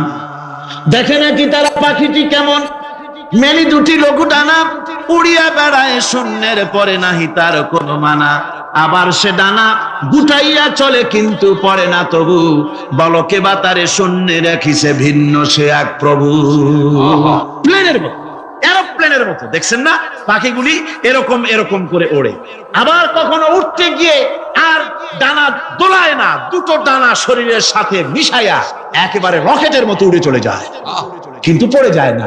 দেখে নাকি তারা পাখিটি কেমন, মেলি দুটি লঘু ডানা, উড়িয়া বেড়ায় শূন্যের পরে নাহি তার কোনো মানা। আবার সে ডানা গুটাইয়া চলে কিন্তু পড়ে না তবু, বলকে বাতারে শূন্যে রাখিছে ভিন্ন সে এক প্রভু। প্লেনের মতো, এরোপ্লেনের মতো দেখছেন না পাখিগুলি এরকম এরকম করে ওড়ে। আবার কখনো উঠতে গিয়ে আর ডানা দোলায় না, দুটো ডানা শরীরের সাথে মিশাইয়া একেবারে রকেটের মতো উড়ে চলে যায়, কিন্তু পড়ে যায় না।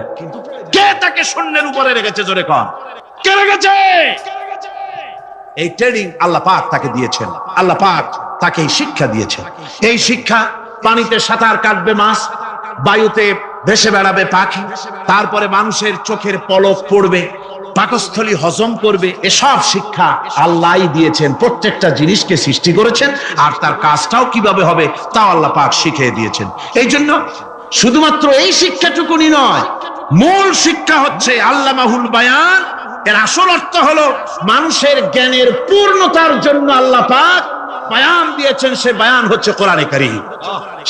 কে তাকে শূন্যের উপরে রেখেছে? জোরে কর, কে রেখেছে? এই ট্রেনিং আল্লাহ পাক তাকে দিয়েছেন, আল্লাহ পাক তাকে এই শিক্ষা দিয়েছেন। এই শিক্ষা, পানিতে সাঁতার কাটবে মাছ, বায়ুতে ভেসে বেড়াবে পাখি, তারপরে মানুষের চোখের পলক পড়বে, পাকস্থলী হজম করবে, এসব শিক্ষা আল্লাহই দিয়েছেন। প্রত্যেকটা জিনিসকে সৃষ্টি করেছেন, আর তার কাজটাও কিভাবে হবে তাও আল্লাহ পাক শিখিয়ে দিয়েছেন। এই জন্য শুধুমাত্র এই শিক্ষাটুকুনি নয়, মূল শিক্ষা হচ্ছে আল্লামাহুল বায়ান। এর আসল অর্থ হলো মানুষের জ্ঞানের পূর্ণতার জন্য আল্লাহ পাক বায়ান দিয়েছেন। সে বায়ান হচ্ছে কোরআনে কারীম।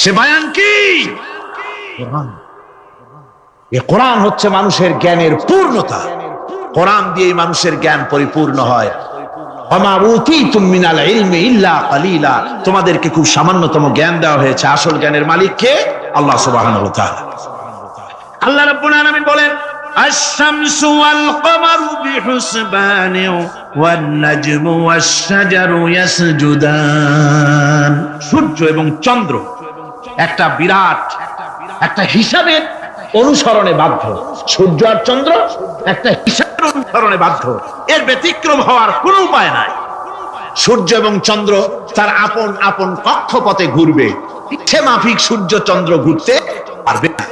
সে বায়ান কি? কোরআন। এই কোরআন হচ্ছে মানুষের জ্ঞানের পূর্ণতা। কোরআন দিয়ে মানুষের জ্ঞান পরিপূর্ণ হয়। ওমা উতীতুম মিনাল ইলমি ইল্লা কালিলা, তোমাদেরকে খুব সামান্যতম জ্ঞান দেওয়া হয়েছে। আসল জ্ঞানের মালিক কে? আল্লাহ সুবহানাহু ওয়া তাআলা। আল্লাহ রাব্বুল আলামিন বলেন, আশ-শামসু ওয়াল কমারু বিহুসবানি ওয়ান নাজমু ওয়াশ-শাজারু ইয়াসজুদান। সূর্য এবং চন্দ্র একটা বিরাট একটা হিসাবের অনুসরণে বাধ্য। সূর্য আর চন্দ্র একটা হিসাবের অনুসরণে বাধ্য, এর ব্যতিক্রম হওয়ার কোনো উপায় নাই। সূর্য এবং চন্দ্র তার আপন আপন কক্ষপথে ঘুরবে, ইচ্ছে মাফিক সূর্য চন্দ্র ঘুরতে পারবে না।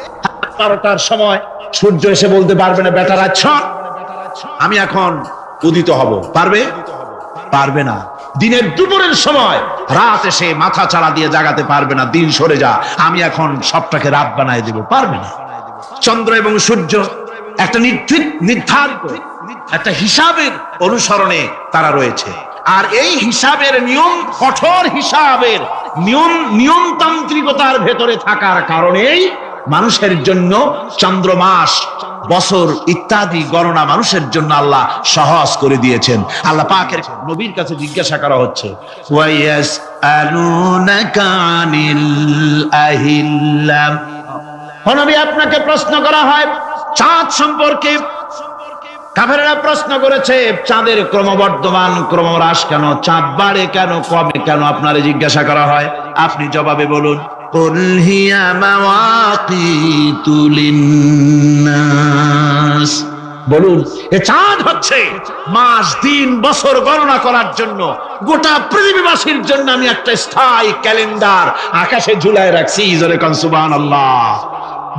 12টার সময় সূর্য এসে বলতে পারবে না, বেটারা ছট আমি এখন উদিত হব, পারবে? পারবে না। দিনের দুপুরের সময় রাত এসে মাথা চাড়া দিয়ে জাগাতে পারবে না, দিন সরে যা আমি এখন সবটাকে রাত বানায় দেব, পারবে না। চন্দ্র এবং সূর্য একটা নির্ধারিত একটা হিসাবের অনুসরণে তারা রয়েছে, আর এই হিসাবের নিয়ম, কঠোর হিসাবের নিয়মতান্ত্রিকতার ভেতরে থাকার কারণেই মানুষের জন্য চন্দ্র, মাস, বছর ইত্যাদি গণনা মানুষের জন্য আল্লাহ সহজ করে দিয়েছেন। আল্লাহ পাকের নবীর কাছে জিজ্ঞাসা করা হচ্ছে, ওয়ায়াসআলুনাকা আনিল আহিল্লাম। নবী, আপনাকে প্রশ্ন করা হয় চাঁদ সম্পর্কে। কাফেররা প্রশ্ন করেছে, চাঁদের ক্রমবর্ধমান ক্রমহ্রাস কেন, চাঁদ বাড়ে কেন, কমে কেন, আপনারে জিজ্ঞাসা করা হয়। আপনি জবাবে বলুন, কুল হিয়া মাওয়াকিতু লিন্নাস। বলুন, এ চাঁদ হচ্ছে মাস, দিন, বছর গণনা করার জন্য, গোটা পৃথিবীবাসীর জন্য আমি একটা স্থায়ী ক্যালেন্ডার আকাশে ঝুলায় রাখছি। জোরে কোন সুবহানাল্লাহ।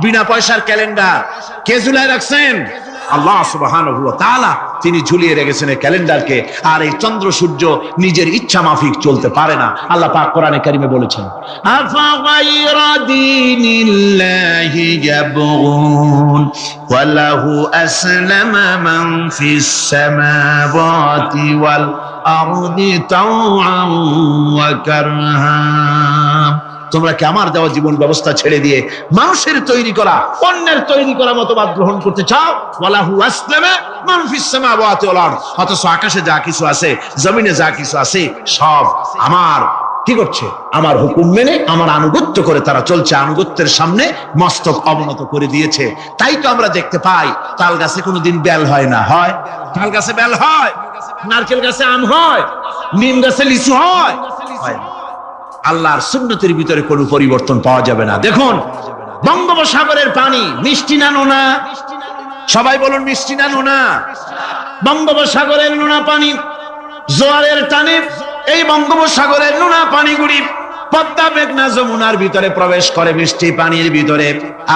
বিনা পয়সার ক্যালেন্ডার কে ঝুলায় রাখছেন? আল্লাহ সুবহানাহু ওয়া তাআলা। তিনি ঝুলিয়ে রেখেছেন এই ক্যালেন্ডারকে। আর এই চন্দ্র সূর্য নিজের ইচ্ছা মাফিক চলতে পারে না। আল্লাহ পাক কোরআনে কারিমে বলেছেন, আফা গায়রা দীনিল্লাহি ইয়াবগুন ওয়া লাহু আসলামা মান ফিস সামাওয়াতি ওয়াল আরদি তাওআন ওয়া কারহা। তোমরা কি আমার দেওয়া জীবন ব্যবস্থা ছেড়ে দিয়ে মানুষের তৈরি করা, অন্যের তৈরি করা মতবাদ গ্রহণ করতে চাও? ওয়ালাহু আসলামা মান ফিস সামাওয়াতি ওয়াল আরদ। অথচ আকাশে যা কিছু আছে, জমিনে যা কিছু আছে, সব আমার কি করছে? আমার হুকুম মেনে, আমার আনুগত্য করে তারা চলছে। আনুগত্যের সামনে মস্তক অবনত করে দিয়েছে। তাই তো আমরা দেখতে পাই তাল গাছে কোনোদিন বেল হয় না। হয়? তাল গাছে বেল হয়, নারকেল গাছে আম হয়, নিম গাছে লিচু হয়? হয় না। আল্লাহর সুন্নতের ভিতরে কোনো পরিবর্তন পাওয়া যাবে না। দেখুন, বঙ্গোপসাগরের পানি মিষ্টি না নোনা? সবাই বলুন, মিষ্টি না নোনা? বঙ্গোপসাগরের নোনা পানি জোয়ারের টানে এই বঙ্গোপসাগরের নোনা পানিগুলি পদ্মা, মেঘনা, যমুনার ভিতরে প্রবেশ করে মিষ্টি পানির ভিতরে।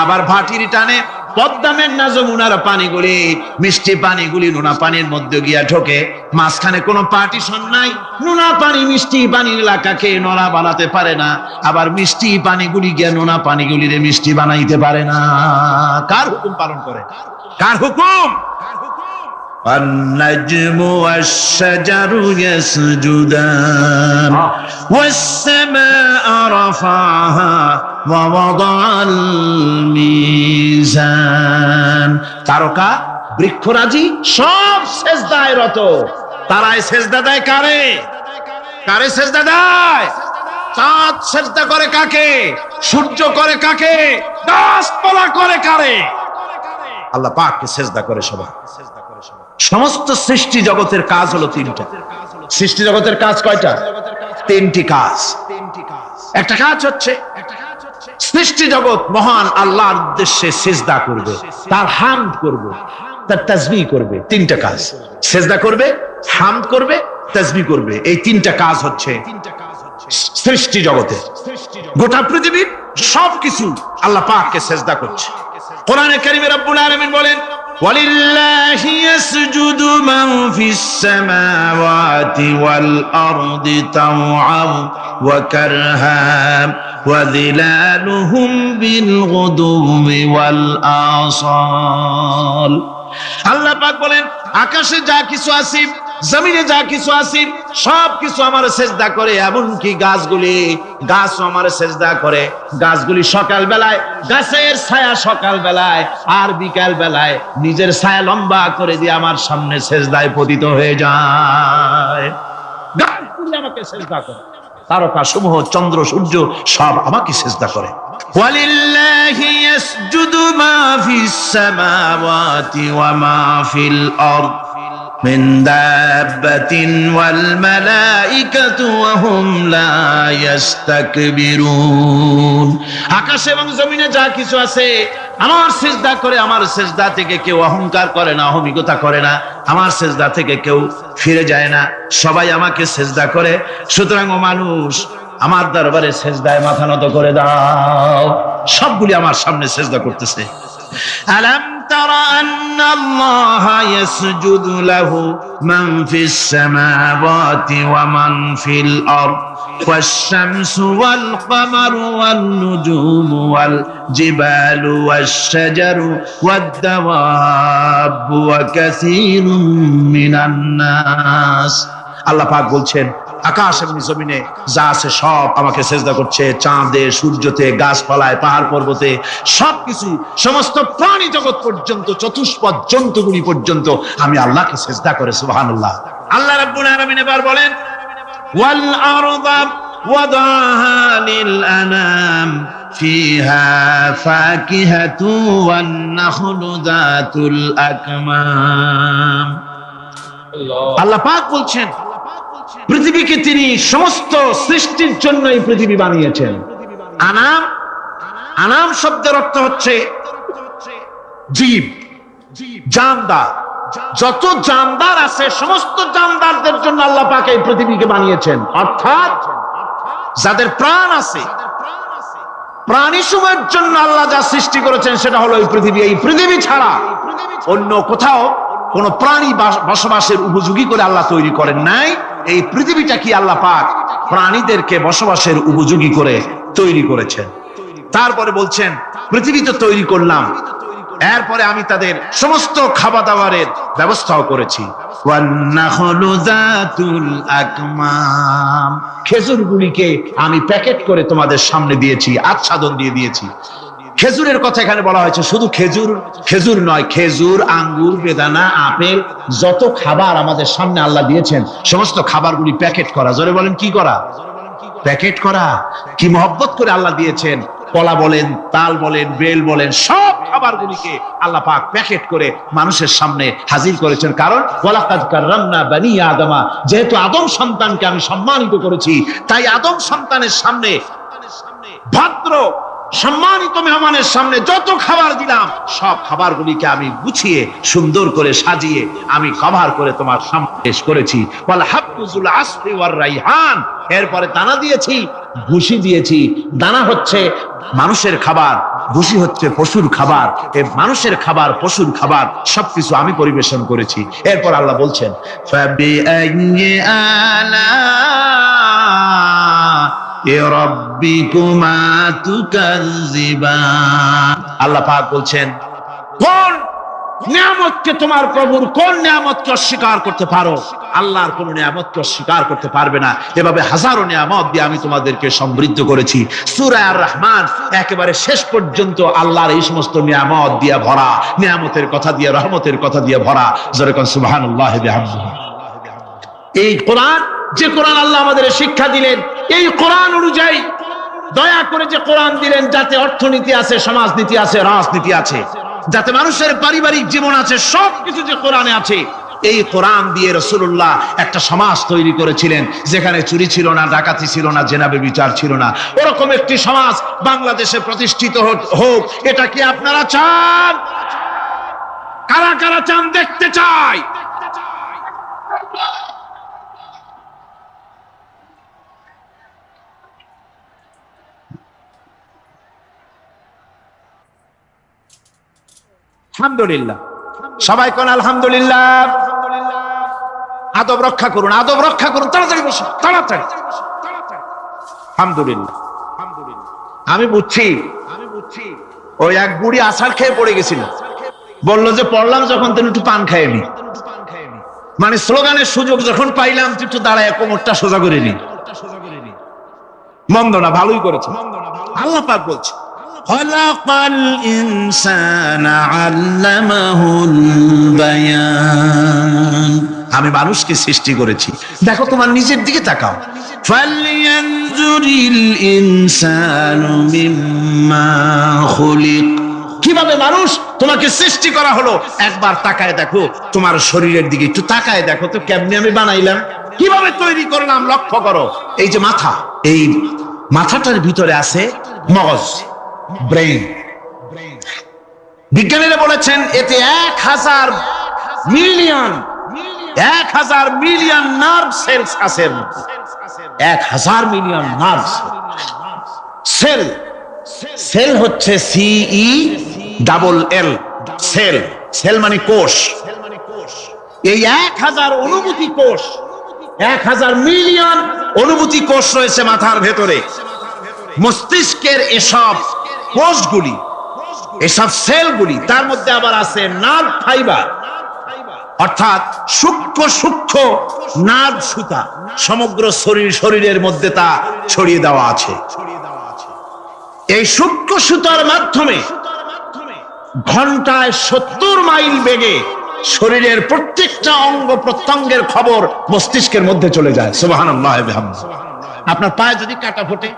আবার ভাটির টানে পদ্মা, মেঘনা, যমুনার পানিগুলি, মিষ্টি পানিগুলি নোনা পানির মধ্যে গিয়া ঢোকে। মাঝখানে কোনো পার্টিশন নাই। নোনা পানি মিষ্টি পানির এলাকাকে নোনা বানাতে পারে না, আবার মিষ্টি পানিগুলি গিয়া নোনা পানিগুলিরে মিষ্টি বানাইতে পারে না। কার হুকুম পালন করে? কার হুকুম? والنجم والشجر يسجدان والسماء رفعها ووضع الميزان তারকা বৃক্ষরাজি সব সেজদায় রত। তারাই সেজদা দেয় কারে? কারে সেজদা দেয়? চাঁদ সেজদা করে কাকে? সূর্য করে কাকে? গাছপালা করে কারে? আল্লাহ পাককে সেজদা করে সবাই। সমস্ত সৃষ্টি জগতের কাজ হলো তিনটা। সৃষ্টি জগতের কাজ কয়টা? তিনটি কাজ। একটা কাজ হচ্ছে সৃষ্টি জগৎ মহান আল্লাহর উদ্দেশ্যে সিজদা করবে, তার হামদ করবে, তার তাসবিহ করবে। তিনটা কাজ, সিজদা করবে, হামদ করবে, তাসবিহ করবে। এই তিনটা কাজ হচ্ছে সৃষ্টি জগতে। গোটা পৃথিবীর সবকিছু আল্লাহ পাককে সিজদা করছে। কোরআনে কারীমে রব্বুল আলামিন বলেন, وَلِلَّهِ يَسْجُدُ مَنْ فِي السَّمَاوَاتِ وَالْأَرْضِ طَوْعًا وَكَرْهًا وَظِلَالُهُمْ بِالْغُدُوِّ وَالْآصَالِ। আল্লাহ পাক বলেন, আকাশে যা কিছু আছে, জমিনে যা কিছু আছে, সব কিছু আমার সেজদা করে। এমনকি গাছ আমার সেজদা করে। গাছগুলি সকাল বেলায় গাছের ছায়া সকাল বেলায় আর বিকাল বেলায় নিজের ছায়া লম্বা করে দিয়ে আমার সামনে সেজদায় পতিত হয়ে যায়। গাছগুলি আমাকে সেজদা করে। তারকা সমূহ, চন্দ্র সূর্য সব আমাকে সেজদা করে। ওয়ালিল্লাহি ইয়াসজুদু মা ফিস সামাওয়াতি ওয়া মা ফিল আরদ من دابة والملائكة وهم لا يستكبرون। আকাশ এবং জমিনে যা কিছু আছে আমার সিজদা করে। আমার সিজদা থেকে কেউ অহংকার করে না, অহমিকতা করে না। আমার সিজদা থেকে কেউ ফিরে যায় না, সবাই আমাকে সিজদা করে। সুতরাং ও মানুষ, আমার দরবারে সিজদায় মাথা নত করে দাও। সবগুলি আমার সামনে সিজদা করতেছে। আলাম তারা আন্না আল্লাহ ইয়াসজুদু লাহু মান ফিস সামাওয়াতি ওয়া মান ফিল আরদ ওয়াশ-শামসু ওয়াল কামারু ওয়ান নুজুমু ওয়াল জিবালু ওয়াশ-শাজারু ওয়াদ-দাওয়াবু ওয়া কাসীরুম মিনান নাস। আল্লাহ পাক বলছেন, আকাশ এবং জমিনে যা আছে সব আমাকে সেজদা করছে। চাঁদে, সূর্যতে, গাছপালায়, পাহাড় পর্বতে সবকিছু, সমস্ত প্রাণী জগৎ পর্যন্ত, চতুষ্পদ জন্তুগুলি পর্যন্ত আমি আল্লাহকে সেজদা করে। সুবহানাল্লাহ। আল্লাহ রাব্বুল আলামিন এবার বলেন, ওয়াল আরদা ওয়াদাহা লিল আনাম ফিহা ফাকিহাতু ওয়ান নাখলু যাতুল আকমাম। আল্লাহ পাক বলছেন, পৃথিবীকে তিনি সমস্ত সৃষ্টির জন্য এই পৃথিবী বানিয়েছেন। আনাম, আনাম শব্দের অর্থ হচ্ছে জীব, জানদার। যত জানদার আছে সমস্ত জানদারদের জন্য আল্লাহ পাক এই পৃথিবীকে বানিয়েছেন। অর্থাৎ যাদের প্রাণ আছে, প্রাণী সময়ের জন্য আল্লাহ যা সৃষ্টি করেছেন সেটা হলো এই পৃথিবী। এই পৃথিবী ছাড়া অন্য কোথাও কোন প্রাণী বসবাসের উপযোগী করে আল্লাহ তৈরি করেন নাই। এই পৃথিবীটা কি আল্লাহ পাক প্রাণীদেরকে বসবাসের উপযোগী করে তৈরি করেছেন। তারপরে বলছেন, পৃথিবী তো তৈরি করলাম, এরপরে আমি তাদের সমস্ত খাবার দাবারের ব্যবস্থাও করেছি। খেজুরগুলিকে আমি প্যাকেট করে তোমাদের সামনে দিয়েছি, আচ্ছাদন দিয়ে দিয়েছি। খেজুরের কথা এখানে বলা হয়েছে। শুধু খেজুর নয়, খেজুর, আঙ্গুর, বেদানা, আপেল, যত খাবার আমাদের সামনে আল্লাহ দিয়েছেন সমস্ত খাবারগুলি প্যাকেট করা। জোরে বলেন, কি করা? প্যাকেট করা। কি মহব্বত করে আল্লাহ দিয়েছেন। কলা বলেন, তাল বলেন, বেল বলেন, সব খাবারগুলিকে আল্লাহ পাক প্যাকেট করে মানুষের সামনে হাজির করেছেন। কারণ ওয়ালাকাদ কাররামনা বানি আদমা, যেহেতু আদম সন্তানকে আমি সম্মানিত করেছি, তাই আদম সন্তানের সামনে, ভদ্র সম্মানিত মেহমানের সামনে যত খাবার দিলাম সব খাবারগুলিকে আমি গুছিয়ে সুন্দর করে সাজিয়ে আমি কভার করে তোমার সামনে পেশ করেছি। ওয়াল হাবযুল আসফি ওয়ার রাইহান। এরপরে দানা দিয়েছি, ভুসি দিয়েছি। দানা হচ্ছে মানুষের খাবার, ভুসি হচ্ছে পশুর খাবার। এই মানুষের খাবার, পশুর খাবার সবকিছু আমি পরিবেশন করেছি। এরপর আল্লাহ বলছেন, ফাবিআইয়ি আলা আল্লাহ পাক বলছেন, কোন নিয়ামতকে, তোমার প্রভুর কোন নিয়ামতকে অস্বীকার করতে পারো? আল্লাহর কোন নিয়ামতকে অস্বীকার করতে পারবে না। এভাবে হাজারো নিয়ামত দিয়ে আমি তোমাদেরকে সমৃদ্ধ করেছি। সূরা আর রহমান একেবারে শেষ পর্যন্ত আল্লাহর এই সমস্ত নিয়ামত দিয়ে ভরা, নিয়ামতের কথা দিয়ে, রহমতের কথা দিয়ে ভরা। জোরে কোন সুবহানাল্লাহ বিহামদিহি। এই কোরআন, যে কোরআন আল্লাহ আমাদের শিক্ষা দিলেন, এই কোরআন অনুযায়ী দয়া করে যে কোরআন দিলেন, যাতে অর্থনীতি আছে, সমাজনীতি আছে, রাজনীতি আছে, যাতে মানুষের পারিবারিক জীবন আছে, সবকিছু যে কোরআনে আছে, এই কোরআন দিয়ে রাসূলুল্লাহ একটা সমাজ তৈরি করেছিলেন যেখানে চুরি ছিল না, ডাকাতি ছিল না, জেনা ব্যভিচার ছিল না। ওরকম একটি সমাজ বাংলাদেশে প্রতিষ্ঠিত হোক, এটা কি আপনারা চান? কারা কারা চান? দেখতে চাই। আলহামদুলিল্লাহ, সবাই কোন আলহামদুলিল্লাহ। আদব রক্ষা করুন, আদব রক্ষা করুন। তাড়াতাড়ি বসুন, তাড়াতাড়ি। আলহামদুলিল্লাহ। আমি বুঝছি ওই এক বুড়ি আছাড় খেয়ে পড়ে গেছিল, বললো যে পড়লাম যখন তুমি একটু পান খাইয়ে নি, মানে স্লোগানের সুযোগ যখন পাইলাম একটু দাঁড়ায় কোমরটা সোজা করে নি। মন্দ না, ভালোই করেছে। আল্লাহ পাক বলছে, খলাকাল ইনসানা আল্লামাহুল বায়ান। আমি মানুষকে সৃষ্টি করেছি। দেখো তোমার নিজের দিকে তাকাও। ফালইয়ানজুরিল ইনসানু মিম্মা খুলিক। কিভাবে মানুষ তোমাকে সৃষ্টি করা হলো, একবার তাকায় দেখো তোমার শরীরের দিকে, একটু তাকায় দেখো তো কেমনে আমি বানাইলাম, কিভাবে তৈরি করলাম, লক্ষ্য করো। এই যে মাথা, এই মাথাটার ভিতরে আছে মগজ, ব্রেন। বিজ্ঞানীরা বলেছেন এতে 1000 মিলিয়ন নার্ভ সেলস আছে। 1000 মিলিয়ন নার্ভ সেল। সেল হচ্ছে CELL, সেল। সেল মানে কোষ। এই 1000 অনুভূতি কোষ, 1000 মিলিয়ন অনুভূতি কোষ রয়েছে মাথার ভেতরে। মস্তিষ্কের এসব কোষগুলি, এসব সেলগুলি, তার মধ্যে আবার আছে নার্ভ ফাইবার, অর্থাৎ সূক্ষ্ম সূক্ষ্ম নার্ভ সুতা। সমগ্র শরীরের মধ্যে তা ছড়িয়ে দেওয়া আছে। এই সূক্ষ্ম সুতার মাধ্যমে ঘন্টায় 70 মাইল বেগে শরীরের প্রত্যেকটা অঙ্গ প্রত্যঙ্গের খবর মস্তিষ্কের মধ্যে চলে যায়। সুবহানাল্লাহ বিহামদিহি। আপনার পায়ে যদি কাটা ফোটে,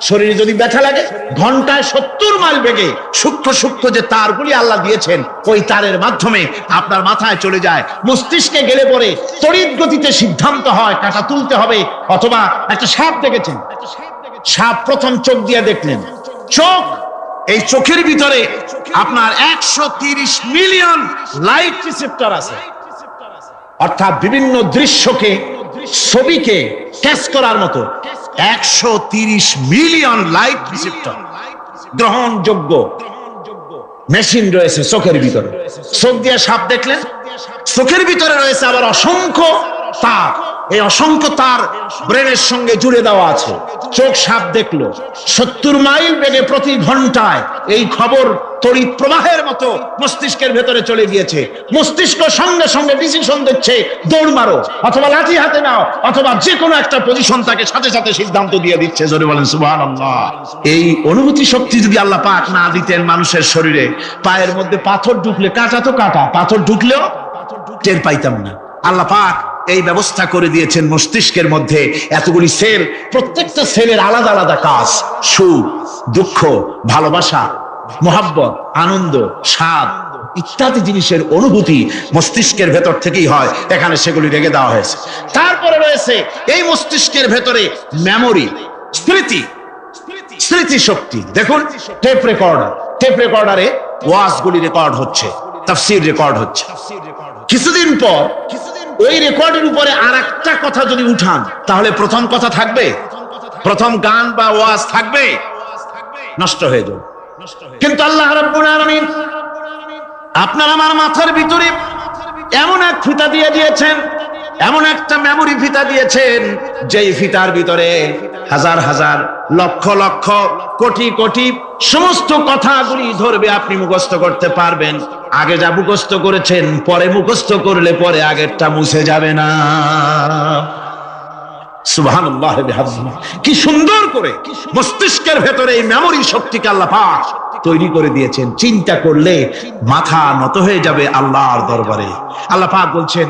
শরীরে যদি ব্যথা লাগে, ঘন্টায় 70 মাইল বেগে সূক্ষ্ম সূক্ষ্ম যে তারগুলি আল্লাহ দিয়েছেন, ওই তারের মাধ্যমে আপনার মাথায় চলে যায়। মস্তিষ্কে গেলে পরে তড়িৎ গতিতে সিদ্ধান্ত হয় কাটা তুলতে হবে, অথবা একটা সাপ দেখেছেন, সাপ প্রথম চোখ দিয়ে দেখলেন, চোখ, এই চোখের ভিতরে আপনার 130 মিলিয়ন লাইট রিসেপ্টর আছে, অর্থাৎ বিভিন্ন দৃশ্যকে, ছবিকে ক্যাচ করার মতো 130 মিলিয়ন লাইট রিসেপ্টর গ্রহণযোগ্য মেশিন রয়েছে চোখের ভিতরে। চোখ দিয়ে সাপ দেখলেন, চোখের ভিতরে রয়েছে আবার অসংখ্য তার। এই অসংখ্য তার ব্রেনের সঙ্গে জুড়ে দেওয়া আছে। চোখ সাপ দেখলো, 70 মাইল বেগে প্রতি ঘন্টায় এই খবর তড়িৎ প্রবাহের মতো মস্তিষ্কের ভেতরে চলে গিয়েছে। মস্তিষ্ক সঙ্গে সঙ্গে ডিসিশন দিচ্ছে, দৌড় মারো, অথবা লাঠি হাতে নাও, অথবা যে কোনো একটা পজিশন তাকে সাথে সাথে সিদ্ধান্ত দিয়ে দিচ্ছে। জোরে বলেন সুবহানাল্লাহ। এই অনুভূতি শক্তি যদি আল্লাহ পাক না দিতেন মানুষের শরীরে, পায়ের মধ্যে পাথর ঢুকলে, কাটা তো কাটা, পাথর ঢুকলেও টের পাইতাম না। আল্লাহ পাক এই ব্যবস্থা করে দিয়েছেন মস্তিষ্কের মধ্যে এতগুলি সেল, প্রত্যেকটা সেলের আলাদা আলাদা কাজ। সুখ, দুঃখ, ভালোবাসা, মোহাব্বত, আনন্দ, স্বাদ ইত্যাদি জিনিসের অনুভূতি মস্তিষ্কের ভেতর থেকেই হয়। এখানে সেগুলি রেখে দেওয়া হয়েছে। তারপরে রয়েছে এই মস্তিষ্কের ভেতরে মেমোরি, স্মৃতি, স্মৃতি শক্তি। দেখুন টেপ রেকর্ডার, টেপ রেকর্ডারে ওয়াজগুলি রেকর্ড হচ্ছে, তাফসীর রেকর্ড হচ্ছে। কিছুদিন পর ওই রেকর্ডের উপরে আরেকটা কথা যদি উঠান, তাহলে প্রথম কথা থাকবে? প্রথম গান বা ওয়াজ থাকবে? নষ্ট হয়ে যাবে। কিন্তু আল্লাহ রাব্বুল আলামিন আপনার আমার মাথার ভিতরে এমন এক ফিতা দিয়ে দিয়েছেন, এমন একটা মেমোরি ফিতা দিয়েছেন, যেই ফিতার ভিতরে হাজার হাজার, লক্ষ লক্ষ, কোটি কোটি সমস্ত কথাগুলি ধরবে, আপনি মুখস্থ করতে পারবেন। আগে যা মুখস্থ করেছেন পরে মুখস্থ করলে পরে আগেরটা মুছে যাবে না। সুবহানাল্লাহ বিহামদিহি। কি সুন্দর করে মস্তিষ্কের ভেতরে এই মেমোরি শক্তিকে আল্লাহ পাক তৈরি করে দিয়েছেন। চিন্তা করলে মাথা নত হয়ে যাবে আল্লাহর দরবারে। আল্লাহ পাক বলছেন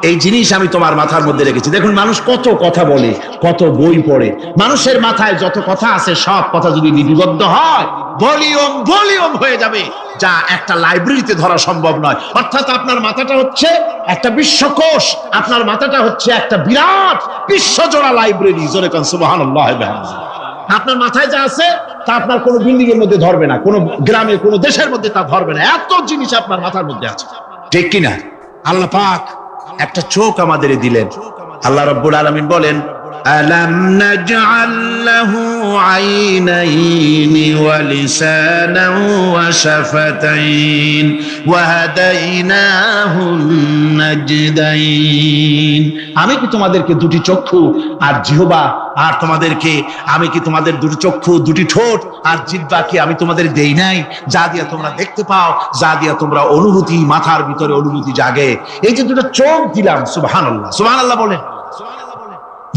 এই জিনিস আমি তোমার মাথার মধ্যে রেখেছি। দেখুন মানুষ কত কথা বলে, কত বই পড়ে, মানুষের মাথায় যত কথা আছে সব কথা যদি লিপিবদ্ধ হয় ভলিউম ভলিউম হয়ে যাবে, যা একটা লাইব্রেরিতে ধরা সম্ভব নয়। অর্থাৎ আপনার মাথাটা হচ্ছে একটা বিশ্বকোষ, আপনার মাথাটা হচ্ছে একটা বিরাট বিশ্বজোড়া লাইব্রেরি। জোরে কোন সুবহানাল্লাহ। আপনার মাথায় যা আছে তা আপনার কোনো বিল্ডিং এর মধ্যে ধরবে না, কোনো গ্রামে কোনো দেশের মধ্যে তা ধরবে না, এত জিনিস আপনার মাথার মধ্যে আছে, ঠিক কিনা? আল্লাহ পাক একটা চোখ আমাদের দিলেন। আল্লাহ রাব্বুল আলামিন বলেন আলাম নাজআল লাহু আইনাইনি ওয়া লিসানান ওয়া শাফাতাইন ওয়া হাদাইনাহুন নাজদাইন। আমি কি তোমাদেরকে দুটি চক্ষু আর জিহ্বা, আর তোমাদেরকে আমি কি তোমাদের দুটি চক্ষু, দুটি ঠোঁট আর জিহ্বা কি আমি তোমাদের দেই নাই, যা দিয়া তোমরা দেখতে পাও, যা দিয়া তোমরা অনুভূতি, মাথার ভিতরে অনুভূতি জাগে। এই যে দুটো চোখ দিলাম, সুবহানাল্লাহ সুবহানাল্লাহ বলেন।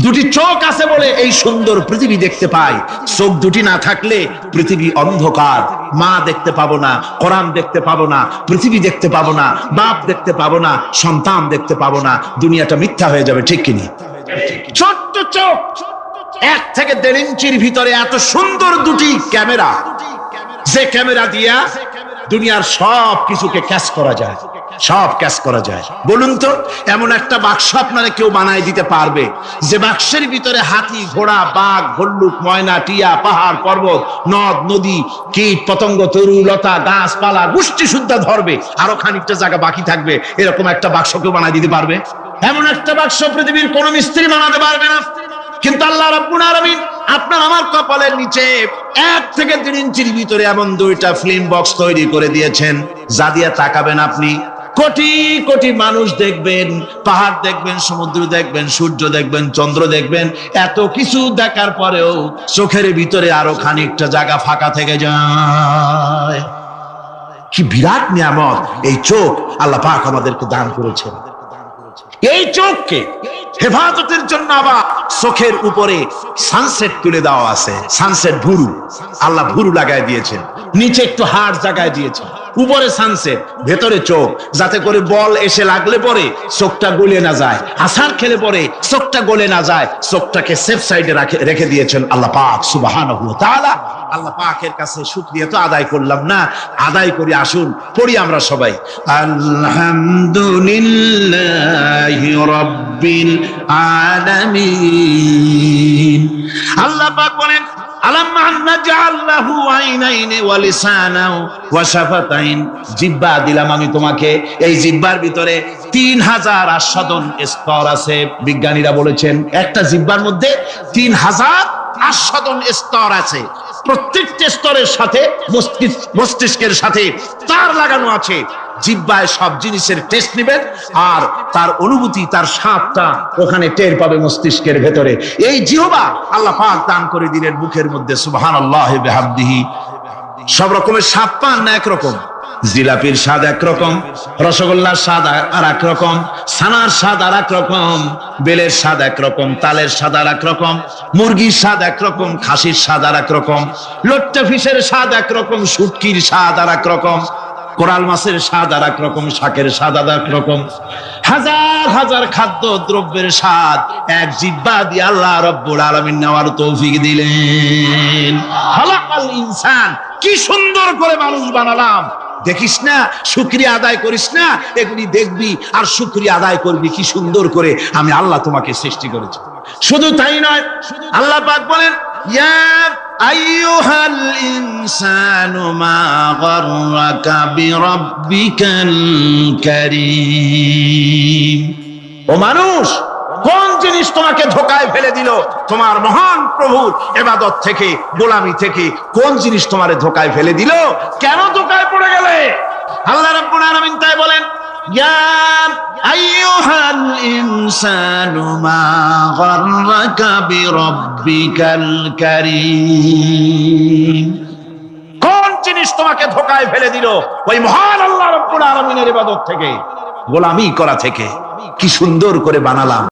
দুটি চোখ আছে বলে এই সুন্দর পৃথিবী দেখতে পাই। চোখ দুটি না থাকলে পৃথিবী অন্ধকার, মা দেখতে পাবো না, কোরআন দেখতে পাবো না, পৃথিবী দেখতে পাবো না, বাপ দেখতে পাবো না, সন্তান দেখতে পাবো না, দুনিয়াটা মিথ্যা হয়ে যাবে, ঠিক কিনা? ছোট্ট চোখ, 1 থেকে 1.5 ইঞ্চির ভিতরে এত সুন্দর দুটি ক্যামেরা, যে ক্যামেরা দিয়া দুনিয়ার সব কিছুকে ক্যাচ করা যায়, সব ক্যাচ করা যায়। বলুন তো এমন একটা বাক্স আপনারা কেউ বানায় দিতে পারবে যে বাক্সের ভিতরে হাতি, ঘোড়া, বাঘ, ভল্লুক, ময়না, টিয়া, পাহাড়, পর্বত, নদ, নদী, কীট, পতঙ্গ, তরু, লতা, গাছপালা গোষ্ঠী সুদ্ধা ধরবে, আরো খানিকটা জায়গা বাকি থাকবে, এরকম একটা বাক্স কেউ বানায় দিতে পারবে? এমন একটা বাক্স পৃথিবীর কোন মিস্ত্রি বানাতে পারবে না। কিন্তু আল্লাহ রাব্বুল আলামিন আপনার আমার কপালের নিচে 1 থেকে 1.5 ইঞ্চির ভিতরে এমন 2টা ফিল্ম বক্স তৈরি করে দিয়েছেন, যা দিয়ে তাকাবেন আপনি কোটি কোটি মানুষ দেখবেন, পাহাড় দেখবেন, সমুদ্র দেখবেন, সূর্য দেখবেন, চন্দ্র দেখবেন। এত কিছু দেখার পরেও চোখের ভিতরে আরো খানিকটা জায়গা ফাঁকা থেকে যায়। কি বিরাট নিয়ামত এই চোখ আল্লাহ পাক আমাদেরকে দান করেছেন। এই চোখকে হেফাজতের জন্য আবার চোখের উপরে সানসেট তুলে দেওয়া আছে। সানসেট ভুরু, আল্লাহ ভুরু লাগায় দিয়েছেন, নিচে একটু হাড় জায়গায় দিয়েছেন, উপরে সানসেট, ভেতরে চোখ, যাতে করে বল এসে লাগলে পরে চোখটা গলে না যায়, আছাড় খেলে পরে চোখটা গলে না যায়, চোখটাকে সেফ সাইডে রেখে দিয়েছেন আল্লাহ পাক সুবহানাহু ওয়া তাআলা। আল্লাহ পাকের কাছে শুকরিয়া তো আদায় করলাম না, আদায় করি। আসুন পড়ি আমরা সবাই আলহামদুলিল্লাহি রাব্বিল আলামিন। আল্লাহ পাক বলেন আলাম নাজআল লাহু আইনাইনি ওয়া লিসানান ওয়া শাফাতাইন। জিহ্বা দিলাম আমি তোমাকে, এই জিহ্বার ভিতরে 3000 আস্বাদন স্তর আছে। বিজ্ঞানীরা বলেছেন একটা জিহ্বার মধ্যে 3000 আস্বাদন স্তর আছে। প্রত্যেকটা স্তরের সাথে মস্তিষ্কের সাথে তার লাগানো আছে। জিহ্বায় সব জিনিসের টেস্ট নেবেন আর তার অনুভূতি, তার স্বাদটা ওখানে টের পাবে মস্তিষ্কের ভেতরে। এই জিহ্বা আল্লাহ পাক দান করে দিলেন মুখের মধ্যে, সুবহানাল্লাহ বিহামদিহি। সব রকমের স্বাদ পান না একরকম, জিলাপির স্বাদ একরকম, রসগোল্লার স্বাদ আর এক রকম, ছানার স্বাদ আর এক রকম, বেলের স্বাদ একরকম, তালের স্বাদ আর এক রকম, মুরগির স্বাদ একরকম, খাসির স্বাদ আর এক রকম, লট্টা ফিশের স্বাদ একরকম, শুটকির স্বাদ আর এক রকম, কোরাল মাছের স্বাদ আর এক রকম, শাকের স্বাদ আর এক রকম। হাজার হাজার খাদ্য দ্রব্যের স্বাদ এক জিহ্বা দিয়ে আল্লাহ রাব্বুল আলামিন নেওয়ার তৌফিক দিলেন। খালাকাল ইনসান, কি সুন্দর করে মানুষ বানালাম। দেখিস না, শুকরিয়া আদায় করিস না, এগুলি দেখবি আর শুকরিয়া আদায় করবি কি সুন্দর করে আমি আল্লাহ তোমাকে সৃষ্টি করেছি। শুধু তাই নয়, আল্লাহ পাক বলেন ইয়া আইয়ুহাল ইনসানু মা গাররাকা বিরাব্বিকাল কারীম। ও মানুষ, কোন জিনিস তোমাকে ধোঁকায় ফেলে দিল তোমার মহান প্রভুর ইবাদত থেকে, গোলামি থেকে? কোন জিনিস তোমারে ধোঁকায় ফেলে দিল? কেন ধোঁকায় পড়ে গেলে? আল্লাহ রাব্বুল আলামিন তাই বলেন ইয়া আইয়ুহাল ইনসানু মা গাররাকা বিরাব্বিকাল কারীম। কোন জিনিস জিনিস তোমাকে ধোকায় ফেলে দিল, ওই মহান আল্লাহ রাব্বুল আলামিনের ইবাদত থেকে, গোলামি করা থেকে। কি সুন্দর করে বানালাম।